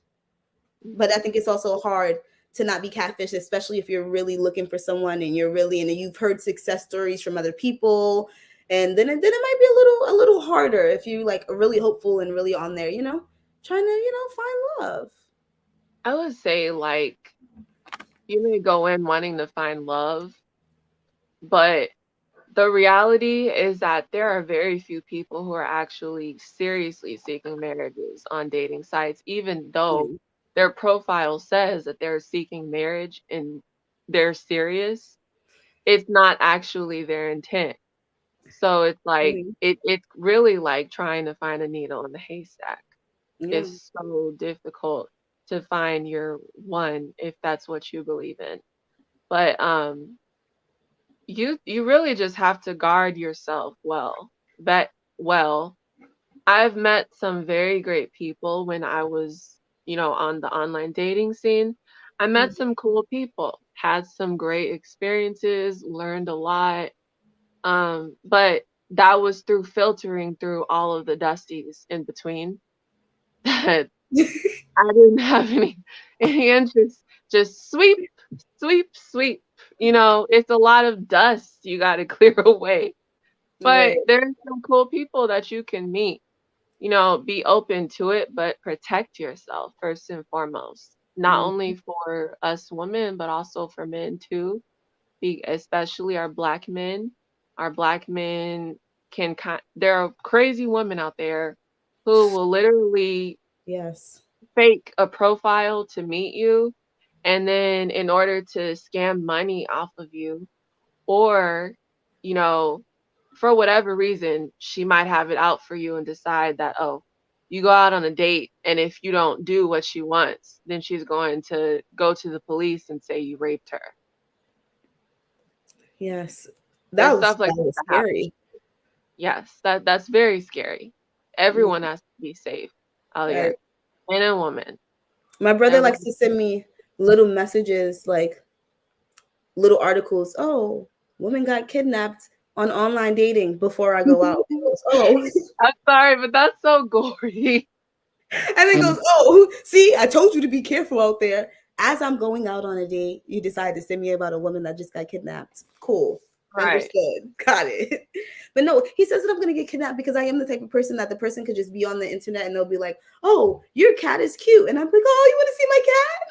but I Mhm. think it's also hard to not be catfished, especially if you're really looking for someone and you've heard success stories from other people, and then it might be a little harder if you like are really hopeful and really on there, trying to find love. I would say like you may go in wanting to find love, but the reality is that there are very few people who are actually seriously seeking marriages on dating sites, even though Yeah, their profile says that they're seeking marriage and they're serious. It's not actually their intent. So it's like really, it's really like trying to find a needle in the haystack. yeah, It's so difficult to find your one if that's what you believe in. But you really just have to guard yourself well. Vet well. I've met some very great people when I was, on the online dating scene. I met mm, some cool people, had some great experiences, learned a lot. But that was through filtering through all of the dusties in between that I didn't have any interest. Just sweep, sweep, sweep. It's a lot of dust you got to clear away. But right, there's some cool people that you can meet. Be open to it, but protect yourself first and foremost. Not mm, only for us women, but also for men too. Especially our black men. Our black men there are crazy women out there who will literally yes, fake a profile to meet you, and then in order to scam money off of you, or you know for whatever reason she might have it out for you and decide that, oh, you go out on a date, and if you don't do what she wants, then she's going to go to the police and say you raped her. yes, that There's was stuff like that that was that happens. scary. Yes, that's very scary. Everyone has to be safe out Right. here, man and woman. My brother Every likes to send me little messages, like little articles. Oh, woman got kidnapped on online dating before I go out. It goes, oh, I'm sorry, but that's so gory. and then goes, oh, see, I told you to be careful out there. As I'm going out on a date, you decide to send me about a woman that just got kidnapped. Cool. Right. Understood. Got it. But no, he says that I'm going to get kidnapped because I am the type of person that the person could just be on the internet and they'll be like, oh, your cat is cute. And I'm like, oh, you want to see my cat?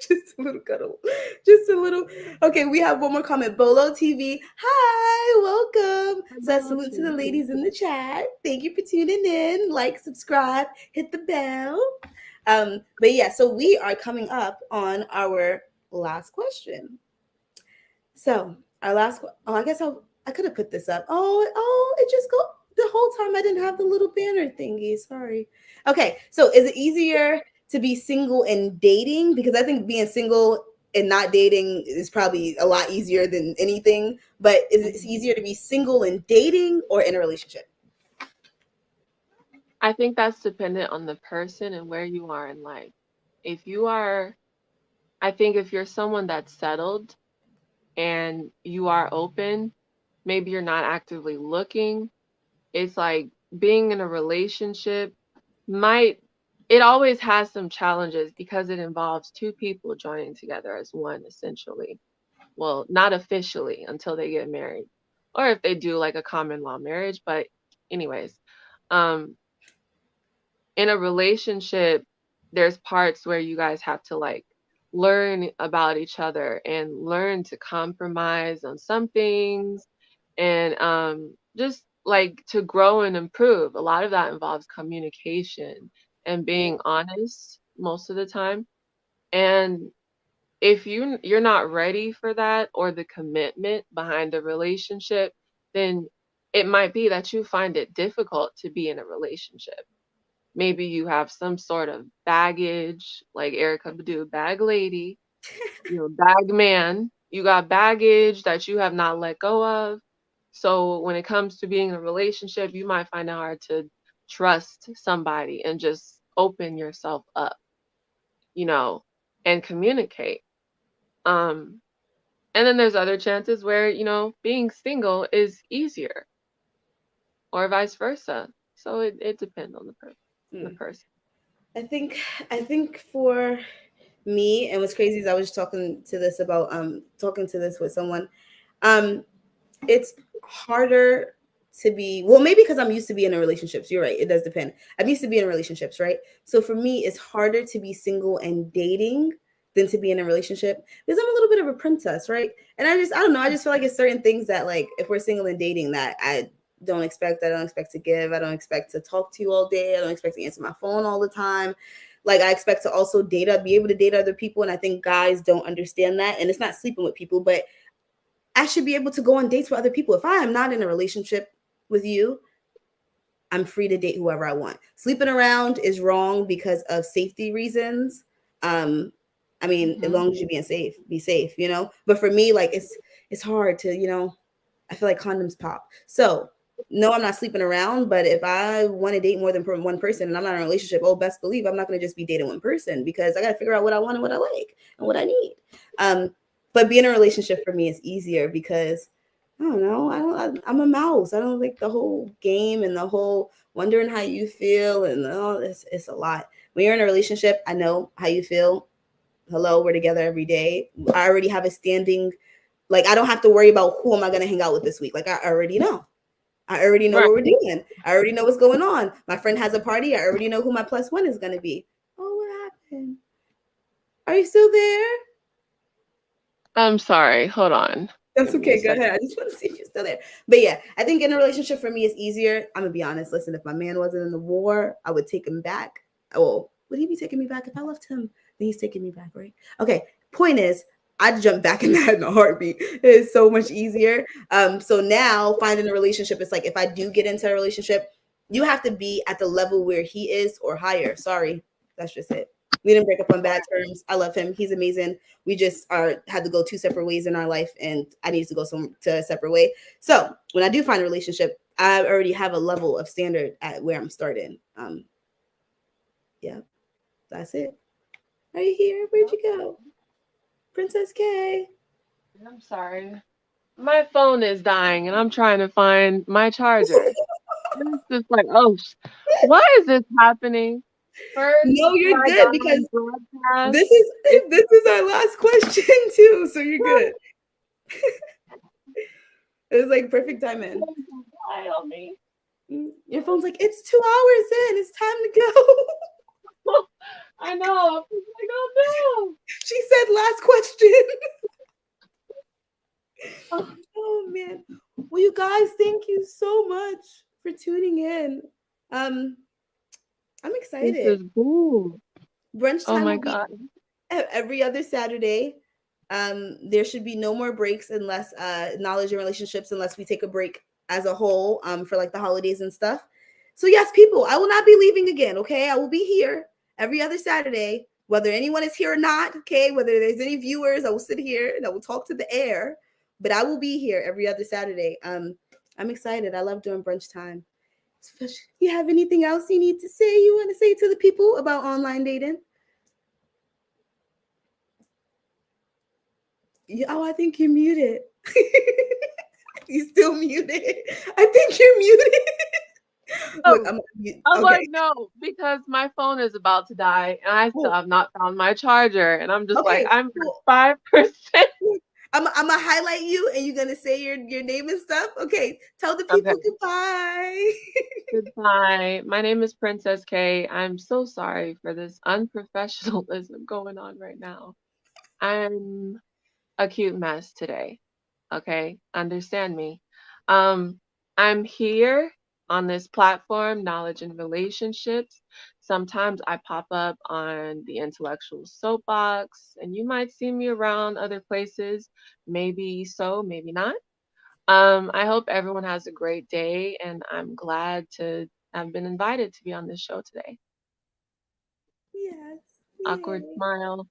Just a little cuddle. Just a little. Okay, we have one more comment. Bolo TV. Hi, welcome. So About salute to the you. ladies in the chat. Thank you for tuning in. Like, subscribe, hit the bell. But yeah, so we are coming up on our last question. So our I guess I could have put this up. It just go the whole time I didn't have the little banner thingy. Sorry. Okay, so is it easier to be single and dating? Because I think being single and not dating is probably a lot easier than anything. But is it Mhm. easier to be single and dating or in a relationship? I think that's dependent on the person and where you are in life. If you are, I think if you're someone that's settled and you are open, maybe you're not actively looking. It's like being in a relationship might, it always has some challenges because it involves two people joining together as one, essentially. Well, not officially until they get married, or if they do like a common law marriage. But, anyways, um, in a relationship, there's parts where you guys have to like learn about each other and learn to compromise on some things, and just like to grow and improve. A lot of that involves communication and Yeah. being honest most of the time. And if you're not ready for that or the commitment behind the relationship, then it might be that you find it difficult to be in a relationship. Maybe you have some sort of baggage, like Erica Badu, bag lady, bag man. You got baggage that you have not let go of. So when it comes to being in a relationship, you might find it hard to trust somebody and just open yourself up, you know, and communicate. Um, and then there's other chances where, being single is easier or vice versa. So it depends on the Mm. person. I think I think for me, and what's crazy is I was talking to this with someone. Um, it's harder to be, well, maybe because I'm used to being in relationships. You're right, it does depend. I'm used to being in relationships, right? So for me, it's harder to be single and dating than to be in a relationship because I'm a little bit of a princess, right? And I don't know, I just feel like it's certain things that, like, if we're single and dating, that I don't expect to give. I don't expect to talk to you all day. I don't expect to answer my phone all the time. Like, I expect to also be able to date other people. And I think guys don't understand that. And it's not sleeping with people, but I should be able to go on dates with other people. If I am not in a relationship with you, I'm free to date whoever I want. Sleeping around is wrong because of safety reasons. Um, I mean, as Hmm. long as you're being safe, be safe, But for me, like, it's hard to, I feel like condoms pop. So no, I'm not sleeping around. But if I want to date more than one person and I'm not in a relationship, oh, best believe I'm not going to just be dating one person, because I got to figure out what I want and what I like and what I need. Um, but being in a relationship for me is easier because I don't know. I'm a mouse. I don't like the whole game and the whole wondering how you feel and all this. It's a lot. When you're in a relationship, I know how you feel. Hello, we're together every day. I already have a standing. Like, I don't have to worry about who am I going to hang out with this week. Like, I already know. I already know Right. what we're doing. I already know what's going on. My friend has a party. I already know who my plus one is going to be. Oh, what happened? Are you still there? I'm sorry. Hold on. That's Give me a okay. Go second. ahead. I just want to see if you're still there. But yeah, I think in a relationship for me is easier. I'm gonna be honest. Listen, if my man wasn't in the war, I would take him back. Oh, would he be taking me back if I left him? Then he's taking me back, right? Okay. Point is, I'd jump back in that in a heartbeat. It's so much easier. So now finding a relationship, it's like if I do get into a relationship, you have to be at the level where he is or higher. Sorry, that's just it. We didn't break up on bad terms. I love him. He's amazing. We just had to go two separate ways in our life, and I needed to go to a separate way. So when I do find a relationship, I already have a level of standard at where I'm starting. Yeah, that's it. Are you here? Where'd you go, Princess K? I'm sorry. My phone is dying and I'm trying to find my charger. And it's just like, oh, why is this happening? First, No, you're my good dying because broadcast. this is It this is our last question too. So you're good. It was like perfect timing. die on me. Your phone's like, it's 2 hours in. It's time to go. I know. I'm just like, oh She said last question. no. Oh man. Well, you guys, thank you so much for tuning in. Um, I'm This excited. is cool. Brunch Oh time my will be God. every other Saturday. There should be no more breaks unless knowledge and relationships, unless we take a break as a whole for like the holidays and stuff. So yes, people, I will not be leaving again. Okay, I will be here every other Saturday, whether anyone is here or not. Okay, whether there's any viewers, I will sit here and I will talk to the air. But I will be here every other Saturday. I'm excited. I love doing brunch time. You have anything else you need to say? You want to say to the people about online dating? Oh, I think you're muted. You still muted. I think you're muted. Look, Oh, I'm I'm okay. like, no, because my phone is about to die and I still Oh, have not found my charger. And I'm just like, okay. I'm Cool. at 5%. I'm gonna highlight you, and you're gonna say your name and stuff. Okay, tell the Okay. people goodbye. Goodbye. My name is Princess K. I'm so sorry for this unprofessionalism going on right now. I'm a cute mess today. Okay? Understand me. Um, I'm here. on this platform, Knowledge and Relationships. Sometimes I pop up on the Intellectual Soapbox, and you might see me around other places. Maybe so, maybe not. I hope everyone has a great day, and I'm glad to have been invited to be on this show today. Yes. Awkward Yay. smile.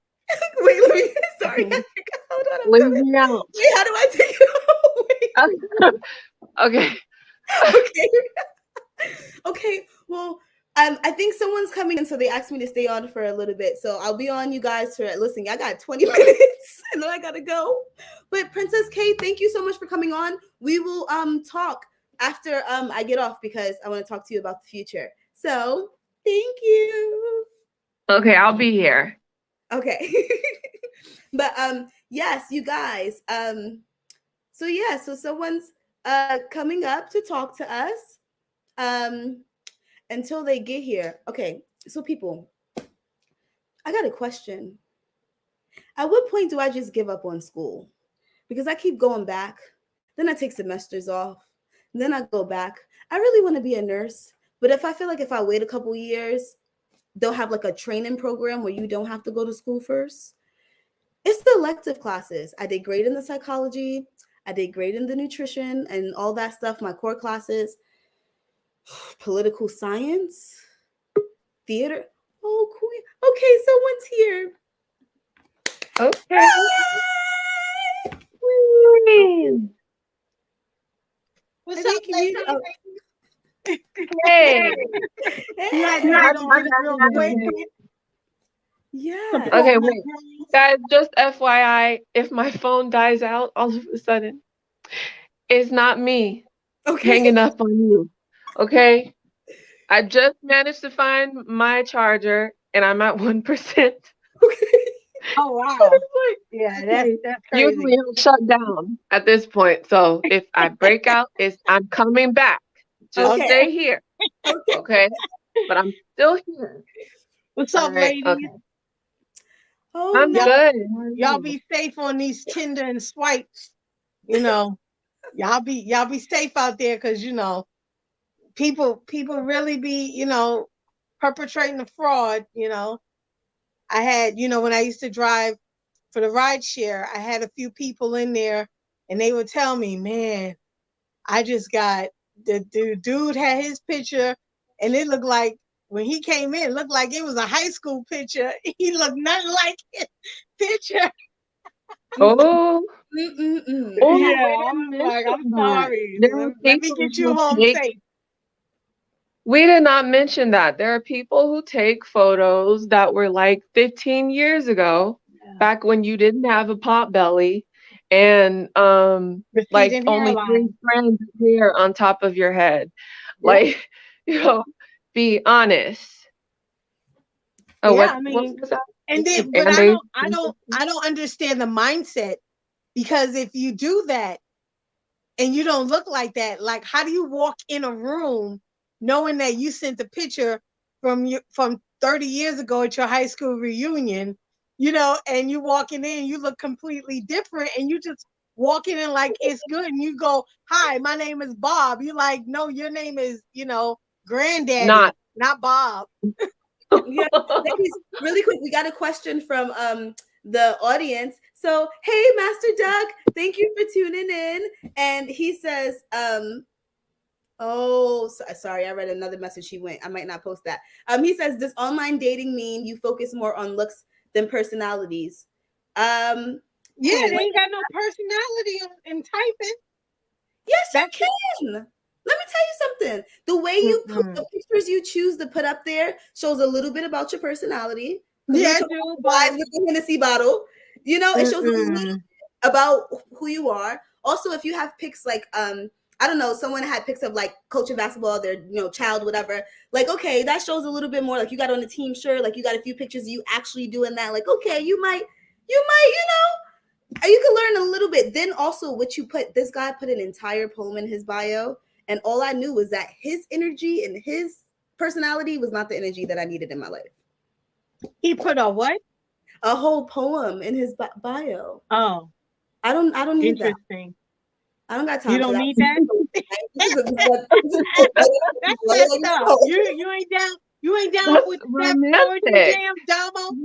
Wait, let me. Sorry, I forgot. Hold on, I'm Leave coming. me out. Wait, how do I take it out? Wait. Okay. Okay. Okay. Well, I think someone's coming in, so they asked me to stay on for a little bit. So I'll be on you guys for listen. I got 20 minutes, and then I gotta go. But Princess K, thank you so much for coming on. We will talk after I get off because I want to talk to you about the future. So thank you. Okay, I'll be here. Okay. But yes, you guys. So yeah, so someone's coming up to talk to us. Um until they get here. Okay, so people, I got a question. At what point do I just give up on school? Because I keep going back, then I take semesters off, then I go back. I really want to be a nurse, but if I feel like if I wait a couple years, they'll have like a training program where you don't have to go to school first. It's the elective classes. I did great in the psychology, I did great in the nutrition and all that stuff, my core classes, political science, theater. Oh, cool. Okay, someone's here. Okay. Whee! I What's up, think you lady? need. Oh, Hey. You had to hey. get on this real quick. Yes. Support Okay, my wait. girls. Guys, just FYI, if my phone dies out all of a sudden, it's not me Okay. hanging up on you. Okay? I just managed to find my charger and I'm at 1%. Okay. Oh wow. Like, Yeah, okay. that's Usually crazy. it'll shut down at this point. So if I break out, I'm coming back. Just Okay. Okay. stay here. Okay. Okay? But I'm still here. What's All up, right. ladies? Okay. Oh I'm no. Y'all good. How are y'all you? be safe on these Tinder and swipes. You know, y'all be safe out there because people really be, perpetrating the fraud, I had, when I used to drive for the ride share, I had a few people in there and they would tell me, man, I just got the dude had his picture and it looked like when he came in, it looked like it was a high school picture. He looked nothing like his picture. Mm-mm. Oh, Mm-mm. oh, Yeah, we I didn't was like, I'm mention that. sorry. There Let, are let me people get you who home take safe. We did not mention that. There are people who take photos that were like 15 years ago, Yeah. back when you didn't have a pot belly and like Receding only three hairline. strands of hair on top of your head. Yep. Like, you know, be honest. Oh, Yeah, what I what mean, was that? and then, but And I they don't, I don't, I don't understand the mindset because if you do that and you don't look like that, like how do you walk in a room knowing that you sent a picture from 30 years ago at your high school reunion, and you walking in, you look completely different and you just walking in like it's good and you go, "Hi, my name is Bob." You're like, "No, your name is, not Granddaddy, not Bob." Yeah, ladies, really quick, we got a question from the audience. So, hey, Master Doug, thank you for tuning in. And he says, oh, sorry, I read another message. He went. I might not post that. He says, does online dating mean you focus more on looks than personalities? Yeah, Queen, they ain't got no personality in typing. yes, you That's can. Let me tell you something. The way you put mm-mm. the pictures you choose to put up there shows a little bit about your personality. Because we were Yeah, talking do, about but the wives with the Hennessy bottle. It shows a little mm-mm. bit about who you are. Also, if you have pics like I don't know, someone had pics of like coaching basketball, their child, whatever. Like, okay, that shows a little bit more. Like you got on a team shirt, like you got a few pictures of you actually doing that. Like, okay, you can learn a little bit. Then also what you put, this guy put an entire poem in his bio, and all I knew was that his energy and his personality was not the energy that I needed in my life. He put a what? A whole poem in his bio. Oh, I don't need that. interesting. I don't got You time for don't that. need that. This is a You ain't down. You ain't down That's with that poetry romantic. jam, Damo.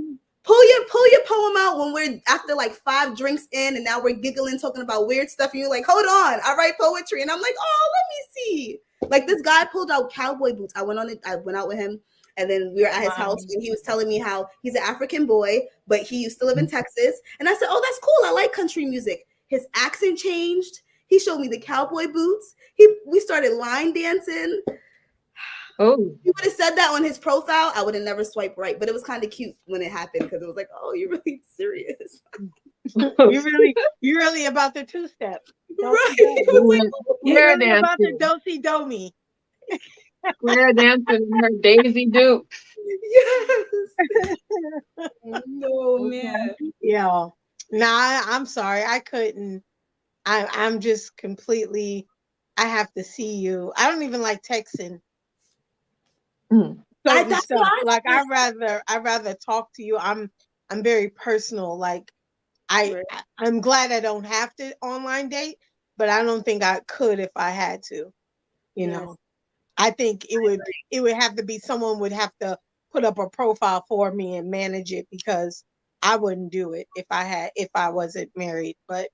pull your poem out when we're after like 5 drinks in, and now we're giggling, talking about weird stuff, and you're like, hold on, I write poetry, and I'm like, oh, let me see. Like this guy pulled out cowboy boots. I went out with him, and then we were at his house, and he was telling me how he's an African boy, but he used to live in Texas. And I said, oh, that's cool. I like country music. His accent changed. He showed me the cowboy boots. We started line dancing. Oh, He would have said that on his profile, I would have never swiped right. But it was kind of cute when it happened because it was like, oh, you're really serious. You really about the 2-step. Right. It was like, You square really about the dancing, do-si do me. square dancing in her Daisy Dukes. yes. No, Okay. man. Yeah. Nah, I'm sorry. I couldn't. I'm just completely. I have to see you. I don't even like texting Mm. certain That's stuff. why Like I rather talk to you. I'm very personal. Like I'm glad I don't have to online date, but I don't think I could if I had to. You yes. know, I think it would have to be someone would have to put up a profile for me and manage it because I wouldn't do it if I wasn't married. But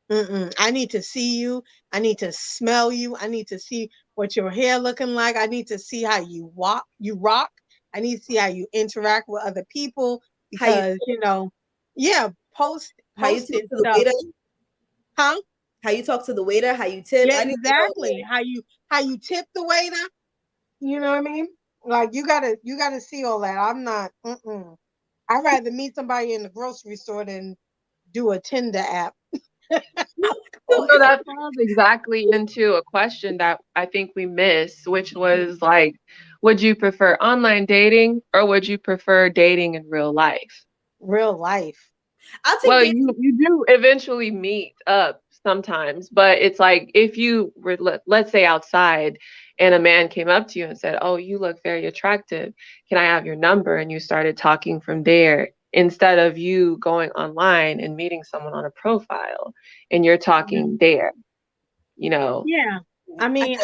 I need to see you. I need to smell you. I need to see what your hair looking like. I need to see how you walk, you rock. I need to see how you interact with other people How you because yeah, how you talk posted to the stuff, waiter, huh? how you talk to the waiter, how you tip. Yeah, I need to know exactly. How you tip the waiter. You know what I mean? Like you gotta see all that. I'm not. I'd rather meet somebody in the grocery store than do a Tinder app. so So that falls exactly into a question that I think we missed, which was like, would you prefer online dating or would you prefer dating in real life? Real life. I'll take Well, dating. you do eventually meet up sometimes, but it's like if you were, let's say, outside and a man came up to you and said, "Oh, you look very attractive. Can I have your number?" And you started talking from there instead of you going online and meeting someone on a profile and you're talking there, you know. Yeah. I I mean,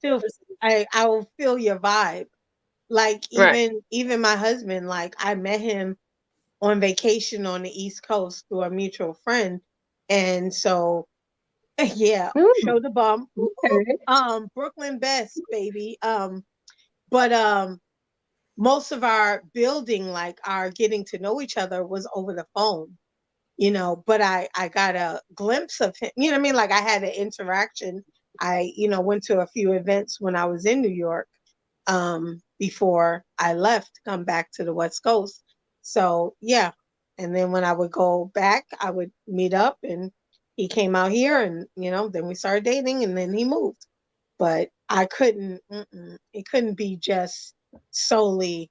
feel like I will feel your vibe. Like Right. even my husband, like I met him on vacation on the East Coast through a mutual friend. And so yeah, Mm, show the bum. okay. Brooklyn best, baby. But most of our building, like our getting to know each other was over the phone, but I got a glimpse of him, you know what I mean? Like I had an interaction. I, went to a few events when I was in New York, before I left to come back to the West Coast. So yeah. And then when I would go back, I would meet up and he came out here and, then we started dating and then he moved. But I couldn't, it couldn't be just solely,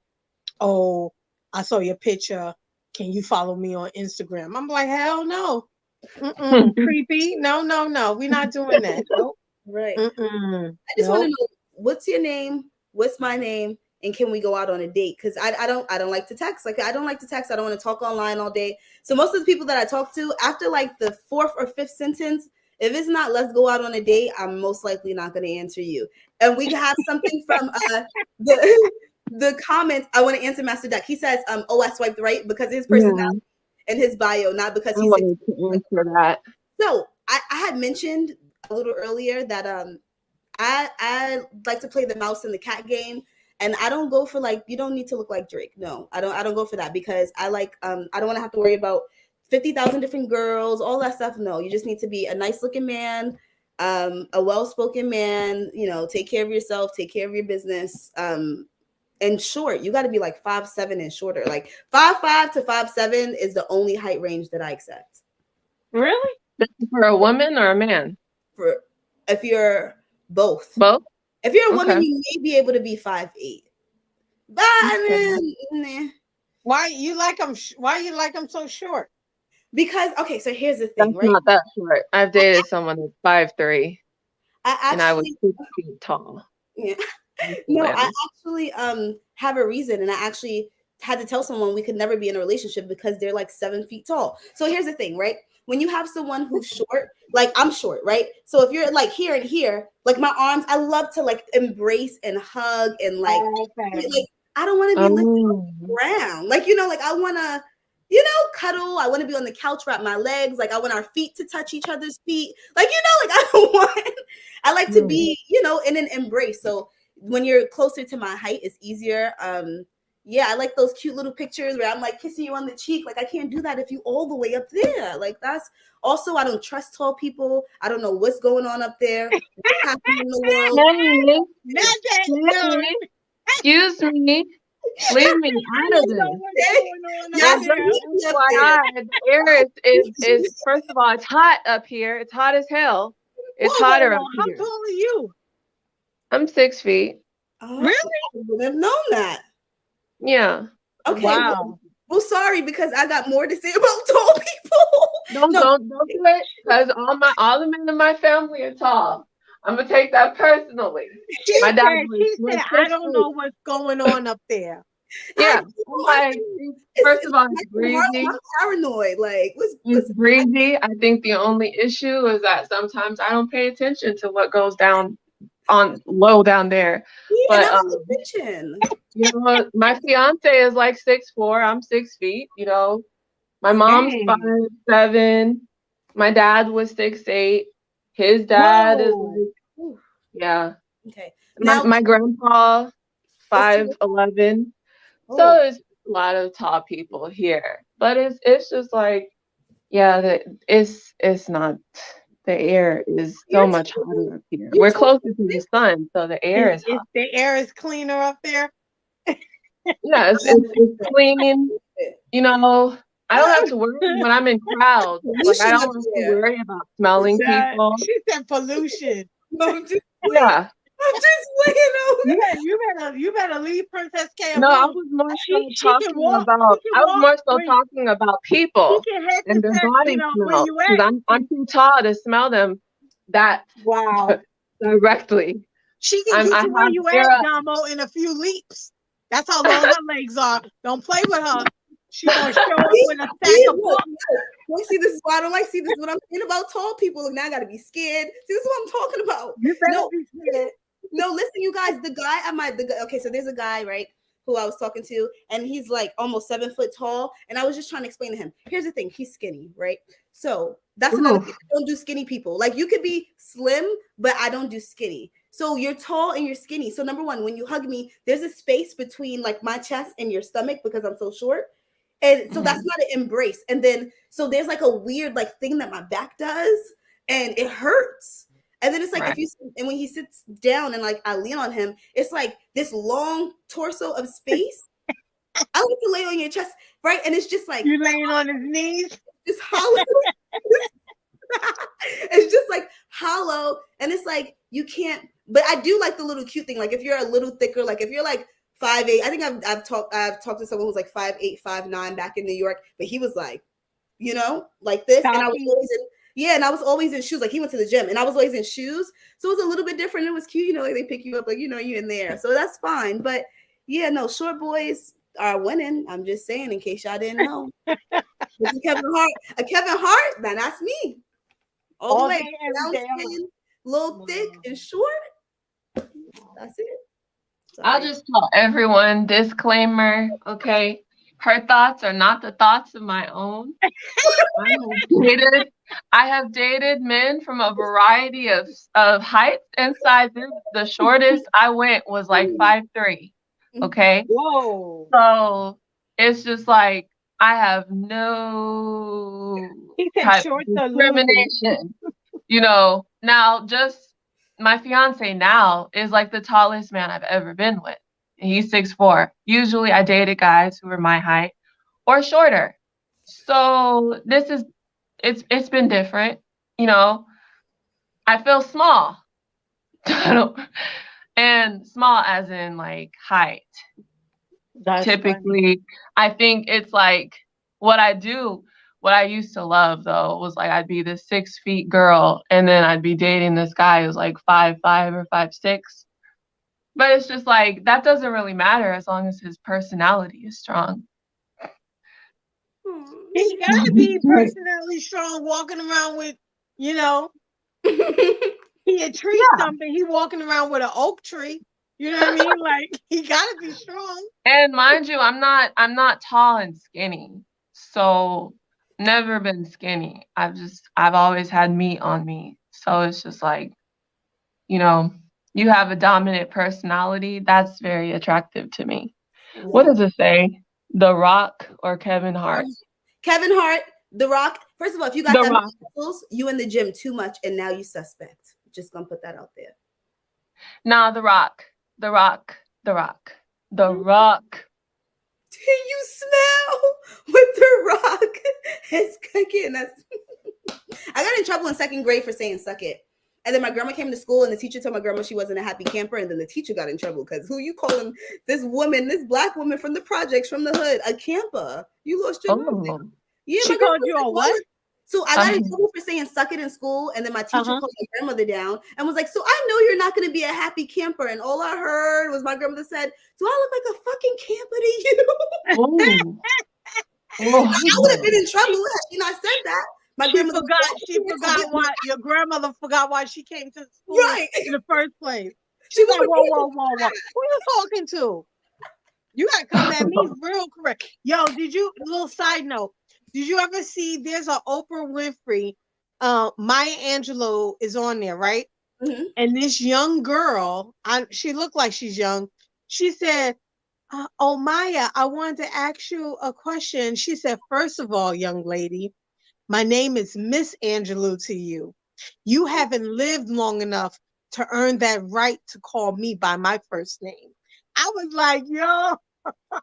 oh, I saw your picture. Can you follow me on Instagram? I'm like, hell no. Creepy. No, no, no. We're not doing that. Nope. right. I just want to Nope. know what's your name, what's my name, and can we go out on a date? Because I don't like to text. Like I don't like to text. I don't want to talk online all day. So most of the people that I talk to, after like the 4th or 5th sentence, if it's not let's go out on a date, I'm most likely not going to answer you. And we have something from the the comments. I want to answer Master Duck. He says, oh, I swiped right because of his personality Yeah, and his bio, not because I he's 6. wanted to answer that. So I had mentioned a little earlier that I like to play the mouse and the cat game, and I don't go for like you don't need to look like Drake. No, I don't go for that because I like I don't want to have to worry about 50,000 different girls, all that stuff. No, you just need to be a nice looking man, a well spoken man. Take care of yourself, take care of your business. And short, you got to be like 5'7" and shorter. Like 5'5" to 5'7" is the only height range that I accept. Really? For a woman or a man? For if you're both. Both? If you're a woman, Okay. you may be able to be 5'8". But Okay. nah. Why you like them? Why you like them so short? Because okay, so here's the That's thing, right? not that short. I've dated someone that's 5'3" I and I was actually 6 feet tall. yeah. With No, I women. actually have a reason, and I actually had to tell someone we could never be in a relationship because they're like 7 feet tall. So here's the thing, right? when you have someone who's short, like I'm short, right? So if you're like here and here, like my arms, I love to like embrace and hug and like, Okay. like I don't want to be lifted off the Oh. ground. Like, you know, like I want to, you know, cuddle. I want to be on the couch, wrap my legs. Like I want our feet to touch each other's feet. Like, you know, like I don't want, I like to be, you know, in an embrace. So when you're closer to my height, it's easier. Yeah, I like those cute little pictures where I'm like kissing you on the cheek. Like I can't do that if you all the way up there. Like that's also, I don't trust tall people. I don't know what's going on up there. What's happening in the world? Mommy, Not that, no, Mommy, excuse me. Leave me I out of don't know this. what's going on Y'all up And see there. me up FYI, the air is first of all, it's hot up here. It's hot as hell. It's Whoa, whoa, hotter up whoa. How here. tall are you? I'm 6 feet. Oh, Really? I wouldn't have known that. Yeah. Okay, Wow. well, sorry because I got more to say about tall people. No, Don't do it, because all the men in my family are tall. I'm gonna take that personally. My dad was I 6 don't feet. know what's going on up there. Yeah. I, First of all, it's I'm breezy. paranoid. Like, It's breezy. I think the only issue is that sometimes I don't pay attention to what goes down on low down there. yeah, and But I pay attention. you know what? My fiance is like 6'4". I'm 6 feet. You know, my mom's Dang. 5'7". My dad was 6'8". His dad is Whoa. like, yeah. Okay, My now my grandpa let's 5'11". So oh, there's a lot of tall people here, but it's just like, yeah, it's not. The air is so you're much totally, hotter up here. you're We're totally closer to the sun, so the air is hot. The air is cleaner up there. Yeah, it's clean. You know, I don't have to worry when I'm in crowds. Like I pollution up don't have to there. worry about smelling people. She said pollution. No, I'm just playing. Yeah. I'm just playing over. You better leave Princess K No, I alone. was more so She can talking walk. She about. can I was walk more so where talking about she people can head to and their set, body where smell. you Because at. I'm too tall to smell them that Wow. directly. She can get I to where have you air. at, Damo, in a few leaps. That's how long her legs are. Don't play with her. She gonna show up See? with a See? stack of Look, books. look. See, this is why I don't like. See, this is what I'm saying about tall people. Look, now I gotta be scared. See, this is what I'm talking about. You better No, be scared. no, listen, you guys. The guy at okay, so there's a guy, right, who I was talking to, and he's like almost 7 foot tall. And I was just trying to explain to him. Here's the thing: he's skinny, right? So that's another thing. Oof. I don't do skinny people. Like you could be slim, but I don't do skinny. So you're tall and you're skinny. So number one, when you hug me, there's a space between like my chest and your stomach because I'm so short. And so that's not an embrace. And then so there's like a weird like thing that my back does, and it hurts. And then it's like Right. if you and when he sits down and like I lean on him, it's like this long torso of space. I like to lay on your chest, right? And it's just like You laying on his knees. just hollow. It's just like hollow, and it's like you can't. But I do like the little cute thing. Like if you're a little thicker, like if you're like 5'8", I think I've talked to someone who's like 5'8", 5'9" back in New York, but he was like, you know, like this, and I was Stocky. always in. Yeah, and I was always in shoes. Like he went to the gym, and I was always in shoes, so it was a little bit different. It was cute, you know, like they pick you up, like you know, you in there, so that's fine. But yeah, no, short boys are winning. I'm just saying, in case y'all didn't know. Kevin Hart, now that's me. All the All way day, every brown day. skin, little thick and short. That's it. I'll Sorry. just tell everyone, disclaimer, okay? Her thoughts are not the thoughts of my own. I have dated men from a variety of heights and sizes. The shortest I went was like 5'3", okay? Whoa. So it's just like I have no He said type of shorts are losing. discrimination. You know, now just my fiance now is like the tallest man I've ever been with. And he's 6'4". Usually I dated guys who were my height or shorter. So it's been different. You know, I feel small. And small as in like height. That's funny. Typically, I think it's like what I used to love though was like I'd be this 6 feet girl and then I'd be dating this guy who's like 5'5" or 5'6". But it's just like that doesn't really matter as long as his personality is strong. He gotta be personality strong, walking around with, you know, he a tree Yeah. stump and he walking around with an oak tree. You know what I mean? Like he gotta be strong. And mind you, I'm not tall and skinny. So never been skinny. I've always had meat on me. So it's just like, you know, you have a dominant personality. That's very attractive to me. What Yeah. does it say? The Rock or Kevin Hart? Kevin Hart, The Rock. First of all, if you got The that Rock. muscles, you in the gym too much, and now you suspect. Just gonna put that out there. Nah, The Rock. The Rock. The Rock. The Rock. Do you smell what The Rock is cooking? That's I got in trouble in second grade for saying "suck it," and then my grandma came to school, and the teacher told my grandma she wasn't a happy camper, and then the teacher got in trouble because who you calling this woman, this black woman from the projects, from the hood, a camper? You lost your mind. Oh. Yeah, She my grandma called was you like, a "Why what? would-" So I got in Um, trouble for saying "suck it" in school, and then my teacher Uh-huh. called my grandmother down and was like, "So I know you're not going to be a happy camper." And all I heard was my grandmother said, "Do I look like a fucking camper to you?" oh. I would have Oh. been in trouble She had she not said that. My she grandmother was forgot like, she "Don't forgot get me why your grandmother forgot why she came to school right." in the first place. She She's was like, whoa, forgetting. whoa, whoa, whoa. Who you talking to? You gotta come at me real correct. Yo, did you little side note? Did you ever see there's a Oprah Winfrey? Maya Angelou is on there, right? Mhm. And this young girl, she looked like she's young. She said, "Oh Maya, I wanted to ask you a question." She said, "First of all, young lady, my name is Miss Angelou to you. You haven't lived long enough to earn that right to call me by my first name." I was like, yo,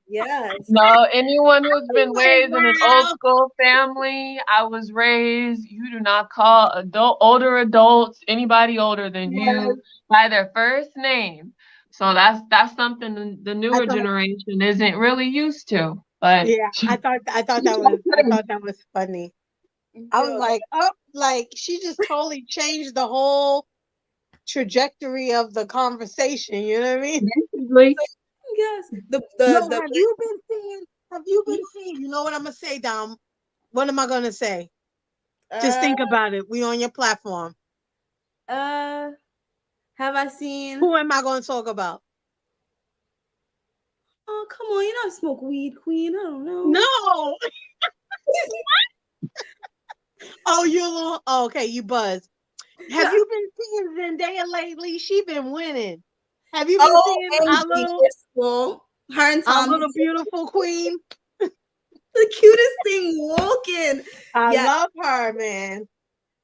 Yes. No, anyone who's was been like, raised in an old wow. school family, I was raised, you do not call older adults, anybody older than Yes. you, by their first name. So that's something the I newer thought, generation isn't really used to. But yeah, I thought that was funny. I was Yo, like, oh, like she just totally changed the whole trajectory of the conversation. You know what I mean? basically, yes. Yo, The have you been seeing? Have you been seeing? You know what I'm gonna say, Dom? What am I gonna say? Just uh think about it. We on your platform. uh have I seen Who am I gonna talk about? oh come on, you know I smoke weed, queen. I don't know. No. Oh, you little. Oh, okay, you buzz. Have you been seeing Zendaya lately? She been winning. Have you been seeing OMG Crystal. Her and our Tommy, little beautiful queen? the cutest thing walking. I Yeah. love her, man.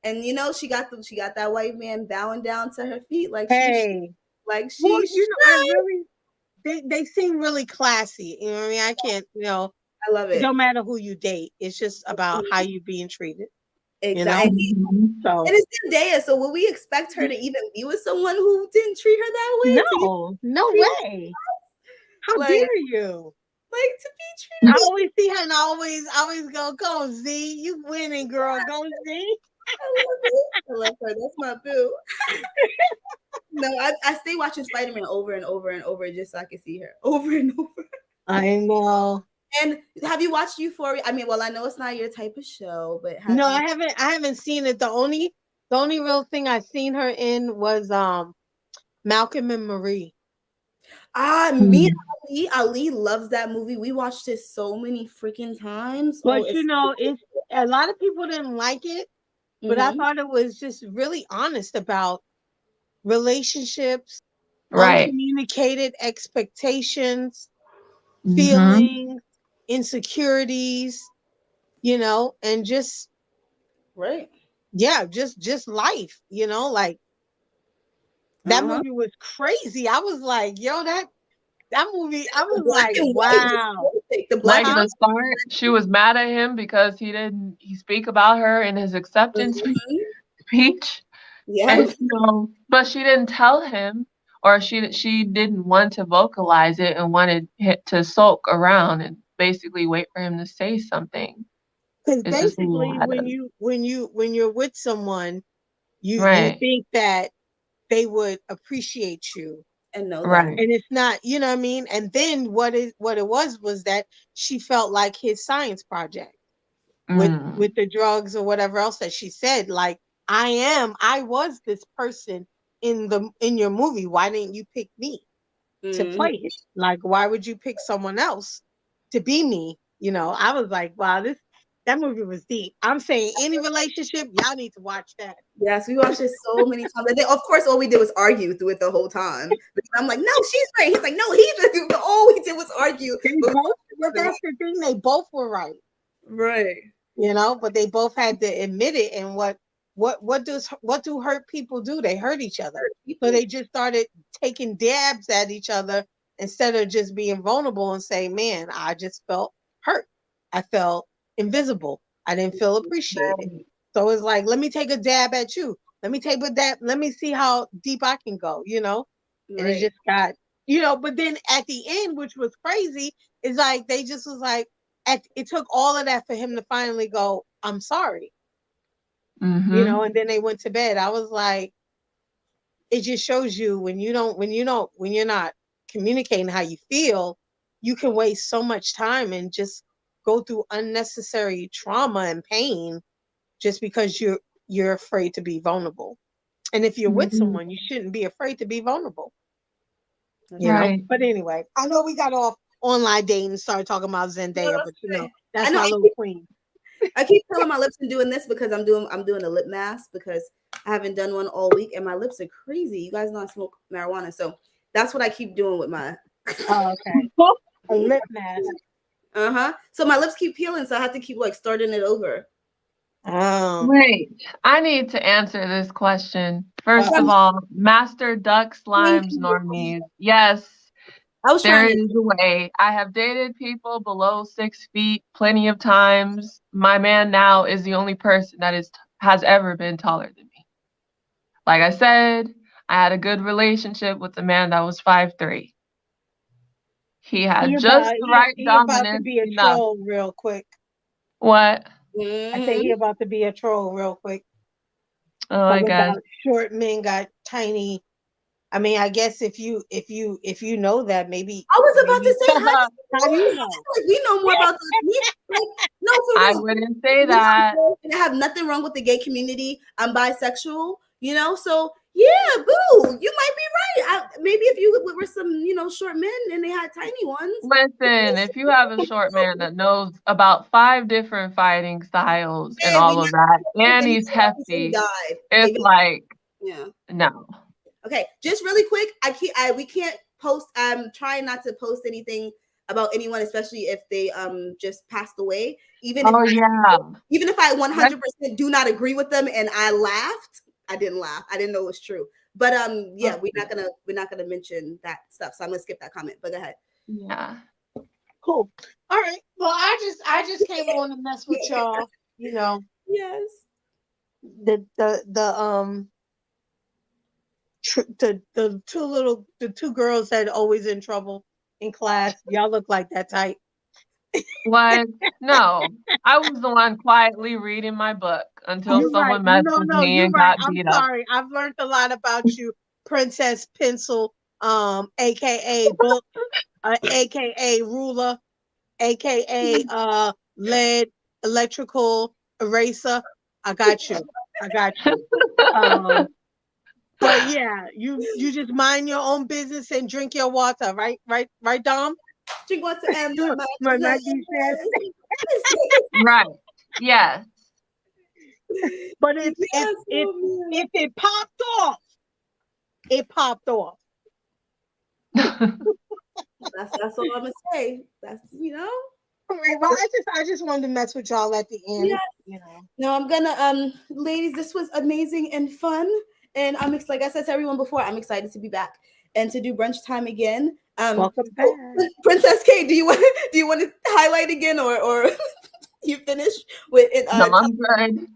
And you know, she got that white man bowing down to her feet Hey, like well, she you know, I should. really they seem really classy. You know what I mean? I can't, I love it it. don't matter who you date. It's just about how you being treated, you know? Exactly. mhm. So And it's Zendaya, so would we expect her to even be with someone who didn't treat her that way? To get no, no treated way. How like dare you? to be I treated. always see her and I always go, Z, you winning, girl. Go Z. I love it. I love her. That's my boo. No, I stay watching Spider Man over and over and over just so I can see her over and over. I know. And have you watched Euphoria? I mean, well, I know it's not your type of show, but have No, you? I haven't seen it. The only real thing I seen her in was Malcolm and Marie. Me and Ali loves that movie. We watched it so many freaking times. Oh, But it's it's a lot of people didn't like it, but I mm-hmm. thought it was just really honest about relationships, Right. uncommunicated expectations, Mhm. feelings, insecurities, and just Right. yeah, just life, like that Uh-huh. movie was crazy. I was like, yo, that movie, I The was black like, and white was wow. perfect. The black Like and Huh? the start, she was mad at him because he speak about her in his acceptance mhm. speech. And Yes. but she didn't tell him, or she didn't want to vocalize it and wanted to sulk around and basically wait for him to say something. Because It's just a basically, lot of when you're with someone, you right, think that they would appreciate you, And know that. right, and it's not. You know what I mean? And then what it was that she felt like his science project. with the drugs or whatever else that she said. Like, I was this person in your movie. Why didn't you pick me to Mhm. play it? Like, why would you pick someone else to be me? I was like, wow, that movie was deep. I'm saying any relationship, y'all need to watch that. Yes, we watched it so many times. And then, of course, all we did was argue through it the whole time. Because I'm like, no, she's right. He's like, no, he's right. All we did was argue. They both, but that's the thing, they both were right. Right. But they both had to admit it. And what do hurt people do? They hurt each other. So they just started taking dabs at each other instead of just being vulnerable and saying, man, I just felt hurt. I felt invisible. I didn't feel appreciated. So it's like, let me take a dab at you. Let me take a dab. Let me see how deep I can go, And it just got, but then at the end, which was crazy, is like, they just was like, it took all of that for him to finally go, I'm sorry. And then they went to bed. I was like, it just shows you when you're not communicating how you feel, you can waste so much time and just go through unnecessary trauma and pain just because you're afraid to be vulnerable. And if you're with someone, you shouldn't be afraid to be vulnerable. But anyway, I know we got off online dating and started talking about Zendaya, but that's my little queen. I keep telling my lips and doing this because I'm doing a lip mask because I haven't done one all week and my lips are crazy. You guys know I smoke marijuana, so that's what I keep doing with my. Oh, okay. A lip mask. So my lips keep peeling, so I have to keep starting it over. Wait, I need to answer this question. First of all, Master Duck Slimes Normies. Yes. There is a way. I have dated people below 6 feet plenty of times. My man now is the only person that has ever been taller than me. Like I said, I had a good relationship with a man that was 5'3". He had just the right dominance. About to be a troll real quick. What? I say he about to be a troll real quick. Oh, I guess. Short men got tiny. I mean, I guess if you know that, maybe I was about to say, how do you know? We know more about this. No, for real. I wouldn't say that. I have nothing wrong with the gay community. I'm bisexual, so yeah, boo, you might be right. Maybe if you were some, short men and they had tiny ones. Listen, if you have a short man that knows about 5 different fighting styles and all of that, and he's hefty, it's like, no. Okay, just really quick. We can't post. I'm trying not to post anything about anyone, especially if they just passed away. Even if I 100% do not agree with them and I laughed, I didn't laugh. I didn't know it was true. But we're not gonna mention that stuff. So I'm gonna skip that comment. But go ahead. Yeah. Cool. All right. Well, I just came on to mess with y'all. Yes. The two girls that always in trouble in class. Y'all look like that type. What? No, I was the one quietly reading my book until someone messed with me and got beat up. I'm sorry. I've learned a lot about you, Princess Pencil, aka book, aka ruler, aka lead electrical eraser. I got you. But yeah, you just mind your own business and drink your water, right, Dom? Drink water and right. Yes. But if it popped off, it popped off. That's all I'm gonna say. That's Well, I just wanted to mess with y'all at the end. Yeah. No, I'm gonna ladies, this was amazing and fun. And I'm like I said to everyone before, I'm excited to be back and to do brunch time again. Welcome back. Princess K, do you want to highlight again or you finished with it? No, I'm good.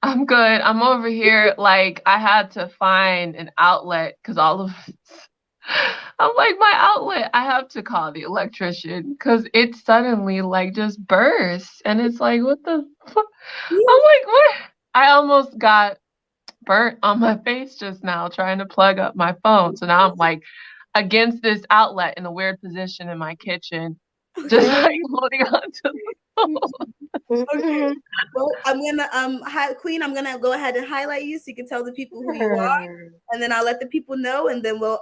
I'm good. I'm over here like I had to find an outlet because I'm like, my outlet, I have to call the electrician because it suddenly just burst. And it's like, what the fuck? I'm like, what? I almost got burnt on my face just now trying to plug up my phone. So now I'm like against this outlet in a weird position in my kitchen, just holding on to Okay. Well, I'm gonna Queen, I'm gonna go ahead and highlight you so you can tell the people who you are, and then I'll let the people know, and then we'll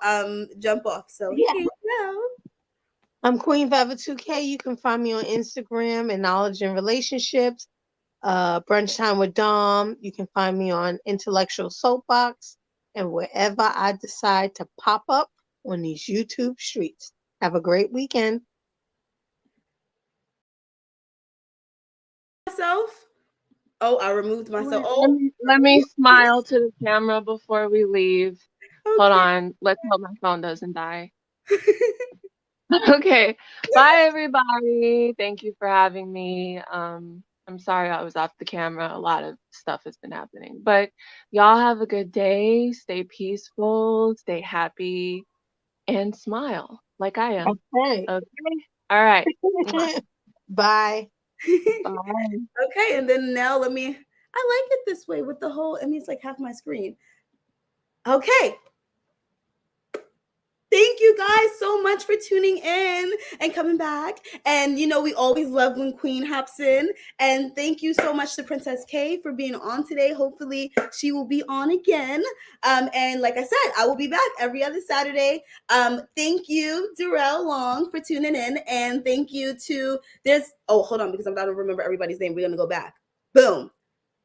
jump off. So Yeah. here you go. I'm Queen Forever 2K. You can find me on Instagram and Knowledge and Relationships. Brunch Time with Dom. You can find me on Intellectual Soapbox and wherever I decide to pop up on these YouTube streets. Have a great weekend. Myself. Oh, I removed myself. Wait, Oh, let me smile to the camera before we leave. Hold okay. on. Let's hope my phone doesn't die. Okay. Bye, everybody. Thank you for having me. I'm sorry I was off the camera. A lot of stuff has been happening. But y'all have a good day. Stay peaceful, stay happy, and smile like I am. Okay. Okay? All right. Bye. Bye. Okay, and then now let me. I like it this way with the whole. I mean, it's like half my screen. Okay. Thank you guys so much for tuning in and coming back. And you know, we always love when Queen hops in. And thank you so much to Princess K for being on today. Hopefully, she will be on again. And like I said, I will be back every other Saturday. Thank you, Darrell Long, for tuning in. And thank you to hold on, because I'm about to remember everybody's name. We're gonna go back. Boom,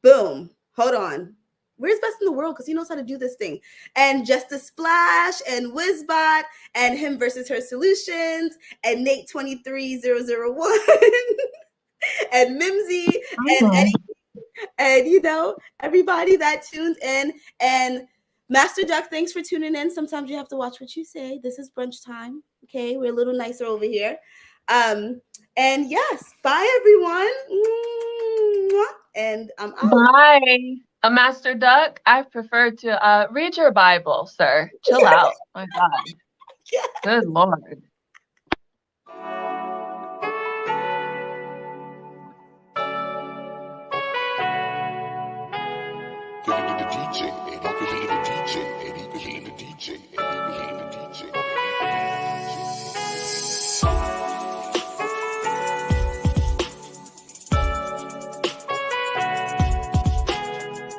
boom. Hold on. Where's Best in the World? Because he knows how to do this thing. And Just a Splash and Wizbot and Him versus Her Solutions and Nate 23001 and Mimsy and Eddie and you know everybody that tunes in. And Master Duck, thanks for tuning in. Sometimes you have to watch what you say. This is brunch time. Okay, we're a little nicer over here. And yes, bye everyone. And I'm out. Bye. A Master Duck, I prefer to read your Bible, sir. Chill out. My God. Yeah. Good Lord.